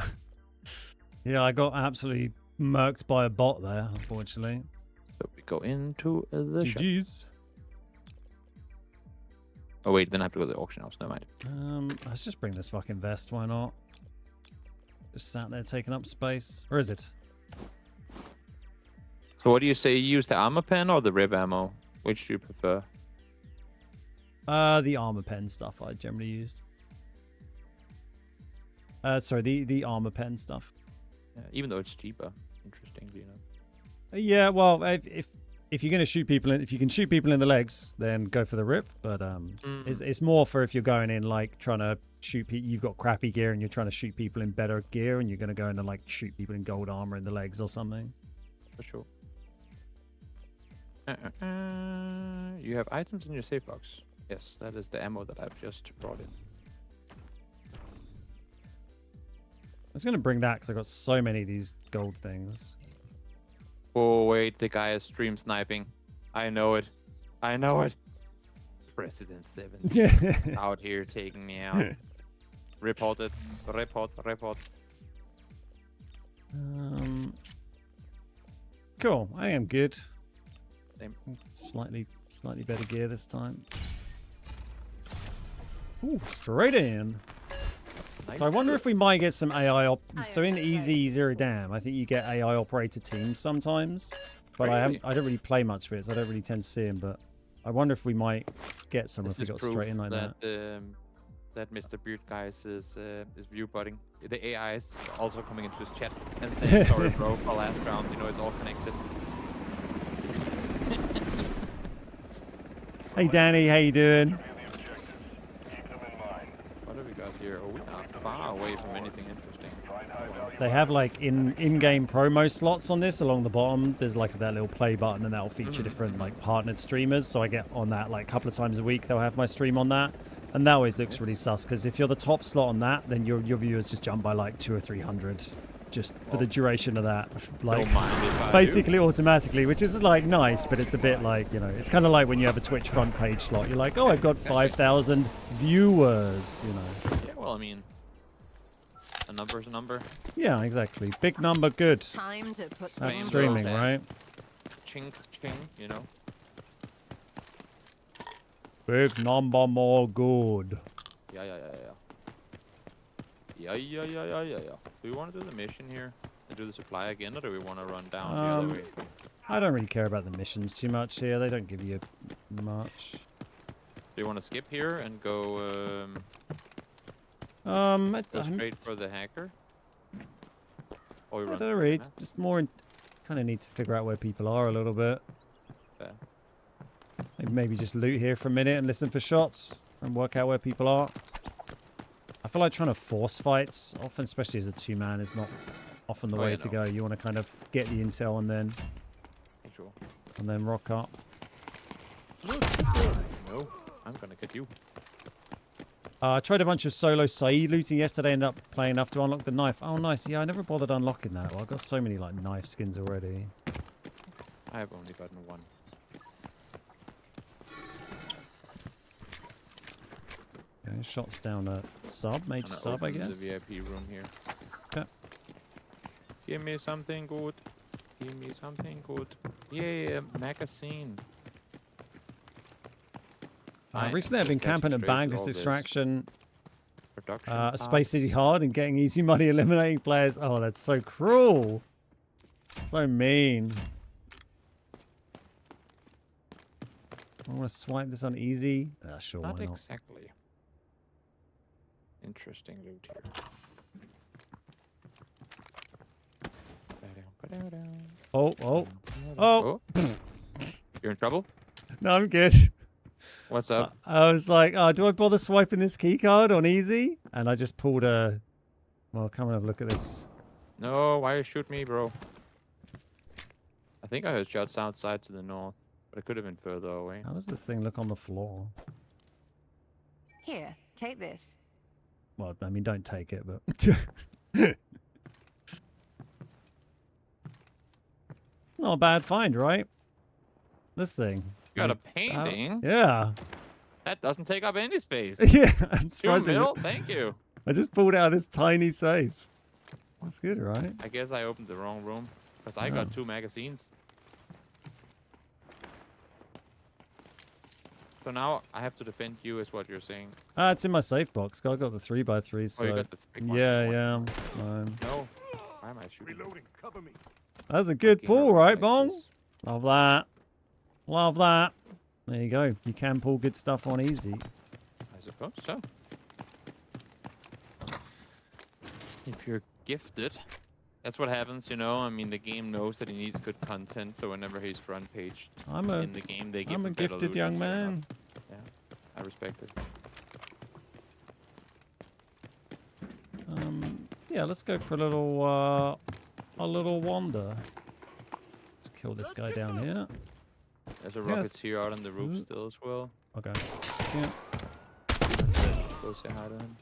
Yeah, I got absolutely murked by a bot there, unfortunately. So we go into the shop. GG's. Oh wait, then I have to go to the auction house. Never mind. Let's just bring this fucking vest. Why not? Just sat there taking up space. Or is it? So what do you say? You use the armor pen or the rib ammo? Which do you prefer? The armor pen stuff I generally used. Sorry, the armor pen stuff. Even though it's cheaper, interestingly enough. Yeah, well, if you're gonna shoot people, if you can shoot people in the legs, then go for the rip. But it's more for if you're going in like trying to shoot people. You've got crappy gear and you're trying to shoot people in better gear, and you're gonna go in and like shoot people in gold armor in the legs or something. For sure. You have items in your safe box. Yes, that is the ammo that I've just brought in. I was gonna bring that because I got so many of these gold things. Oh wait, the guy is stream sniping. I know it. I know it. President 7 out here taking me out. Reported. Report. Cool. I am good. Same. Slightly better gear this time. Ooh, straight in. Nice. So I wonder if we might get some AI. So in Iron Easy Race. Zero Dam, I think you get AI operator teams sometimes. But I Really? don't really play much of it, so I don't really tend to see them. But I wonder if we might get some This if we is got proof straight in like that. that Mr. Beard Guys is view butting. The AI is also coming into his chat and saying, "Sorry, bro, for last round. You know, it's all connected." Hey Danny, how you doing? Be the objective. Keep them in mind. What have we got here? Oh, we are far away from anything interesting. Find high value. They have like in-game promo slots on this along the bottom. There's like that little play button, and that'll feature different like partnered streamers. So I get on that like a couple of times a week. They'll have my stream on that, and that always looks really sus. Because if you're the top slot on that, then your viewers just jump by like 200 or 300, just for the duration of that. Like Don't mind if I basically automatically, which is like nice, but it's a bit like, you know, it's kind of like when you have a Twitch front page slot. You're like, oh, I've got 5,000 viewers. You know. Yeah, well, I mean, a number's a number. Yeah, exactly. Big number, good. Time to put That's things streaming, on. right? Ching, ching, you know. Big number, more good. Yeah. Do we want to do the mission here and do the supply again, or do we want to run down the other way? I don't really care about the missions too much here. They don't give you much. Do you want to skip here and go It's, go straight for the hacker? Or we I run don't through really. the It's map? just more. Kind of need to figure out where people are a little bit. Fair. Maybe just loot here for a minute and listen for shots and work out where people are. I feel like trying to force fights, often, especially as a two-man, is not often the Oh, way yeah, to no. go. You want to kind of get the intel Sure. and then rock up. No, I'm gonna get you. I tried a bunch of solo Saeed looting yesterday, ended up playing enough to unlock the knife. Oh, nice. Yeah, I never bothered unlocking that. Well, I've got so many like knife skins already. I have only gotten one. Okay, shots down a sub, major Gonna sub, I open guess. the VIP room here. Okay. Give me something good. Give me something good. Yeah, magazine. Fine, Recently, I've just been catching camping at strays with Bangless all this Extraction, production a Space City parts. Hard, and getting easy money eliminating players. Oh, that's so cruel. So mean. I want to swipe this on easy. Sure, Not why not? exactly. Interesting loot here. Oh. You're in trouble? No, I'm good. What's up? I was like, oh, do I bother swiping this key card on easy? And I just pulled a... Well, come and have a look at this. No, why you shoot me, bro? I think I heard shots outside to the north, but it could have been further away. How does this thing look on the floor? Here, take this. Well, I mean, don't take it, but... Not a bad find, right? This thing. You got a Like, painting? yeah. That doesn't take up any space. Yeah, I'm Two surprised. mil? Thank you. I just pulled out this tiny safe. That's good, right? I guess I opened the wrong room, because I got 2 magazines. So now I have to defend you, is what you're saying. It's in my safe box. I got the 3x3, so... Oh, you got the big one. yeah, One. yeah. So... No. Why am I shooting? Reloading. Cover me. That's a good Fucking pull, right, Bong? reflexes. Love that. Love that. There you go. You can pull good stuff on easy. I suppose so. If you're gifted, that's what happens, you know. I mean, the game knows that he needs good content, so whenever he's front paged I'm in the game, they give a him better gifted loot, young fair enough. man. Yeah, I respect it. Yeah, let's go for a little wander. Let's kill this guy down here. There's a Yes. rocketeer out on the roof still as well. Okay. Yeah. Go say hi to him.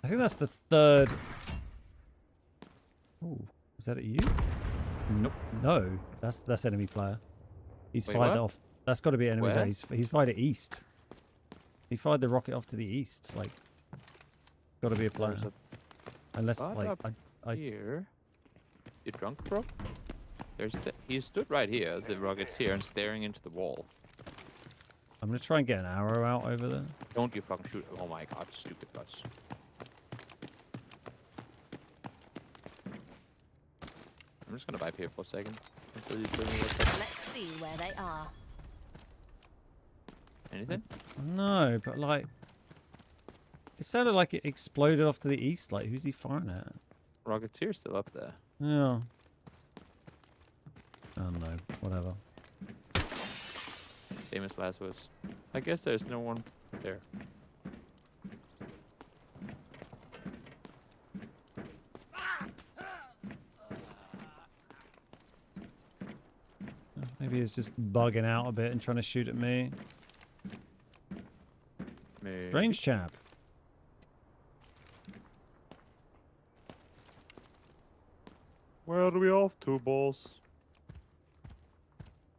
I think that's the third. Oh, is that at you? Nope. No, that's enemy player. He's Wait, fired what? off. That's got to be enemy Where? player. He's fired it east. He fired the rocket off to the east. Like, got to be a player. There's a Unless bot like up I here. You drunk, bro? He stood right here. The rocket's here and staring into the wall. I'm gonna try and get an arrow out over there. Don't you fucking shoot. Oh my god, stupid butts. I'm just gonna vibe here for a second until you tell me what's up. Let's see where they are. Anything? No, but like, it sounded like it exploded off to the east. Like, who's he firing at? Rocketeer's still up there. Yeah. Oh no, whatever. Same as last was. I guess there's no one there. Maybe he's just bugging out a bit and trying to shoot at me. Maybe. Strange chap. Where are we off to, boss?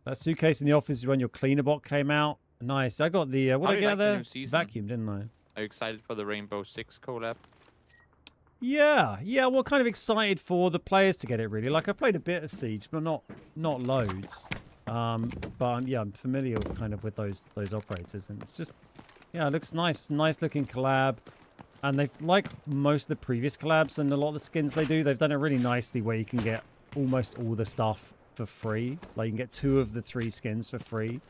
That suitcase in the office is when your cleaner bot came out. Nice. I got the what How did do I you get like the there? new season? Vacuum, didn't I? Are you excited for the Rainbow Six collab? Yeah, well, kind of excited for the players to get it. Really, like I played a bit of Siege, but not loads. But yeah, I'm familiar kind of with those operators, and it's just it looks nice looking collab. And they've, like most of the previous collabs and a lot of the skins they do, they've done it really nicely where you can get almost all the stuff for free. Like you can get 2 of the 3 skins for free.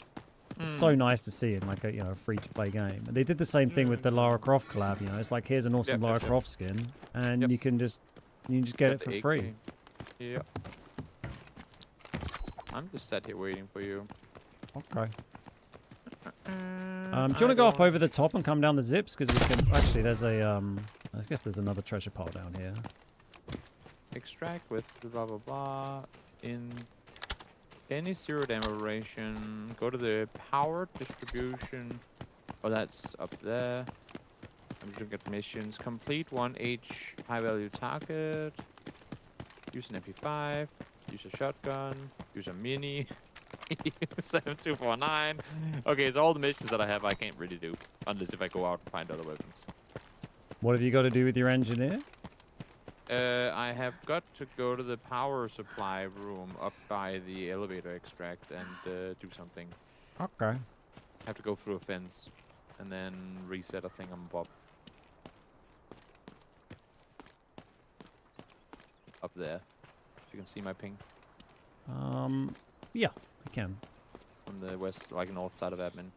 It's so nice to see in like a free-to-play game. And they did the same thing with the Lara Croft collab. It's like here's an awesome Lara Croft skin, and you can just get it for free. Yeah. I'm just sat here waiting for you. Okay. Do you want to go up over the top and come down the zips? Because we can actually. There's a I guess there's another treasure pile down here. Extract with blah blah blah in any zero damage operation. Go to the power distribution. Oh, that's up there. I'm just looking at missions. Complete 1H high value target. Use an MP5. Use a shotgun. Use a mini. 7249. Okay, so all the missions that I have, I can't really do unless if I go out and find other weapons. What have you got to do with your engineer? I have got to go to the power supply room up by the elevator extract and do something. Okay. Have to go through a fence and then reset a thing on Bob. Up there. You can see my ping. Yeah, I can. From the west, like north side of admin.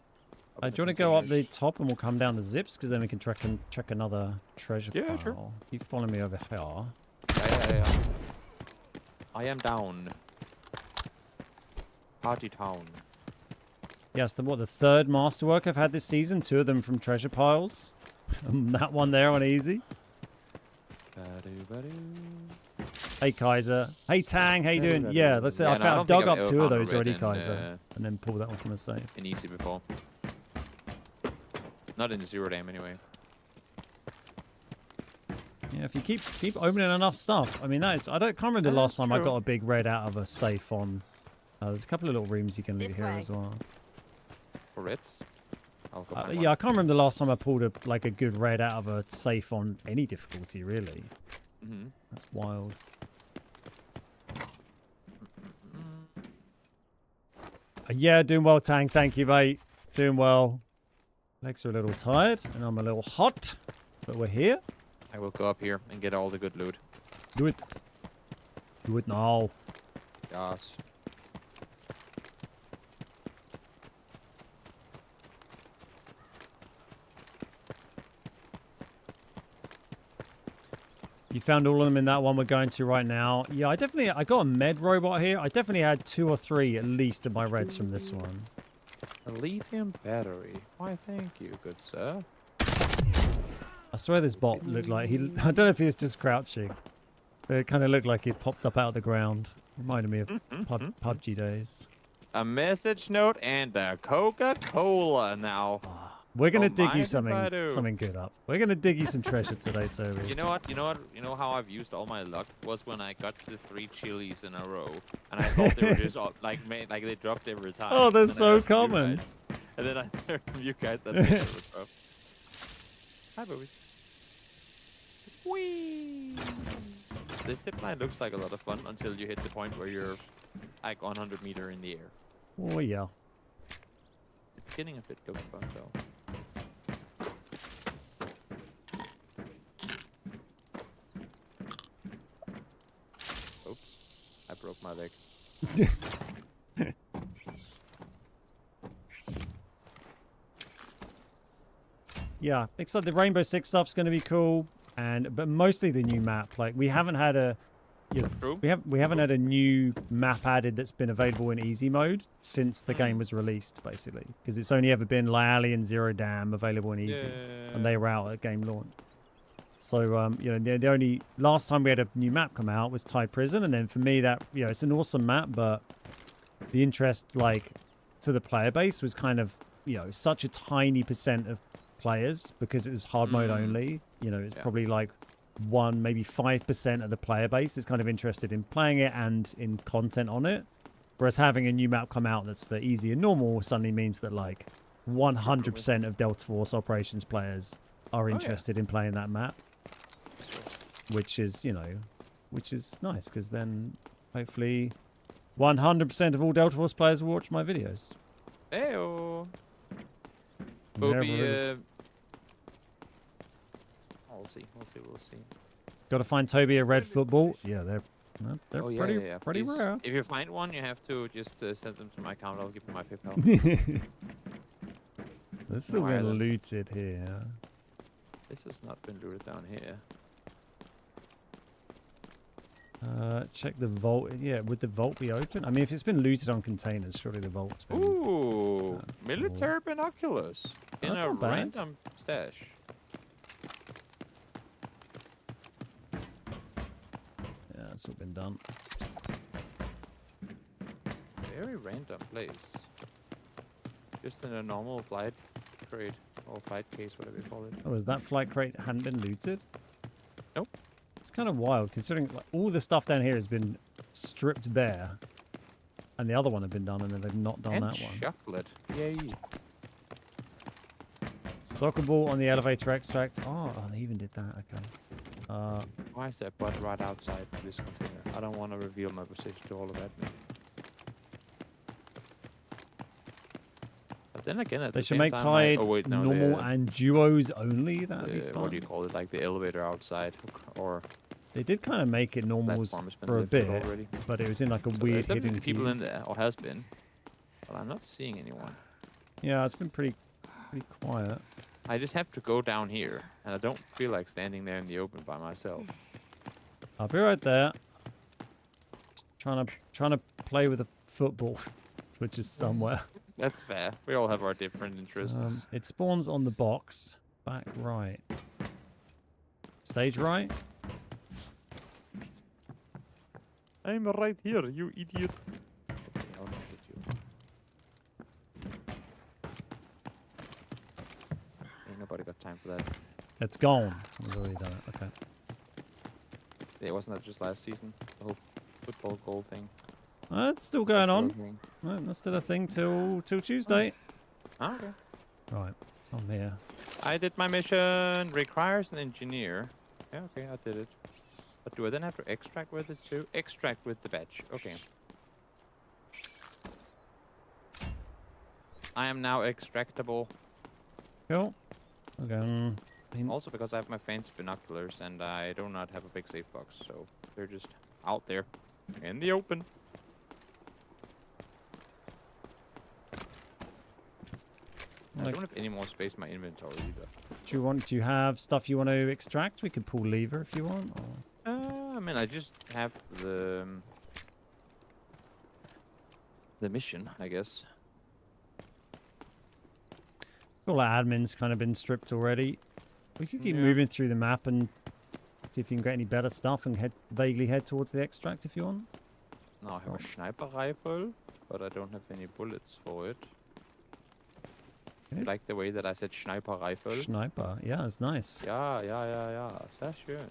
Do you want to go up the top and we'll come down the zips? Because then we can check another treasure pile. Yeah, sure. You follow me over here. Yeah. I am down. Party town. Yes, the 3rd masterwork I've had this season. 2 of them from treasure piles. That one there on easy. Hey Kaiser. Hey Tang, how you doing? Yeah, let's say I've dug up 2 of those already, Kaiser, and then pulled that one from a safe. In easy before. Not in zero dam anyway. Yeah, if you keep opening enough stuff, I mean can't remember the last time I got a big red out of a safe on. There's a couple of little rooms you can loot here as well. For reds? Yeah, I can't remember the last time I pulled a good red out of a safe on any difficulty really. That's wild. Yeah, doing well, Tang. Thank you, mate. Doing well. Legs are a little tired, and I'm a little hot, but we're here. I will go up here and get all the good loot. Do it. Do it now. Yes. You found all of them in that one we're going to right now. Yeah, I got a med robot here. I definitely had 2 or 3 at least of my reds from this one. A lithium battery. Why, thank you, good sir. I swear this bot looked like I don't know if he was just crouching, but it kind of looked like he popped up out of the ground. Reminded me of PUBG days. A message note and a Coca-Cola now. We're gonna dig you something good up. We're gonna dig you some treasure today, Toby. You know what? You know how I've used all my luck was when I got the 3 chilies in a row, and I thought they were just like they dropped every time. Oh, they're so common. And then I heard from you guys that they never drop. Hi, Bobby. Whee! This zipline looks like a lot of fun until you hit the point where you're like 100 meters in the air. Oh yeah. beginning of it looked fun though. Oops, I broke my leg. Yeah, except the Rainbow Six stuff's going to be cool, but mostly the new map. Like we haven't had a, we haven't had a new map added that's been available in easy mode since the game was released, basically, because it's only ever been Lyali and Zero Dam available in easy, and they were out at game launch. So you know, the only last time we had a new map come out was Thai Prison, and then for me that, you know, it's an awesome map, but the interest like to the player base was kind of, you know, such a tiny percent of players because it was hard mode only. You know, it's probably like 1, maybe 5% of the player base is kind of interested in playing it and in content on it. Whereas having a new map come out that's for easy and normal suddenly means that like 100% of Delta Force operations players are interested in playing that map, which is, you know, which is nice because then hopefully 100% of all Delta Force players will watch my videos. Heyo. Toby, we'll see. Got to find Toby a red football. Yeah, they're pretty Please. rare. If you find one, you have to just send them to my account. I'll give you my PayPal. This has been looted here. This has not been looted down here. Check the vault. Yeah, would the vault be open? I mean, if it's been looted on containers, surely the vault's been... Ooh, military binoculars in That's a not bad. random stash. Yeah, that's all been done. Very random place. Just in a normal flight crate or flight case, whatever you call it. Oh, is that flight crate hadn't been looted? Nope. It's kind of wild considering like, all the stuff down here has been stripped bare, and the other one had been done, and then they've not done And that one. chocolate. Yay. Soccer ball on the elevator extract. Oh, they even did that. Okay. Why is that butt right outside this container? I don't want to reveal my position to all of admin. But then again, at They the should same make time, Tide oh wait, no, normal and duos only. That'd be fun. what do you call it? Like the elevator outside, or They did kind of make it normals platform has been for a lifted bit, already. but it was in like a So weird there's hidden definitely people queue. in there, or has been, but I'm not seeing anyone. Yeah, it's been pretty quiet. I just have to go down here, and I don't feel like standing there in the open by myself. I'll be right there. Just trying to play with a football, which is somewhere. That's fair. We all have our different interests. It spawns on the box, back right. Stage right. I'm right here, you idiot. Okay, I'll hit you. Ain't nobody got time for that. It's gone. Someone's already done it. Okay. Yeah, wasn't that just last season? The whole football goal thing. It's still going That's on. still going. Right, that's still a thing till Tuesday. Oh, okay. Right. I'm here. I did my mission. Requires an engineer. Yeah, okay, I did it. But do I then have to extract with it too? Extract with the badge. Okay. I am now extractable. Cool. Okay. Also because I have my fancy binoculars and I do not have a big safe box, so they're just out there in the open. I don't have any more space in my inventory either. Do you have stuff you want to extract? We could pull lever if you want. Or... I mean, I just have the mission, I guess. All our admin's kind of been stripped already. We could keep moving through the map and see if you can get any better stuff and vaguely head towards the extract if you want. Now I have a sniper rifle, but I don't have any bullets for it. You like the way that I said sniper rifle? Sniper, yeah, that's nice. Ja. Sehr schön.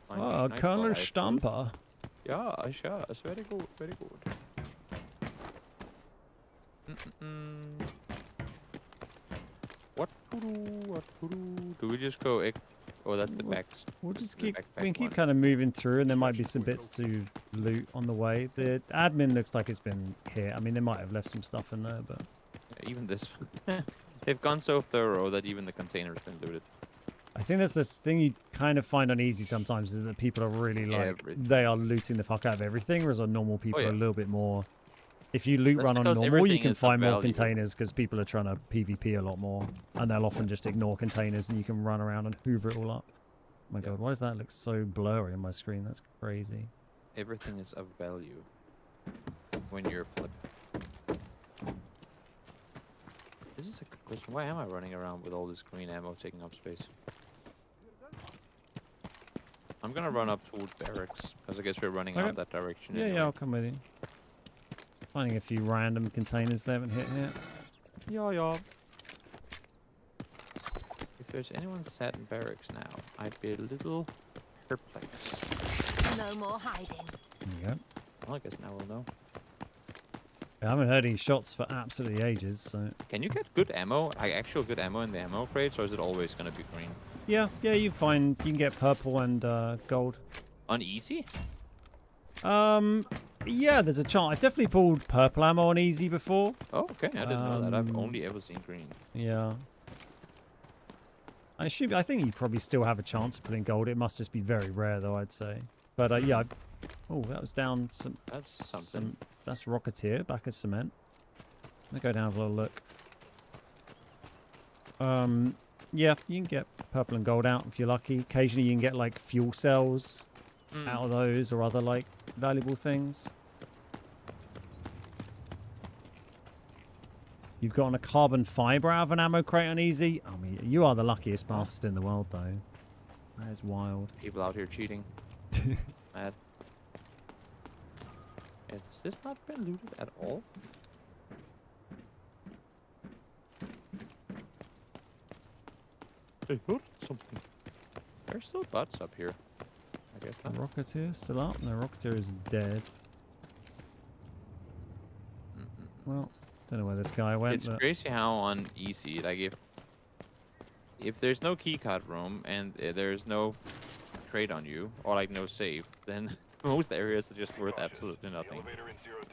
Mein Oh, Colonel Sniper-Rifle. Stamper. Ja, it's very good, very good. What to do? Do we just go? Oh, that's the back. We'll just the keep. backpack We can keep one. kind of moving through, and there might be some bits to loot on the way. The admin looks like it's been here. I mean, they might have left some stuff in there, but even this. They've gone so thorough that even the container's been looted. I think that's the thing you kind of find on easy sometimes is that people are really like they are looting the fuck out of everything, whereas on normal people are a little bit more. If you loot run on normal, you can find more containers because people are trying to PvP a lot more, and they'll often just ignore containers, and you can run around and hoover it all up. Oh my god, why does that look so blurry on my screen? That's crazy. Everything is of value when you're put. This is a good question. Why am I running around with all this green ammo taking up space? I'm gonna run up towards barracks because I guess we're running out that direction. Yeah, anyway. yeah, I'll come with you. Finding a few random containers they haven't hit yet. Yeah. If there's anyone sat in barracks now, I'd be a little perplexed. No more hiding. There you go. Well, I guess now we'll know. I haven't heard any shots for absolutely ages, so... Can you get good ammo, like actual good ammo in the ammo crates, or is it always going to be green? Yeah, you can get purple and gold. On easy? Yeah, there's a chance. I've definitely pulled purple ammo on easy before. Oh, okay. I didn't know that. I've only ever seen green. Yeah. I think you probably still have a chance of putting gold. It must just be very rare, though, I'd say. But yeah. Oh, that was down some. That's something. That's Rocketeer back at cement. I'm gonna go down and have a little look. Yeah, you can get purple and gold out if you're lucky. Occasionally, you can get like fuel cells out of those or other like valuable things. You've gotten a carbon fiber out of an ammo crate on easy. I mean, you are the luckiest bastard in the world, though. That is wild. People out here cheating. Mad. Has this not been looted at all? I heard something. There's still butts up here. I guess The not. Rocketeer still up? No, Rocketeer is dead. Well, don't know where this guy went. It's but... crazy how on easy, like if there's no keycard room and there's no crate on you or like no safe, then most areas are just worth absolutely nothing.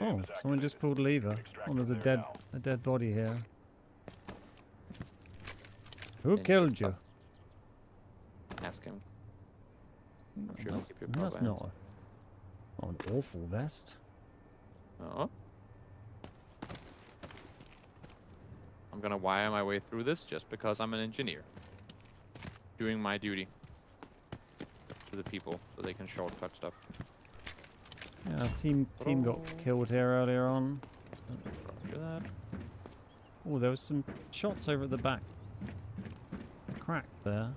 Oh, someone just pulled a lever. Oh, there's a dead body here. Who killed you? Ask him. I'm sure That's, he'll give you a that's proper not answer. an awful vest. Oh. I'm gonna wire my way through this just because I'm an engineer. Doing my duty to the people so they can shortcut stuff. Yeah, team got killed here earlier on. Roger that. Oh, there was some shots over at the back. Crack there.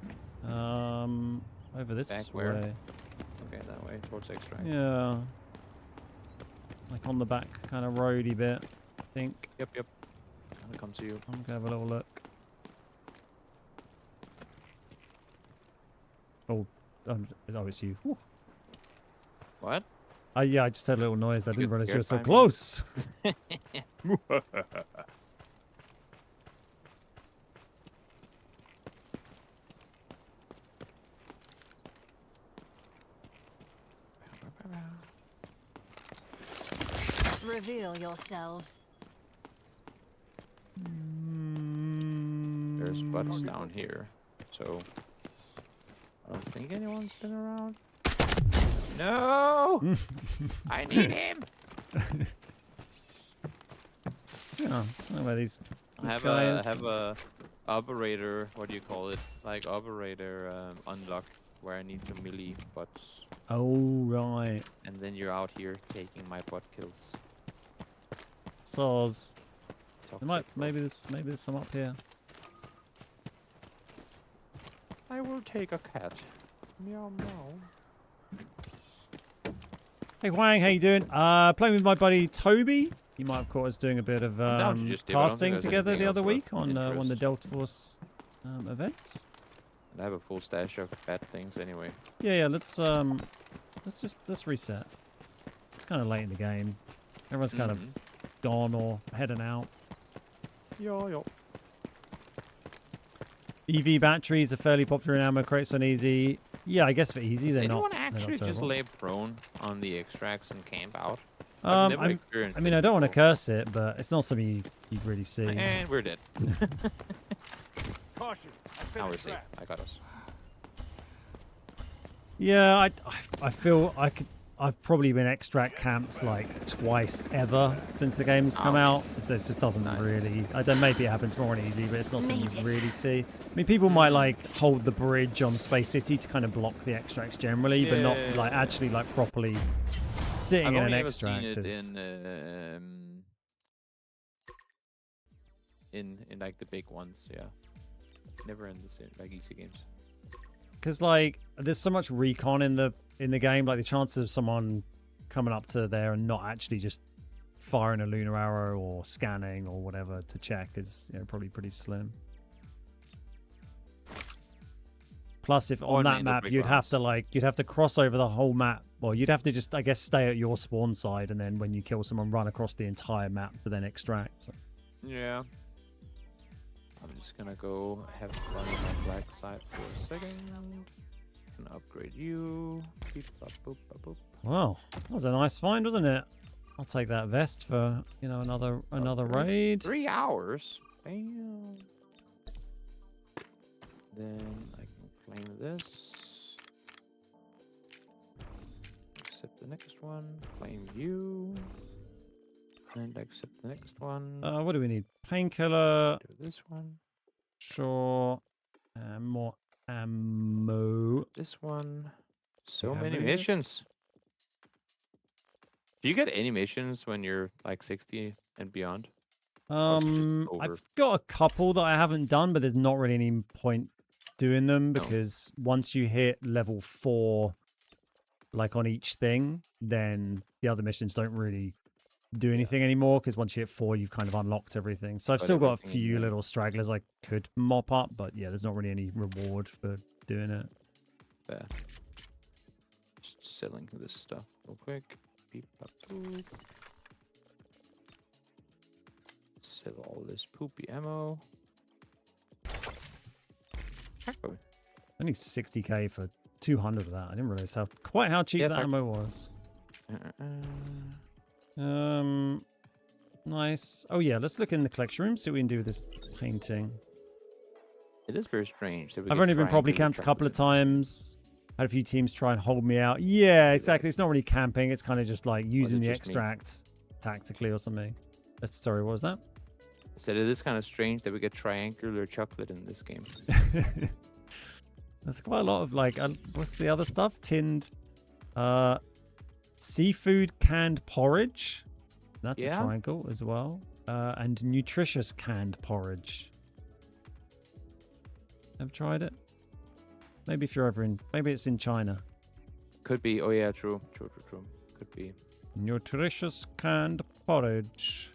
Over this Back way. where? Okay, that way towards extract. Yeah. Like on the back kind of roady bit, I think. Yep. Gonna come to you. I'm gonna have a little look. Oh, it's you. Whew. What? Yeah, I just heard a little noise. I didn't realize you were so scared by me? close. Reveal yourselves. There's butts down here, so I don't think anyone's been around. No! I need him! Yeah, I don't know where these I have a operator, what do you call it? Like operator unlock where I need to melee butts. Oh, right. And then you're out here taking my butt kills. Saws. Toxic. Maybe there's some up here. I will take a cat. Meow meow. Hey Wang, how you doing? Playing with my buddy Toby. You might have caught us doing a bit of down to just do it. I don't think casting there's together anything the other else week of on one of the interest. Delta Force events. And I have a full stash of bad things anyway. Yeah. Let's reset. It's kind of late in the game. Everyone's kind of gone or heading out. Yo. EV batteries are fairly popular in ammo crates on easy. Yeah, I guess for easy Does they're anyone not. actually just terrible. lay prone on the extracts and camp out? I've never I experienced mean, it I don't want to before. curse it, but it's not something you'd really see. And we're dead. Caution. I set Now a we're safe. trap. I got us. Yeah, I feel I've probably been extract camped like twice ever since the game's come out. So it just doesn't really. I don't. Maybe it happens more on easy, but it's not something Made you it. really see. I mean, people might like hold the bridge on Space City to kind of block the extracts generally, but not like actually like properly sitting I've in an only ever extract. seen it is- in like the big ones, yeah. Never in the like easy games. Because like there's so much recon in the game, like the chances of someone coming up to there and not actually just firing a lunar arrow or scanning or whatever to check is probably pretty slim. Plus, if on that map you'd have to cross over the whole map, well, you'd have to just I guess stay at your spawn side, and then when you kill someone, run across the entire map to then extract. So. Yeah. I'm just gonna go have fun on my black side for a second. Gonna upgrade you. Beep, bop, boop, bop, boop. Wow, that was a nice find, wasn't it? I'll take that vest for another raid. 3 hours. Bam. Then I can claim this. Accept the next one. Claim you. And accept the next one. What do we need? Painkiller. Do this one. Sure. More ammo. This one. So have many this. missions. Do you get any missions when you're like 60 and beyond? over? I've got a couple that I haven't done, but there's not really any point doing them because once you hit level 4, like on each thing, then the other missions don't really do anything anymore because once you hit 4, you've kind of unlocked everything. So I've still got a few little stragglers I could mop up, but yeah, there's not really any reward for doing it. Fair. Just selling this stuff real quick. Beep, bop, boop. Sell all this poopy ammo. Only 60k for 200 of that. I didn't realize quite how cheap that ammo was. Nice. Oh yeah, let's look in the collection room, see what we can do with this painting. It is very strange. That I've only been probably camped a couple of times. Had a few teams try and hold me out. Yeah, exactly. It's not really camping. It's kind of just like using the extract tactically or something. Sorry, what was that? I said it is kind of strange that we get triangular chocolate in this game. There's quite a lot of like, what's the other stuff? Tinned seafood canned porridge. That's a triangle as well. And nutritious canned porridge. Ever tried it? Maybe if you're maybe it's in China. Could be. Oh yeah, true. Could be. Nutritious canned porridge.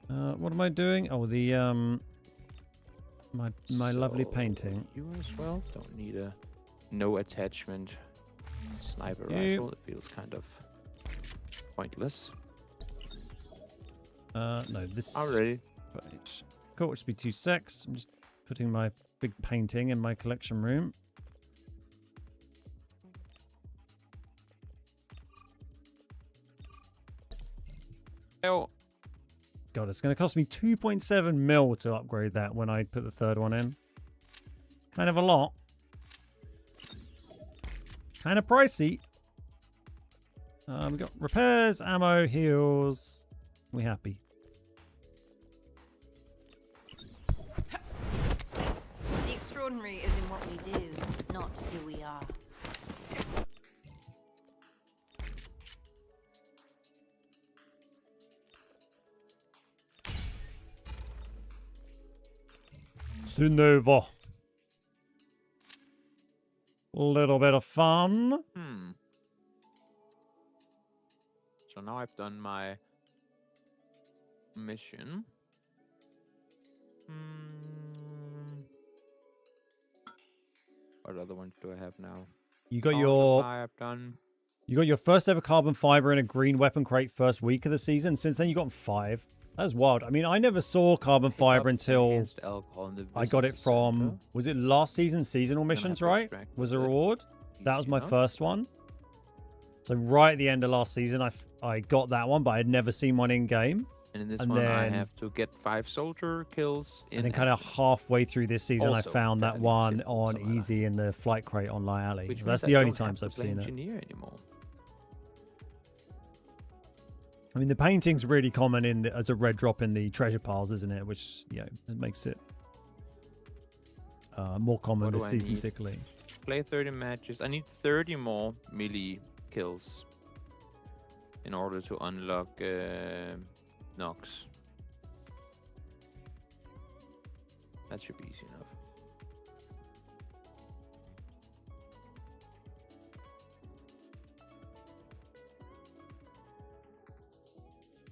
What am I doing? Oh, the my lovely painting. You as well. Don't need a no attachment sniper rifle. It feels kind of pointless. No, this. Already. Cool. It should be 2 secs. I'm just putting my big painting in my collection room. Oh. God, it's going to cost me 2.7 mil to upgrade that when I put the third one in. Kind of a lot. Kind of pricey. We got repairs, ammo, heals. We happy. The extraordinary is in what we do, not who we are. Sunova. A little bit of fun. So now I've done my mission. What other ones do I have now? You got I've done. You got your first ever carbon fiber in a green weapon crate first week of the season. Since then, you got 5. That's wild. I mean, I never saw carbon fiber until Enhanced alcohol in the I got it business from, center. was it last season, seasonal missions, to right? extract Was a it. reward. That was Easy my enough. first one. So right at the end of last season, I got that one, but I had never seen one in game. And in this and one, I then- have to get 5 soldier kills. And then kind of halfway through this season, I Also found that fairly one simple, on something like easy in the flight crate on Lie Alley. Which That's means the I only don't have times to I've play seen it. engineer anymore. I mean, the painting's really common as a red drop in the treasure piles, isn't it? Which, you know, it makes it more common What do this I season, need? particularly. Play 30 matches. I need 30 more melee kills in order to unlock Nox. That should be easy enough.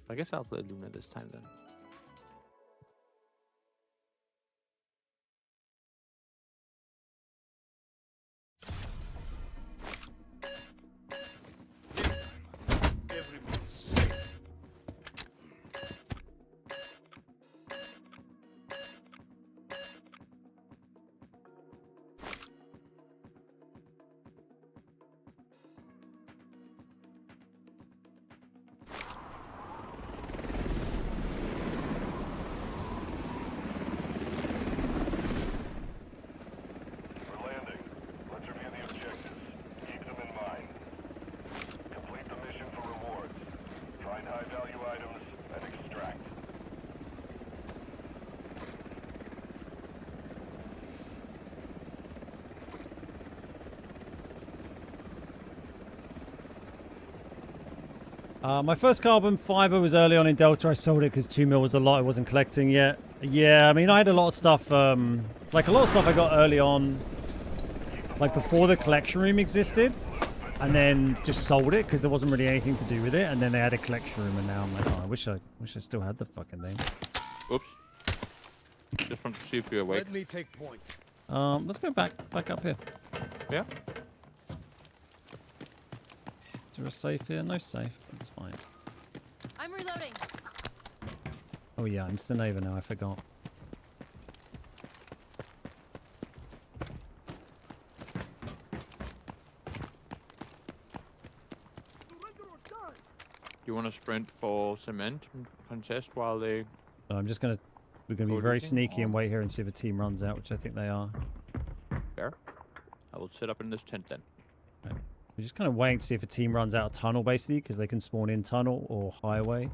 I guess I'll play Luna this time then. We're landing. Let's review the objectives. Keep them in mind. Complete the mission for rewards. Find high-value items and extract. My first carbon fiber was early on in Delta. I sold it because 2 mil was a lot. I wasn't collecting yet. Yeah, I mean, I had a lot of stuff, like a lot of stuff I got early on, like before the collection room existed, and then just sold it because there wasn't really anything to do with it. And then they had a collection room, and now I'm like, oh, I wish I still had the fucking thing. Oops. Just want to see if you're awake. Let me take point. Let's go back up here. Yeah? Is there a safe here? No safe. That's fine. I'm reloading. Oh yeah, I'm Sineva now. I forgot. You want to sprint for cement and contest while they... So I'm just gonna. We're gonna be Go very looking sneaky and or- wait here and see if a team runs out, which I think they are. Fair. I will sit up in this tent then. We're just kind of waiting to see if a team runs out of tunnel, basically, because they can spawn in tunnel or highway.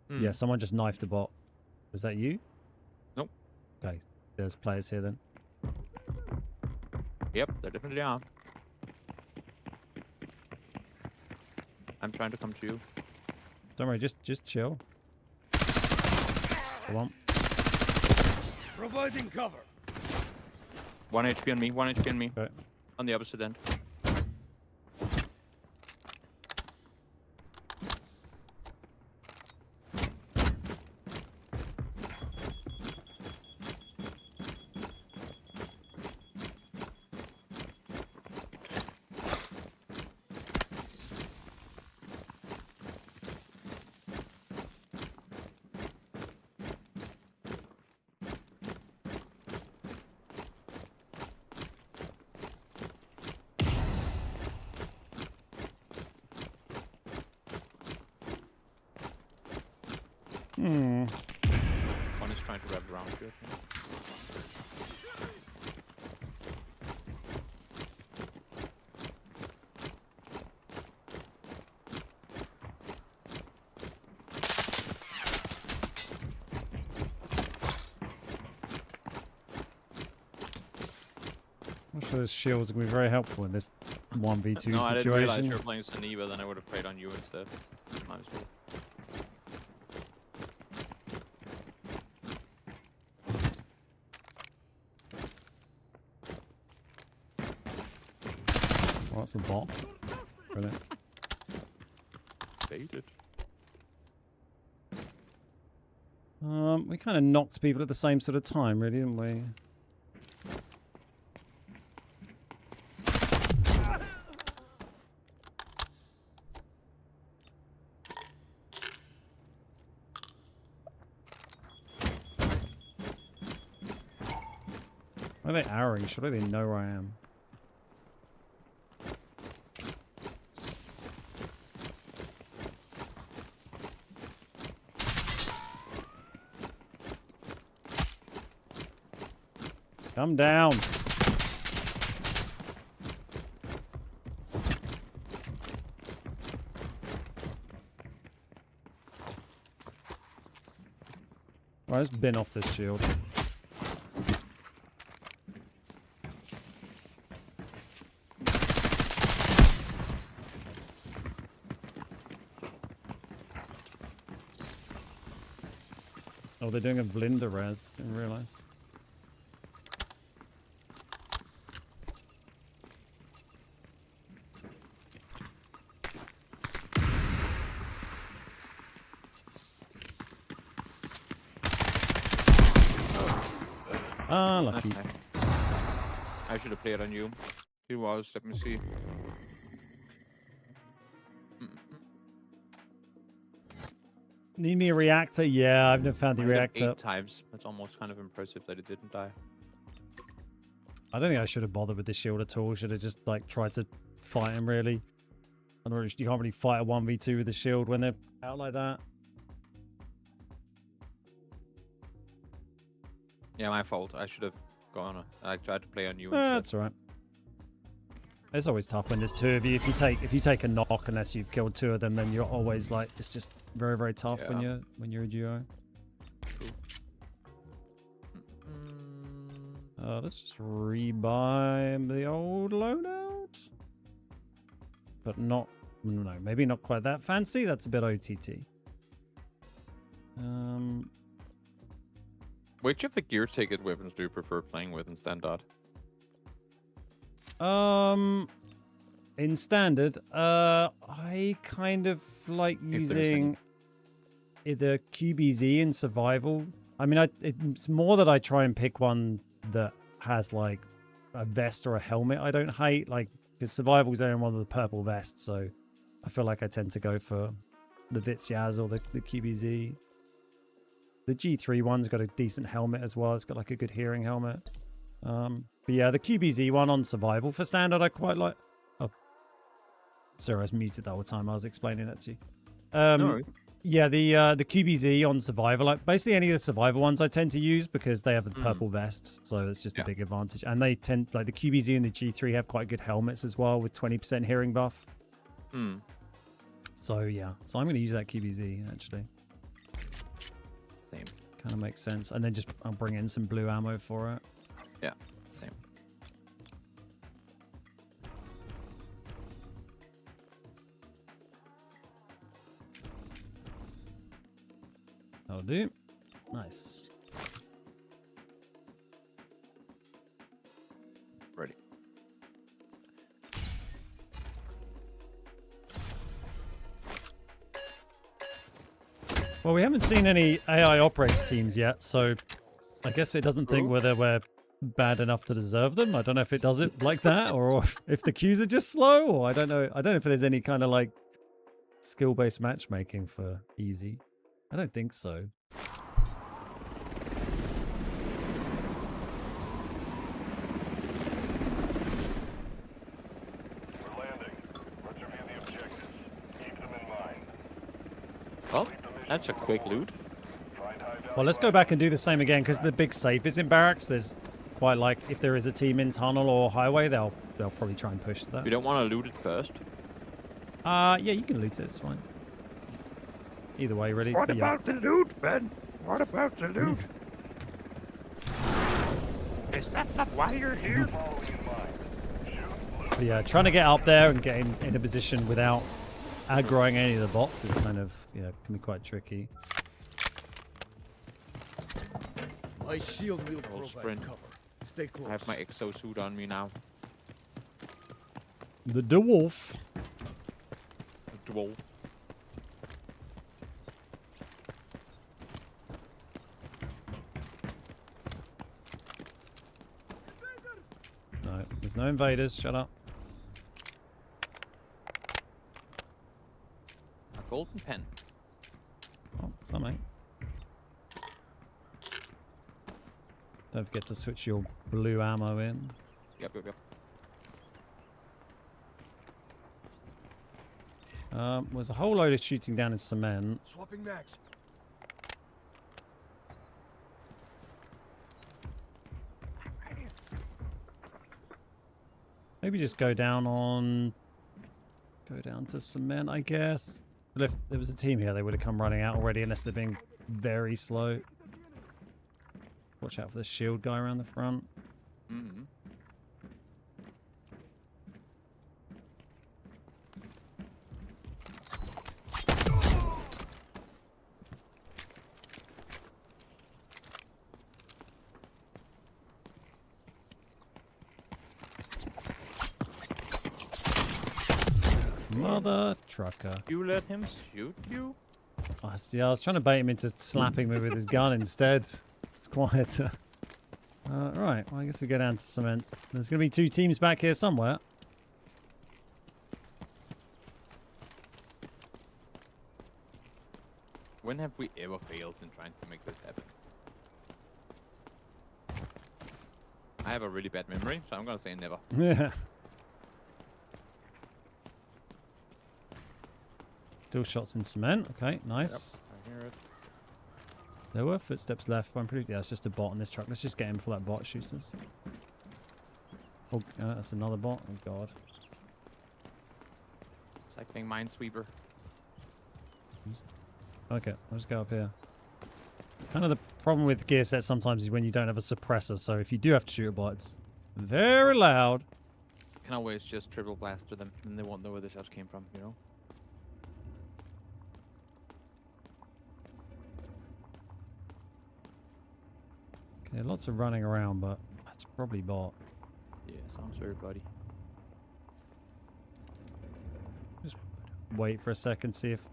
Hmm. Yeah, someone just knifed a bot. Was that you? Nope. Okay, there's players here then. Yep, there definitely are. I'm trying to come to you. Don't worry, just chill. Come on. Providing cover. 1 HP on me, 1 HP on me. Okay. On the opposite end. Hmm. One is trying to wrap around you, I think. I'm sure this shield's gonna be very helpful in this 1v2 No, I didn't realize situation. you were playing Seneva, then I would have played on you instead. My mistake. Well, that's a bot. Brilliant. Baited. We kind of knocked people at the same sort of time, really, didn't we? Why are they arrowing? Surely they know where I am. Come down. Right, let's bin off this shield. Oh, they're doing a Vlinda res. Didn't realize. Ah, lucky. Okay. I should have played on you. He was. Let me see. Need me a reactor? Yeah, I've never found the I hit him reactor. 8 times. That's almost kind of impressive that it didn't die. I don't think I should have bothered with the shield at all. Should have just like tried to fight him really. I don't know, you can't really fight a 1v2 with the shield when they're out like that. Yeah, my fault. I should have gone. I tried to play on you. That's all right. It's always tough when there's 2 of you. If you take a knock, unless you've killed 2 of them, then you're always like it's just very, very tough when you're a duo. Let's just rebuy the old loadout, but not. No, maybe not quite that fancy. That's a bit OTT. Which of the gear ticket weapons do you prefer playing with in standard? In standard, I kind of like using either QBZ in survival. I mean, it's more that I try and pick one that has like a vest or a helmet I don't hate. Like, because survival's only one of the purple vests, so I feel like I tend to go for the Vitsyaz or the QBZ. The G3 one's got a decent helmet as well. It's got like a good hearing helmet. But yeah, the QBZ one on survival for standard I quite like. Oh, sorry, I was muted the whole time. I was explaining that to you. No. Yeah, the QBZ on survival, like basically any of the survival ones I tend to use because they have the purple vest, so it's just a big advantage. And they tend, like the QBZ and the G3 have quite good helmets as well with 20% hearing buff. So yeah, so I'm going to use that QBZ actually. Same. Kind of makes sense. And then just I'll bring in some blue ammo for it. Yeah, same. That'll do. Nice. Ready. Well, we haven't seen any AI operates teams yet, so I guess it doesn't think whether we're bad enough to deserve them. I don't know if it does it like that, or if the queues are just slow, or I don't know. I don't know if there's any kind of like skill-based matchmaking for easy. I don't think so. We're landing. Let's review the objectives. Keep them in mind. Well, that's a quick loot. Find high value Well, let's go back and do the same again because the big safe is in barracks. There's quite like if there is a team in tunnel or highway, they'll probably try and push that. You don't want to loot it first? Yeah, you can loot it. It's fine. Either way, really. What But yeah. about the loot, Ben? What about the loot? Is that not why you're here? following in mind. But yeah, trying to get up there and get in a position without aggroing any of the bots is kind of, yeah, can be quite tricky. My shield will I'll provide sprint. cover. Stay close. I have my exosuit on me now. The dwarf. Dwarf. No, there's no invaders. Shut up. A golden pen. Oh, something. Don't forget to switch your blue ammo in. Yep. There's a whole load of shooting down in cement. Swapping mags. Maybe just go down to cement, I guess. But if there was a team here, they would have come running out already, unless they're being very slow. Watch out for the shield guy around the front. Mm-hmm. Mother trucker. You let him shoot you? Oh, see, I was trying to bait him into slapping me with his gun instead. It's quieter. Right, well, I guess we go down to cement. There's going to be 2 teams back here somewhere. When have we ever failed in trying to make this happen? I have a really bad memory, so I'm gonna say never. Yeah. Still shots in cement. Okay, nice. Yep, I hear it. There were footsteps left, but I'm pretty... Yeah, it's just a bot in this truck. Let's just get him before that bot shoots us. Oh, that's another bot. Oh, God. Cycling minesweeper. Okay, I'll just go up here. It's kind of the problem with gear sets sometimes is when you don't have a suppressor, so if you do have to shoot a bot, it's very loud. You can always just triple blaster them, and they won't know where the shots came from, you know? Okay, lots of running around, but that's probably bot. Yeah, sounds very bloody. Just wait for a second, see if...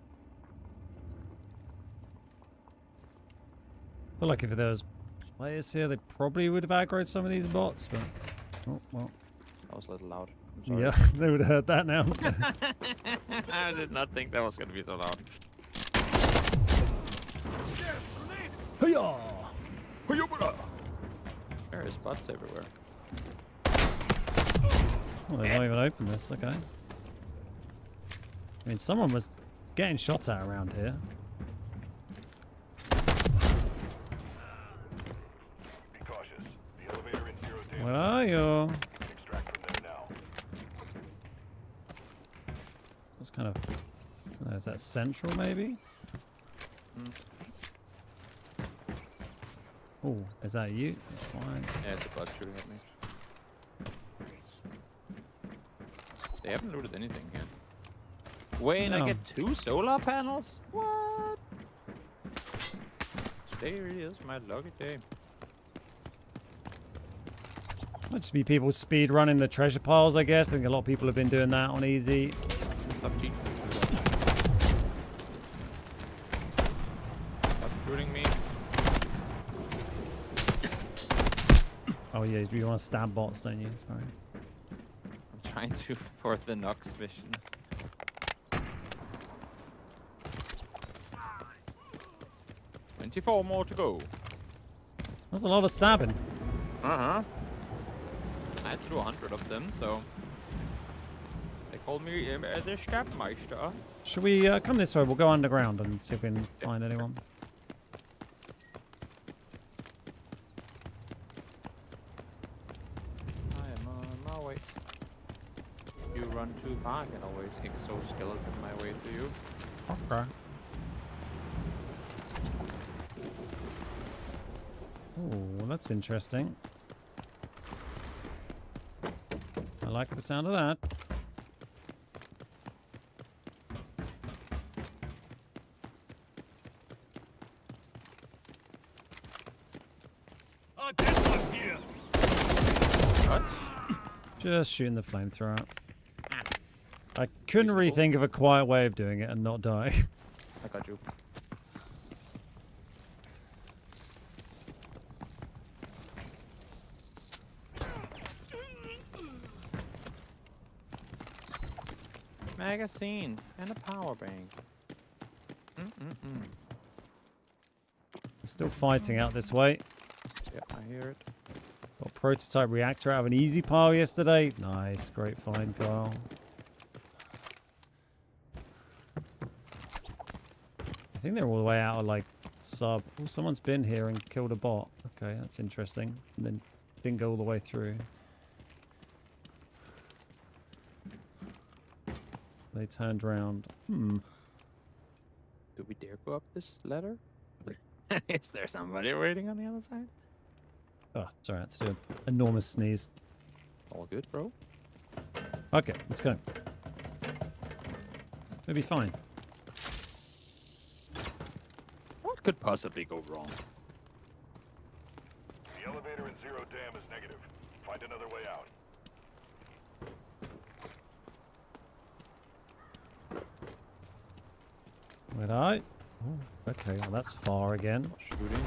I feel like if there was players here, they probably would have aggroed some of these bots, but... Oh, well. That was a little loud. I'm sorry. Yeah, they would have heard that now. So. I did not think that was going to be so loud. Hiya! There is bots everywhere. Well, they don't even open this, okay. I mean, someone was getting shots at around here. Be cautious. The elevator in 0 days. Where are you? Extract from there now. That's kind of... I don't know, is that central, maybe? Oh, is that you? That's fine. Yeah, it's a bot shooting at me. They haven't looted anything yet. Wait, No. I get 2 solar panels? What? Today really is my lucky day. Might just be people speed running the treasure piles, I guess. I think a lot of people have been doing that on easy. Stop cheating. Stop shooting me. Oh yeah, you want to stab bots, don't you? Sorry. I'm trying to for the Nox mission. "24 more to go." That's a lot of stabbing. I had to do 100 of them, so they called me the Stabmeister. Should we come this way? We'll go underground and see if we can find anyone. I am on my way. If you run too far, I can always exoskeleton my way to you. Okay. Oh, that's interesting. I like the sound of that. What? Just shooting the flamethrower. I couldn't really think of a quiet way of doing it and not die. I got you. Magazine and a power bank. Still fighting out this way. Yeah, I hear it. Got prototype reactor out of an easy pile yesterday. Nice, great find, Kyle. I think they're all the way out of like sub. Oh, someone's been here and killed a bot. Okay, that's interesting. And then didn't go all the way through. They turned around. Do we dare go up this ladder? Is there somebody waiting on the other side? Oh, sorry, that's an enormous sneeze. All good, bro. Okay, let's go. We'll be fine. What could possibly go wrong? The elevator in Zero Dam is negative. Find another way out. Wait, I? Oh, okay, well, that's far again. Shooting.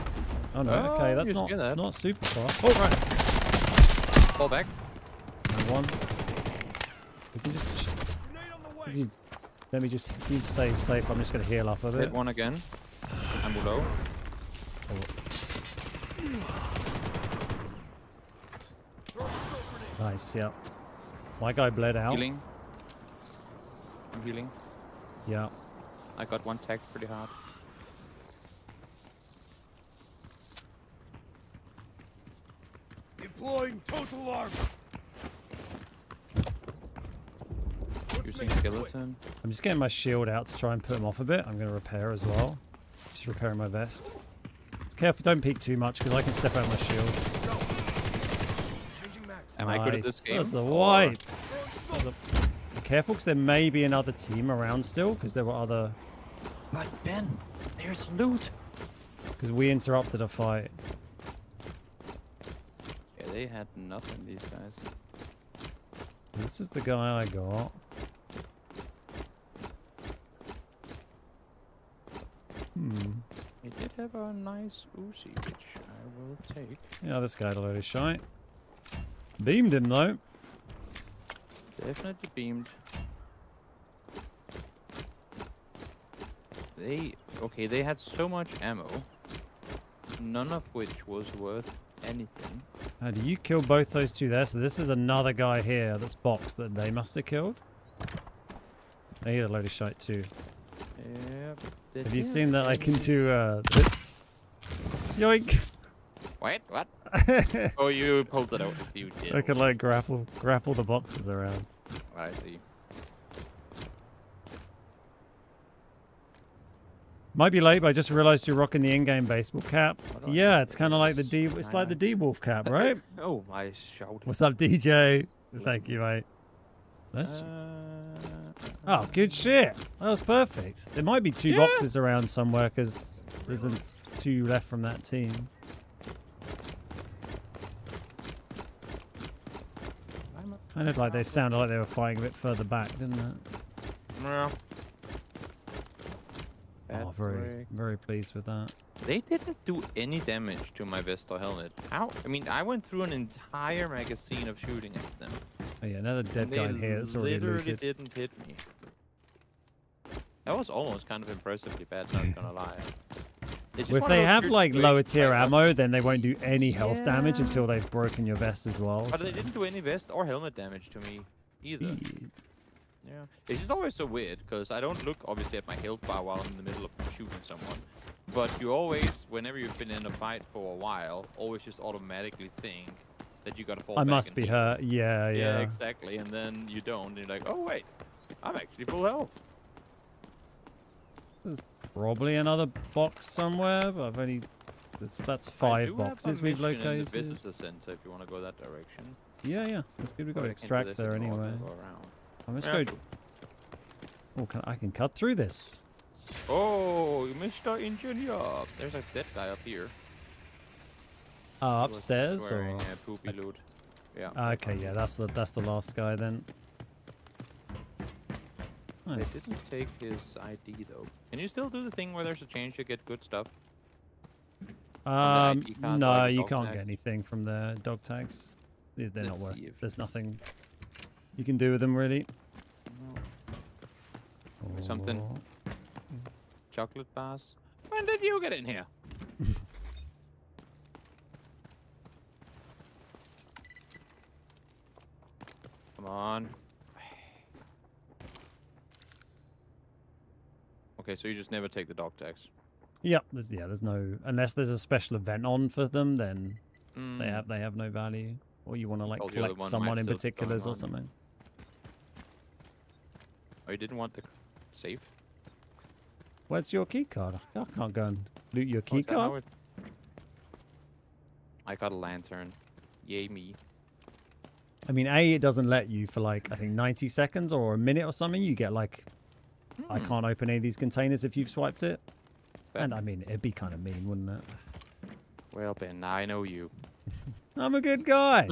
Oh no, okay, that's you not. see It's that. not super far. Oh right. Fall back. And one. We can just. If you, let me just. If you stay safe, I'm just gonna heal up a bit. Hit one again. I'm below. Nice, yeah. My guy bled out. Healing. I'm healing. Yeah. I got one tagged pretty hard. Deploying total armor. Using skeleton. I'm just getting my shield out to try and put him off a bit. I'm gonna repair as well. Just repairing my vest. Just careful, don't peek too much because I can step out my shield. Am I good at this game? That's the wipe. Be careful because there may be another team around still because there were other. But Ben, there's loot. Because we interrupted a fight. Yeah, they had nothing, these guys. This is the guy I got. He did have a nice Uzi, which I will take. Yeah, this guy had a load of shite. Beamed him though. Definitely beamed. They had so much ammo, none of which was worth anything. Do you kill both those two there? So this is another guy here that's boxed that they must have killed. They had a load of shite too. Yep. Have you seen that I can do this? Yoink! Wait, what? Oh, you pulled it out. You did. I can like grapple the boxes around. I see. Might be late, but I just realized you're rocking the in-game baseball cap. What do I Yeah, do it's with kind of like the this? D. It's like the D-Wolf cap, right? Oh, my shout. What's up, DJ? Thank you, mate. That's. Oh, good shit. That was perfect. There might be two boxes around somewhere because there isn't two left from that team. Kind of like they sounded like they were fighting a bit further back, didn't it? Yeah. Oh, very pleased with that. They didn't do any damage to my vest or helmet. How? I mean, I went through an entire magazine of shooting at them. Oh yeah, another dead and guy in here that's already literally looted. didn't hit me. That was almost kind of impressively bad, not gonna lie. It's just Well, if one of they those have weird like situations lower tier where, like, ammo, then they won't do any health damage Yeah. until they've broken your vest as well. But so. they didn't do any vest or helmet damage to me either. Weird. Yeah. It's just always so weird because I don't look obviously at my health bar while I'm in the middle of shooting someone. But you always, whenever you've been in a fight for a while, always just automatically think that you gotta fall I back must and be heal. hurt. Yeah, Yeah, yeah. exactly. And then you don't. And you're like, oh wait, I'm actually full health. There's probably another box somewhere, but I've only. That's 5 boxes we've In the located. visitor center, if you want to go that direction. Yeah, yeah. That's good. We've got But I can't do extracts this there anymore, I anyway. can't go around. I'm just Yeah, going. true. Oh, I can cut through this. Oh, Mr. Engineer. There's a dead guy up here. Upstairs or? Wearing a poopy loot. Yeah. Okay, yeah. That's the last guy then. They Nice. didn't take his ID though. Can you still do the thing where there's a change to get good stuff? ID cards or No, like a you dog can't tag? get anything from the dog tags. They're not Let's worth. see if- There's nothing you can do with them really. Something. Oh. Chocolate bars. When did you get in here? Come on. Okay, so you just never take the dog tags. Yep. There's no, unless there's a special event on for them, then they Mm. have no value. Or you want to like Told you the collect one someone might in still be particulars going or on. something. Oh, you didn't want the safe? Where's your key card? I can't go and loot your Oh, key is that how card. it- I got a lantern. Yay me. I mean, it doesn't let you for like, I think 90 seconds or a minute or something. You get like, I can't open any of these containers if you've swiped it. Bet. And I mean, it'd be kind of mean, wouldn't it? Well, Ben, now I know you. I'm a good guy.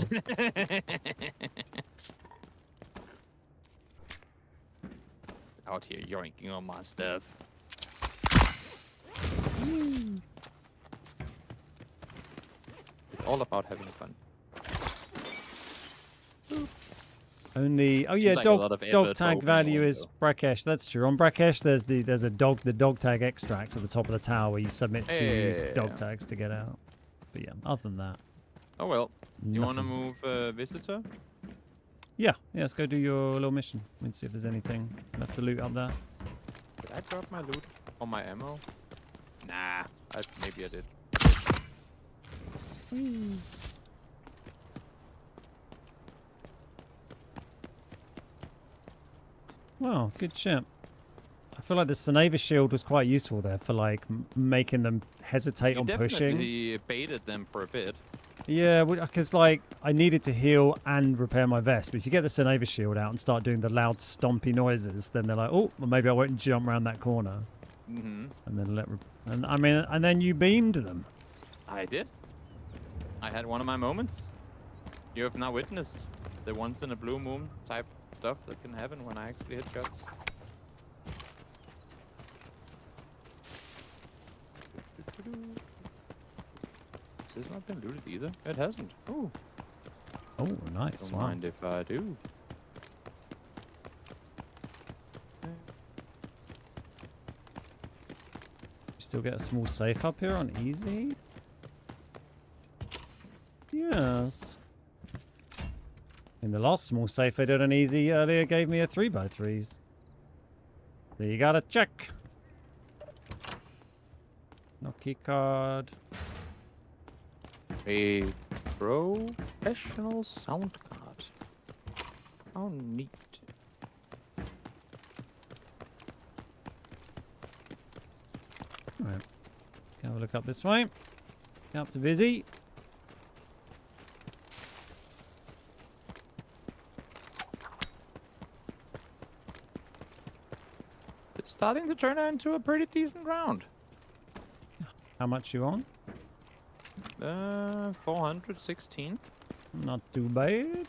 Out here yoinking on my stuff. It's all about having fun. Only, oh yeah, like a lot of dog effort for tag opening value one, is Brakesh. That's true. On Brakesh, there's a the dog tag extract at the top of the tower where you submit 2 dog tags to get out. But yeah, other than that, Oh well. You want to nothing. move visitor? Yeah, let's go do your little mission. Let's see if there's anything left to loot up there. Did I drop my loot or my ammo? Nah, maybe I did. Wow, good shit. I feel like the Seneva shield was quite useful there for like making them hesitate You on pushing. definitely baited them for a bit. Yeah, because like I needed to heal and repair my vest. But if you get the Seneva shield out and start doing the loud stompy noises, then they're like, oh, well, maybe I won't jump around that corner. Mm-hmm. And then and then you beamed them. I did. I had one of my moments. You have now witnessed the once in a blue moon type stuff that can happen when I actually hit shots. This has not been looted either. It hasn't. Ooh. Oh, nice. Don't Wow. mind if I do. Still get a small safe up here on easy. Yes. In the last small safe I did on easy earlier gave me a 3x3s. So you gotta check. No key card. A professional sound card. How neat. Right. Have a look up this way. Up to Vizzy. It's starting to turn into a pretty decent round. How much you on? 416. Not too bad.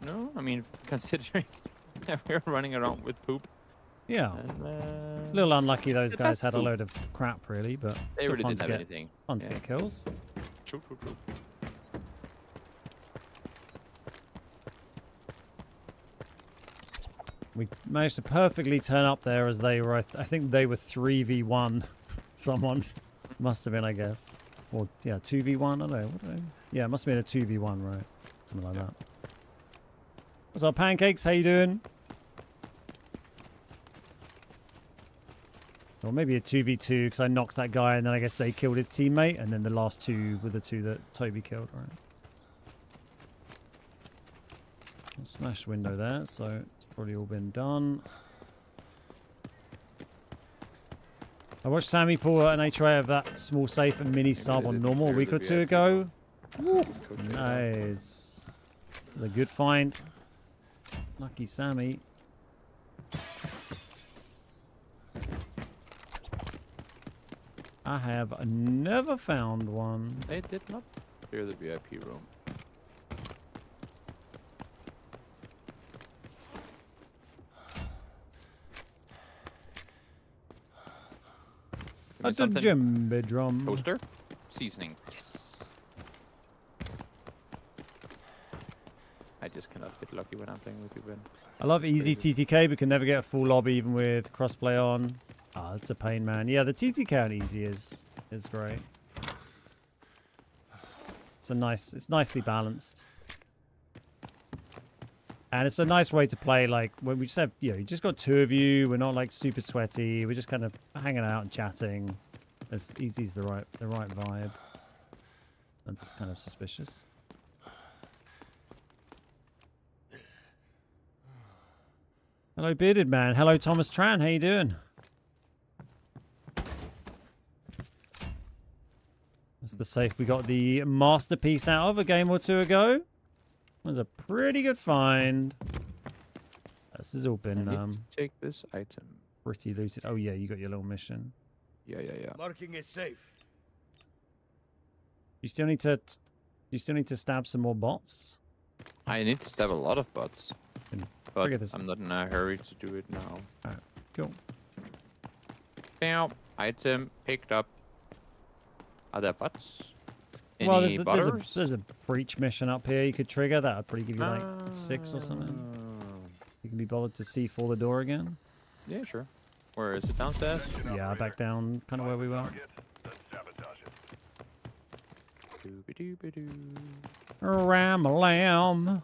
No, I mean, considering that we're running around with poop. Yeah. And, A little unlucky those the guys best had a poop. load of crap, really, but They still really fun didn't to have get, anything. fun to Yeah. get kills. True. We managed to perfectly turn up there as they were, I think they were 3v1 someone. Must have been, I guess. Or, yeah, 2v1, I don't know. Yeah, it must have been a 2v1, right? Something like that. What's up, Pancakes? How you doing? Or maybe a 2v2 because I knocked that guy and then I guess they killed his teammate and then the last 2 were the 2 that Toby killed, right? Smashed window there, so it's probably all been done. I watched Sammy pull an HOA of that small safe and mini sub on normal a week or 2 ago. Woo, nice. It was a good find. Lucky Sammy. I have never found one. They did not clear the VIP room. At the djembe drum. Toaster? Seasoning. Yes. I just cannot get lucky when I'm playing with you, Ben. I love easy TTK, but can never get a full lobby even with crossplay on. Ah, it's a pain, man. Yeah, the TTK on easy is great. It's nicely balanced. And it's a nice way to play, like, when we just have, you know, you just got two of you. We're not, like, super sweaty. We're just kind of hanging out and chatting. It's easy's the right vibe. That's kind of suspicious. Hello, Bearded Man. Hello, Thomas Tran. How you doing? That's the safe we got the masterpiece out of a game or two ago. It was a pretty good find. This has all been take this item. Pretty looted. Oh yeah, you got your little mission. Yeah. Marking a safe. You still need to stab some more bots. I need to stab a lot of bots, but this. I'm not in a hurry to do it now. Alright, cool. Bam. Item picked up. Are there bots? Well, Any butters? there's a breach mission up here you could trigger. That would probably give you like 6 or something. You can be bothered to see for the door again. Yeah, sure. Where is it? Downstairs? Yeah, back down, kind of where we were. Doo-ba-doo-ba-doo. Ram-a-lam.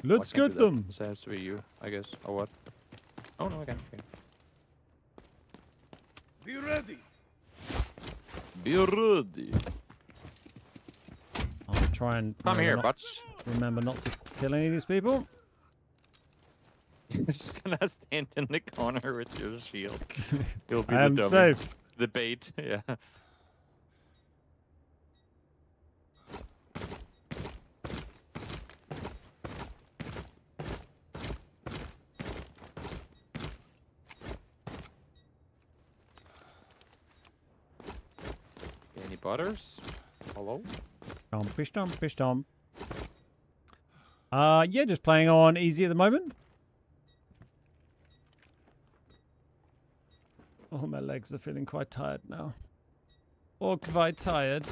Let's get them. This has to be you, I guess. Or what? Oh, no, again. Okay. Be ready. Be ready. I'll try and Come here, bots. remember not to kill any of these people. Just gonna stand in the corner with your shield. You'll be I am the dummy. safe. The bait, yeah. Any butters? Hello? Stomp. Yeah, just playing on easy at the moment. Oh, my legs are feeling quite tired now. Or quite tired.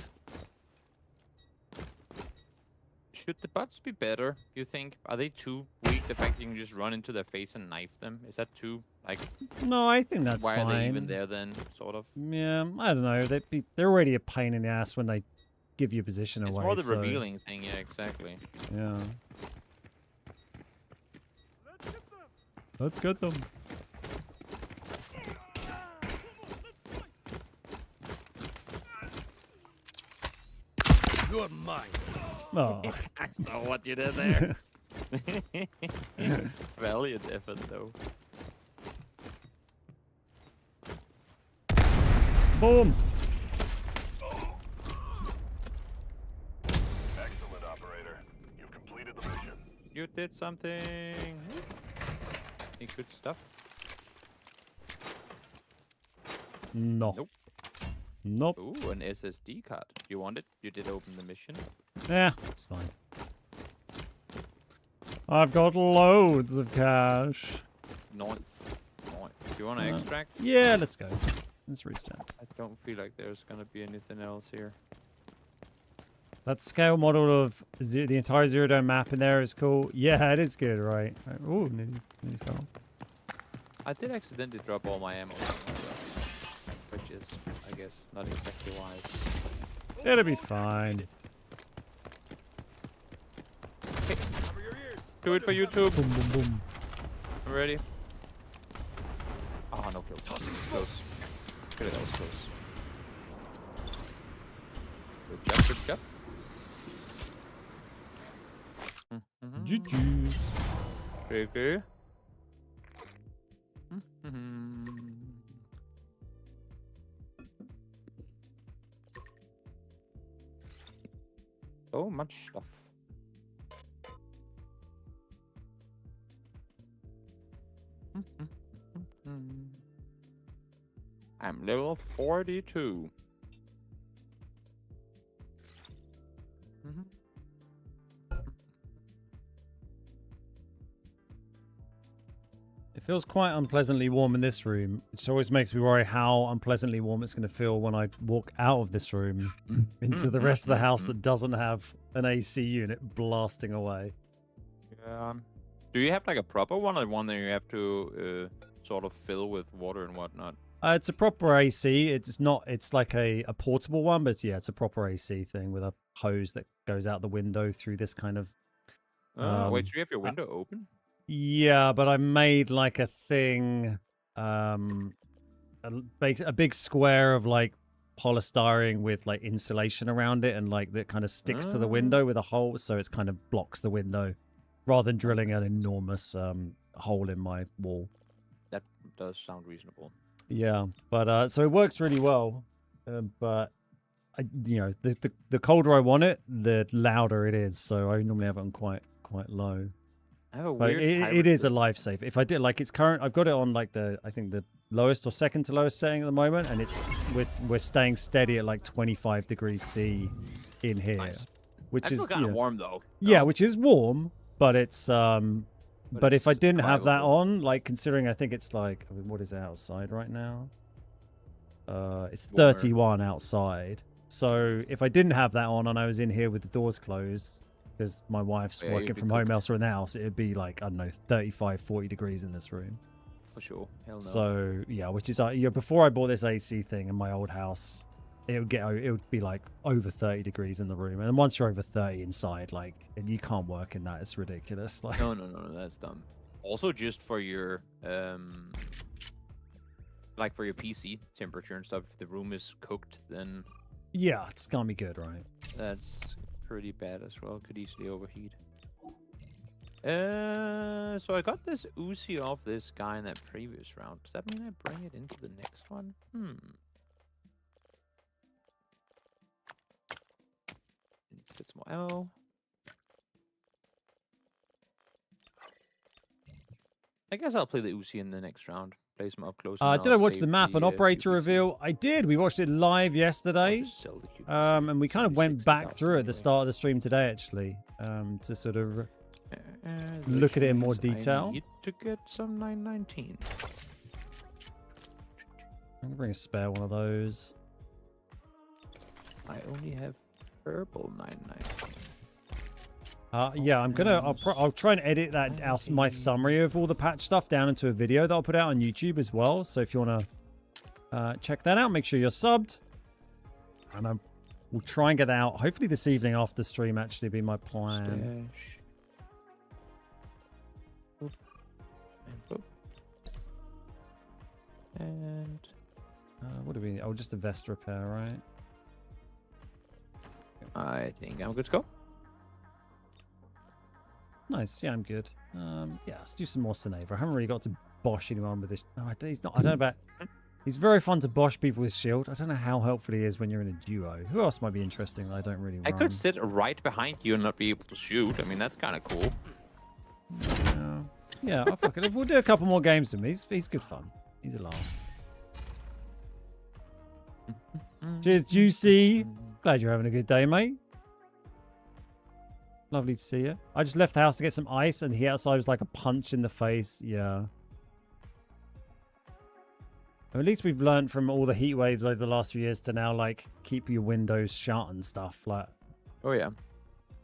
Should the bots be better, you think? Are they too weak? The fact you can just run into their face and knife them? Is that too, like... No, I think that's why fine. are they even there then, sort of? Yeah, I don't know. They're already a pain in the ass when they give you position away. It's more the so... revealing thing, yeah, exactly. Yeah. Let's get them. You're mine. Oh. I saw what you did there. Valiant effort, though. Boom. Excellent, operator. You've completed the mission. You did something. Any good stuff? No. Nope. Nope. Ooh, an SSD card. You want it? You did open the mission. Yeah, it's fine. I've got loads of cash. Nice. Do you want to extract? Yeah, let's go. Let's reset. I don't feel like there's gonna be anything else here. That scale model of the entire Zero Dome map in there is cool. Yeah, it is good, right? Ooh, nearly fell off. I did accidentally drop all my ammo somewhere, though, which is, I guess, not exactly wise. It'll be fine. Hey. Do it for YouTube. Boom, boom, boom. I'm ready. Oh, no kills. Close. Good, that was close. Good job. GG's. Very good. So much stuff. I'm level 42. It feels quite unpleasantly warm in this room, which always makes me worry how unpleasantly warm it's going to feel when I walk out of this room into the rest of the house that doesn't have an AC unit blasting away. Yeah. Do you have like a proper one, or one that you have to sort of fill with water and whatnot? It's a proper AC. It's not. It's like a portable one, but it's a proper AC thing with a hose that goes out the window through this kind of. Wait, so you have your window open? Yeah, but I made like a thing, a big square of like polystyrene with like insulation around it, and like that kind of sticks to the window with a hole, so it's kind of blocks the window, rather than drilling an enormous hole in my wall. That does sound reasonable. Yeah, but so it works really well, but the colder I want it, the louder it is. So I normally have it on quite low. I have a But weird. it is a lifesaver. If I did like its current, I've got it on like I think the lowest or second to lowest setting at the moment, and we're staying steady at like 25 degrees C in here, which That's is kind of warm though. Yeah, which is warm, but it's But if I it's didn't have that survivable. on, like considering I think it's like, I mean, what is it outside right now? It's Warmer. 31 outside. So if I didn't have that on and I was in here with the doors closed, because my wife's Yeah, you'd working be from home cooked. elsewhere in the house, it'd be like, I don't know, 35, 40 degrees in this room. For sure. Hell no. So yeah, which is before I bought this AC thing in my old house, it would be like over 30 degrees in the room, and once you're over 30 inside, like, and you can't work in that. It's ridiculous. Like, No, that's dumb. Also, just for your like for your PC temperature and stuff, if the room is cooked, then yeah, it's gonna be good, right? that's pretty bad as well. Could easily overheat. So I got this Uzi off this guy in that previous round. Does that mean I bring it into the next one? Get some more ammo. I guess I'll play the Uzi in the next round. Play some up close. Did I watch the map and operator reveal? I did. We watched it live yesterday. And we kind of went back through at the start of the stream today, actually, to sort of look at it in more detail. I need to get some 919. I'm gonna bring a spare one of those. I only have purple 919. Yeah, I'll try and edit that out, my summary of all the patch stuff down into a video that I'll put out on YouTube as well. So if you want to check that out, make sure you're subbed. And we'll try and get that out hopefully this evening after the stream, actually, be my plan. Stash. Boop. And boop. And What do we? Oh, just a vest repair, right? I think I'm good to go. Nice. Yeah, I'm good. Yeah, let's do some more Seneva. I haven't really got to bosh anyone with this. No, he's not. I don't know about. He's very fun to bosh people with shield. I don't know how helpful he is when you're in a duo. Who else might be interesting that I don't really run? I could sit right behind you and not be able to shoot. I mean, that's kind of cool. Yeah, I'll fuck it. We'll do a couple more games with him. He's good fun. He's a laugh. Cheers, Juicy. Glad you're having a good day, mate. Lovely to see you. I just left the house to get some ice, and he outside was like a punch in the face. Yeah. At least we've learned from all the heat waves over the last few years to now, like, keep your windows shut and stuff. Like, Oh yeah.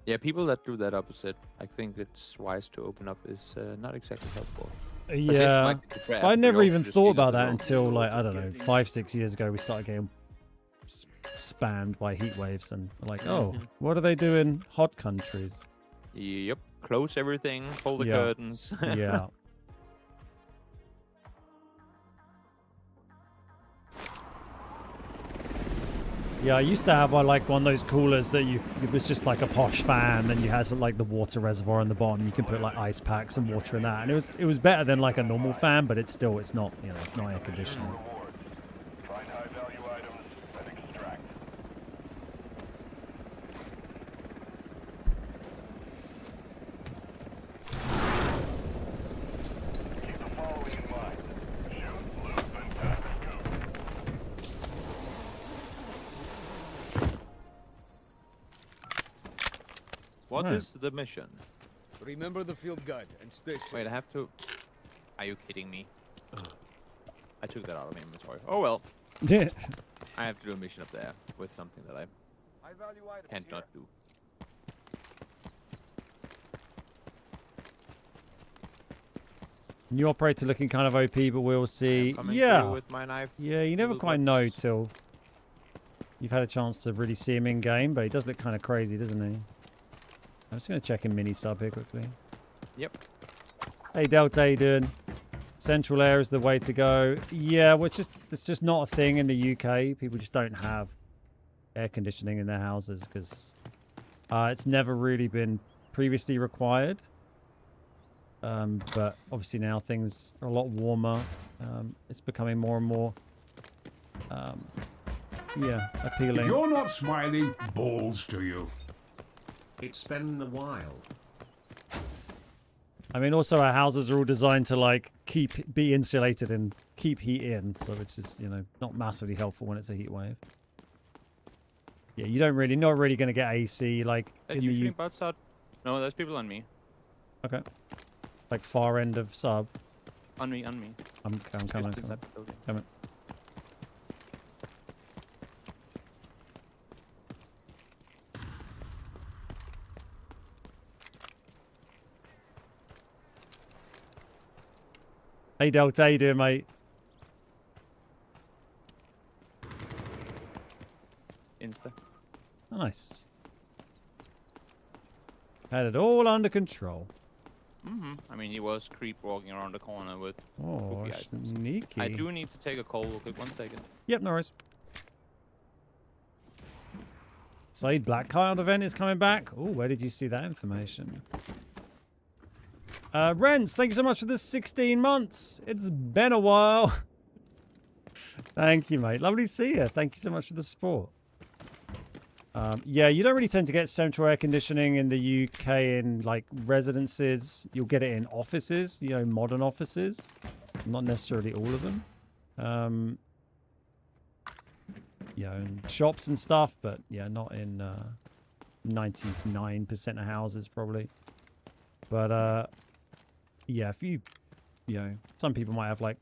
Yeah, people that do that opposite, I think it's wise to open up, is not exactly helpful. yeah. I never even thought about that until, like, I don't know, 5-6 years ago. We started getting spammed by heat waves, and like, oh, what do they do in hot countries? Yep. Close everything, pull the Yeah. curtains. Yeah. Yeah, I used to have like one of those coolers that it was just like a posh fan, and you had like the water reservoir on the bottom. You can put like ice packs and water in that, and it was better than like a normal fan, but it's not, it's not air conditioning. Find high-value items and extract. Keep the following in mind. Shoot, loot, and pack scoop. What Right. is the mission? Remember the field guide and stay safe. Wait, I have to... Are you kidding me? I took that out of my inventory. Oh well. Yeah. I have to do a mission up there with something that I High-value items can't here. not do. New operator looking kind of OP, but we'll see. Coming Yeah. through with my knife. Yeah, you never quite know till you've had a chance to really see him in game, but he does look kind of crazy, doesn't he? I'm just going to check in mini sub here quickly. Yep. Hey Delta, how you doing? Central air is the way to go. Yeah, well, it's just not a thing in the UK. People just don't have air conditioning in their houses because it's never really been previously required. But obviously now things are a lot warmer. It's becoming more and more, yeah, appealing. If you're not smiling, balls to you. It's been a while. I mean, also our houses are all designed to like be insulated and keep heat in, so which is, you know, not massively helpful when it's a heat wave. Yeah, you don't really, not really going to get AC like Are in you the shooting bots out? No, there's people on me. Okay. Like far end of sub. On me. I'm coming. Just inside the building. Coming. Hey Delta, how you doing, mate? Insta. Nice. Had it all under control. I mean, he was creep walking around the corner with Oh, cookie items. sneaky. I do need to take a call real quick. 1 second. Yep, no worries. Saeed Blackcard event is coming back. Oh, where did you see that information? Rents, thank you so much for the 16 months. It's been a while. Thank you, mate. Lovely to see you. Thank you so much for the support. Yeah, you don't really tend to get central air conditioning in the UK in like residences. You'll get it in offices, you know, modern offices. Not necessarily all of them. Yeah, in shops and stuff, but yeah, not in 99% of houses probably. But yeah, if you know, some people might have like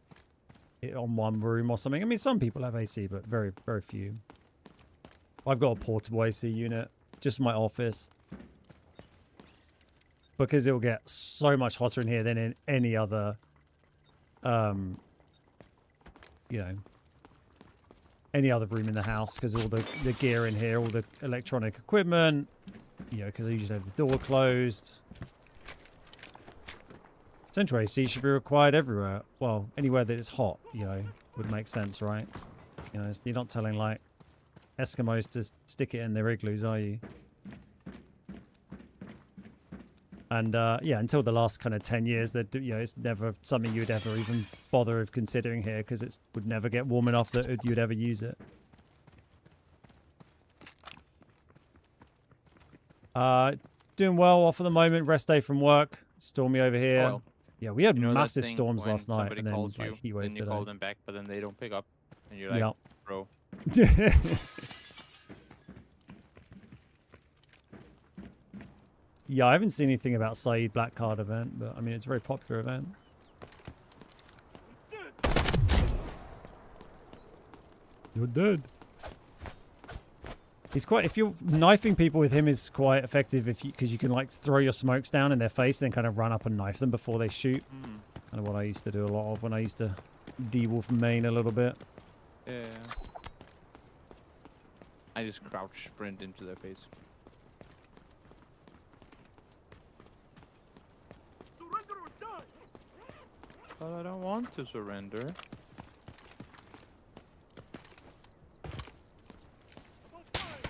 it on one room or something. I mean, some people have AC, but very, very few. I've got a portable AC unit, just my office. Because it will get so much hotter in here than in any other, you know, any other room in the house. Because all the gear in here, all the electronic equipment, you know, because I usually have the door closed. Central AC should be required everywhere. Well, anywhere that is hot, you know, would make sense, right? You know, you're not telling, like, Eskimos to stick it in their igloos, are you? And yeah, until the last kind of 10 years, that, you know, it's never something you'd ever even bother of considering here because it would never get warm enough that you'd ever use it. Doing well off at the moment. Rest day from work. Stormy over here. Oh, well. Yeah, we had You know massive that thing storms when last night, somebody and then calls like, heat wave then you today. call them back, but then they don't pick up, and you're like, Yep. bro. Yeah, I haven't seen anything about Saeed Black Card event, but I mean, it's a very popular event. You're dead. He's quite, if you're knifing people with him is quite effective if you, because you can like throw your smokes down in their face and then kind of run up and knife them before they shoot. Kind of what I used to do a lot of when I used to de-wolf main a little bit. Yeah. I just crouch sprint into their face. But I don't want to surrender.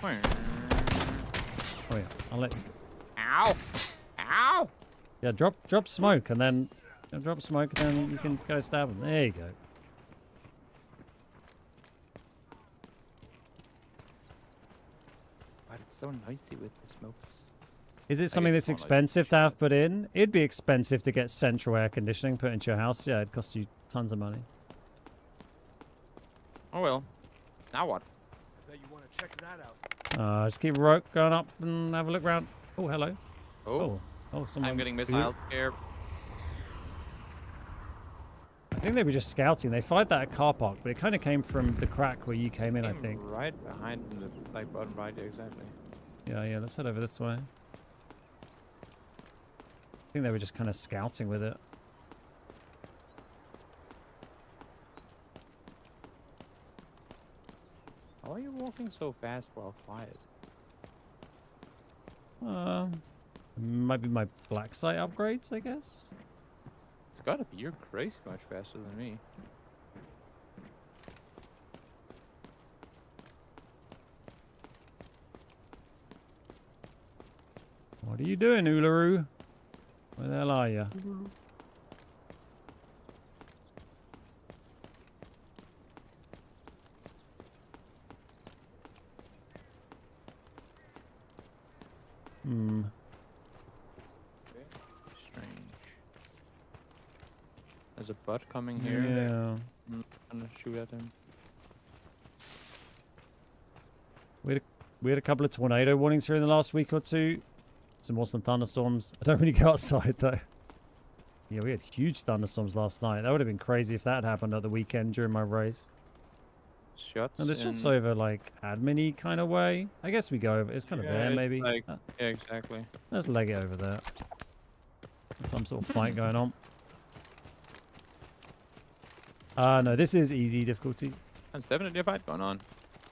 Oh yeah, I'll let you. Ow! Ow! Yeah, drop smoke and then drop smoke and then you can go stab them. There you go. But it's so noisy with the smokes. Is it something that's expensive to have put in? It'd be expensive to get central air conditioning put into your house. Yeah, it'd cost you tons of money. Oh well. Now what? I bet you want to check that out. Just keep going up and have a look around. Oh, hello. Oh. Oh, someone. I'm getting missile scared. I think they were just scouting. They fired that at car park, but it kind of came from the crack where you came in, I think. Right behind the like bottom right, yeah, exactly. Yeah, let's head over this way. I think they were just kind of scouting with it. Why are you walking so fast while quiet? Might be my black site upgrades, I guess. It's gotta be. You're crazy much faster than me. What are you doing, Uluru? Where the hell are you? Hmm. Strange. There's a bot coming here. Yeah. I'm gonna shoot at him. We had a couple of tornado warnings here in the last week or two. Some awesome thunderstorms. I don't really go outside though. Yeah, we had huge thunderstorms last night. That would have been crazy if that happened at the weekend during my race. Shots. And there's shots over like admin-y kind of way. I guess we go over. It's kind of there maybe. Like, yeah, exactly. Let's leg it over there. There's some sort of fight going on. No, this is easy difficulty. There's definitely a fight going on.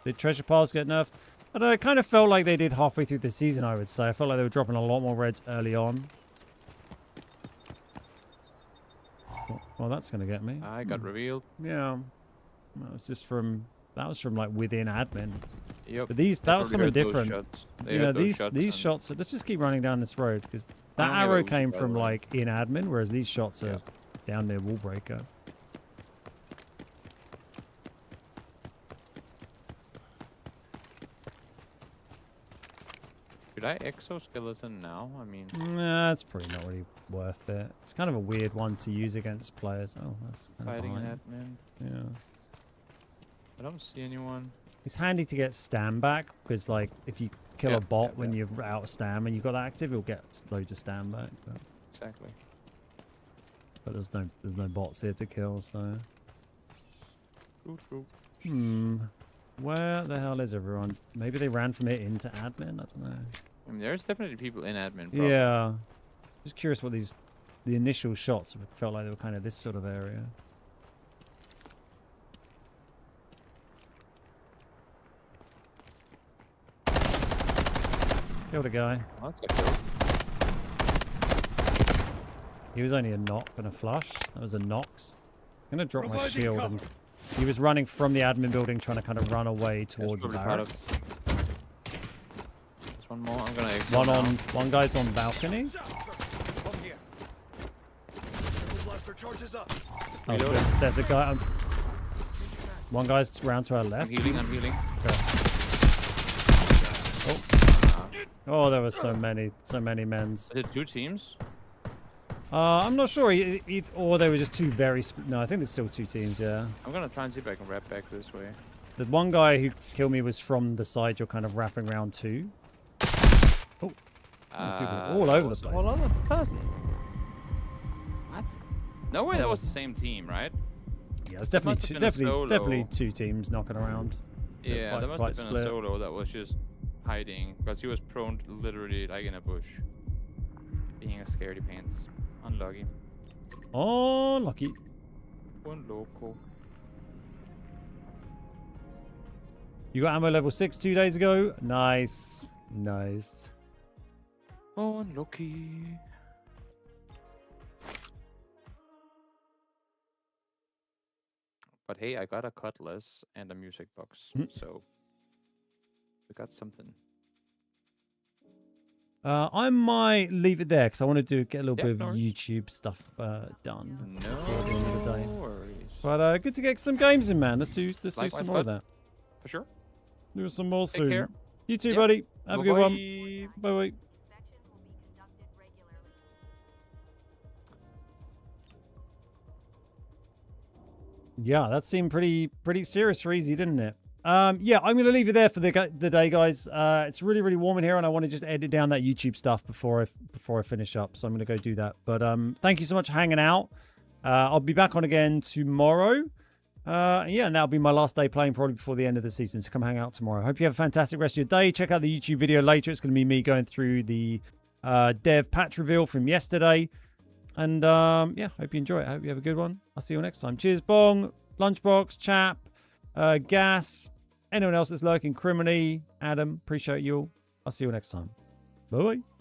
Did treasure piles get nerfed? I don't know, it kind of felt like they did halfway through the season, I would say. I felt like they were dropping a lot more reds early on. Well, that's going to get me. I got revealed. Yeah. That was just from... That was from, like, within admin. Yep. But that was something different. Yeah, these shots... Let's just keep running down this road, because that arrow came from, like, in admin, whereas these shots are down near wall breaker. Should I exoskeleton now? I mean... Nah, it's probably not really worth it. It's kind of a weird one to use against players. Oh, that's kind Fighting of an admin. Yeah. I don't see anyone. It's handy to get stam back, because, like, if you kill a bot when you're out of stam and you've got that active, you'll get loads of stam back. But... Exactly. But there's no bots here to kill, so... Good. Where the hell is everyone? Maybe they ran from it into admin? I don't know. I mean, there's definitely people in admin. Probably. Yeah. Just curious what the initial shots felt like they were kind of this sort of area. Killed a guy. Oh, that's a kill. He was only a knock and a flush. That was a Nox. I'm going to drop my shield. And he was running from the admin building, trying to kind of run away towards the barracks. There's one more. I'm going to... One guy's on balcony. Oh, so there's a guy. One guy's round to our left. I'm healing. Okay. Oh, there were so many men's. Is it 2 teams? I'm not sure. Or they were just two very... No, I think there's still 2 teams, yeah. I'm going to try and see if I can wrap back this way. The one guy who killed me was from the side you're kind of wrapping around to. Oh. There's people all over the place. All over the person. What? No way that was the same team, right? Yeah, it was definitely 2 teams knocking around. Yeah, there must have been a solo that was just hiding, because he was prone literally like in a bush. Being a scaredy pants. Unlucky. Oh, lucky. One loco. You got ammo level 6 2 days ago? Nice. Nice. Oh, unlucky. But hey, I got a cutlass and a music box, so we got something. I might leave it there because I want to get a little bit of YouTube stuff done before the end of the day. Worries. But good to get some games in, man. Let's do some more of that. For sure. Do some more soon. Care. You too, buddy. Have a good one. Bye. Yeah, that seemed pretty serious for easy, didn't it? Yeah, I'm going to leave you there for the day, guys. It's really, really warm in here, and I want to just edit down that YouTube stuff before I finish up. So I'm going to go do that. But thank you so much for hanging out. I'll be back on again tomorrow. Yeah, and that'll be my last day playing probably before the end of the season. So come hang out tomorrow. Hope you have a fantastic rest of your day. Check out the YouTube video later. It's going to be me going through the dev patch reveal from yesterday. And yeah, hope you enjoy it. I hope you have a good one. I'll see you all next time. Cheers, Bong, Lunchbox, Chap, Gas, Anyone else that's lurking, Criminy, Adam, appreciate you all. I'll see you all next time. Bye-bye.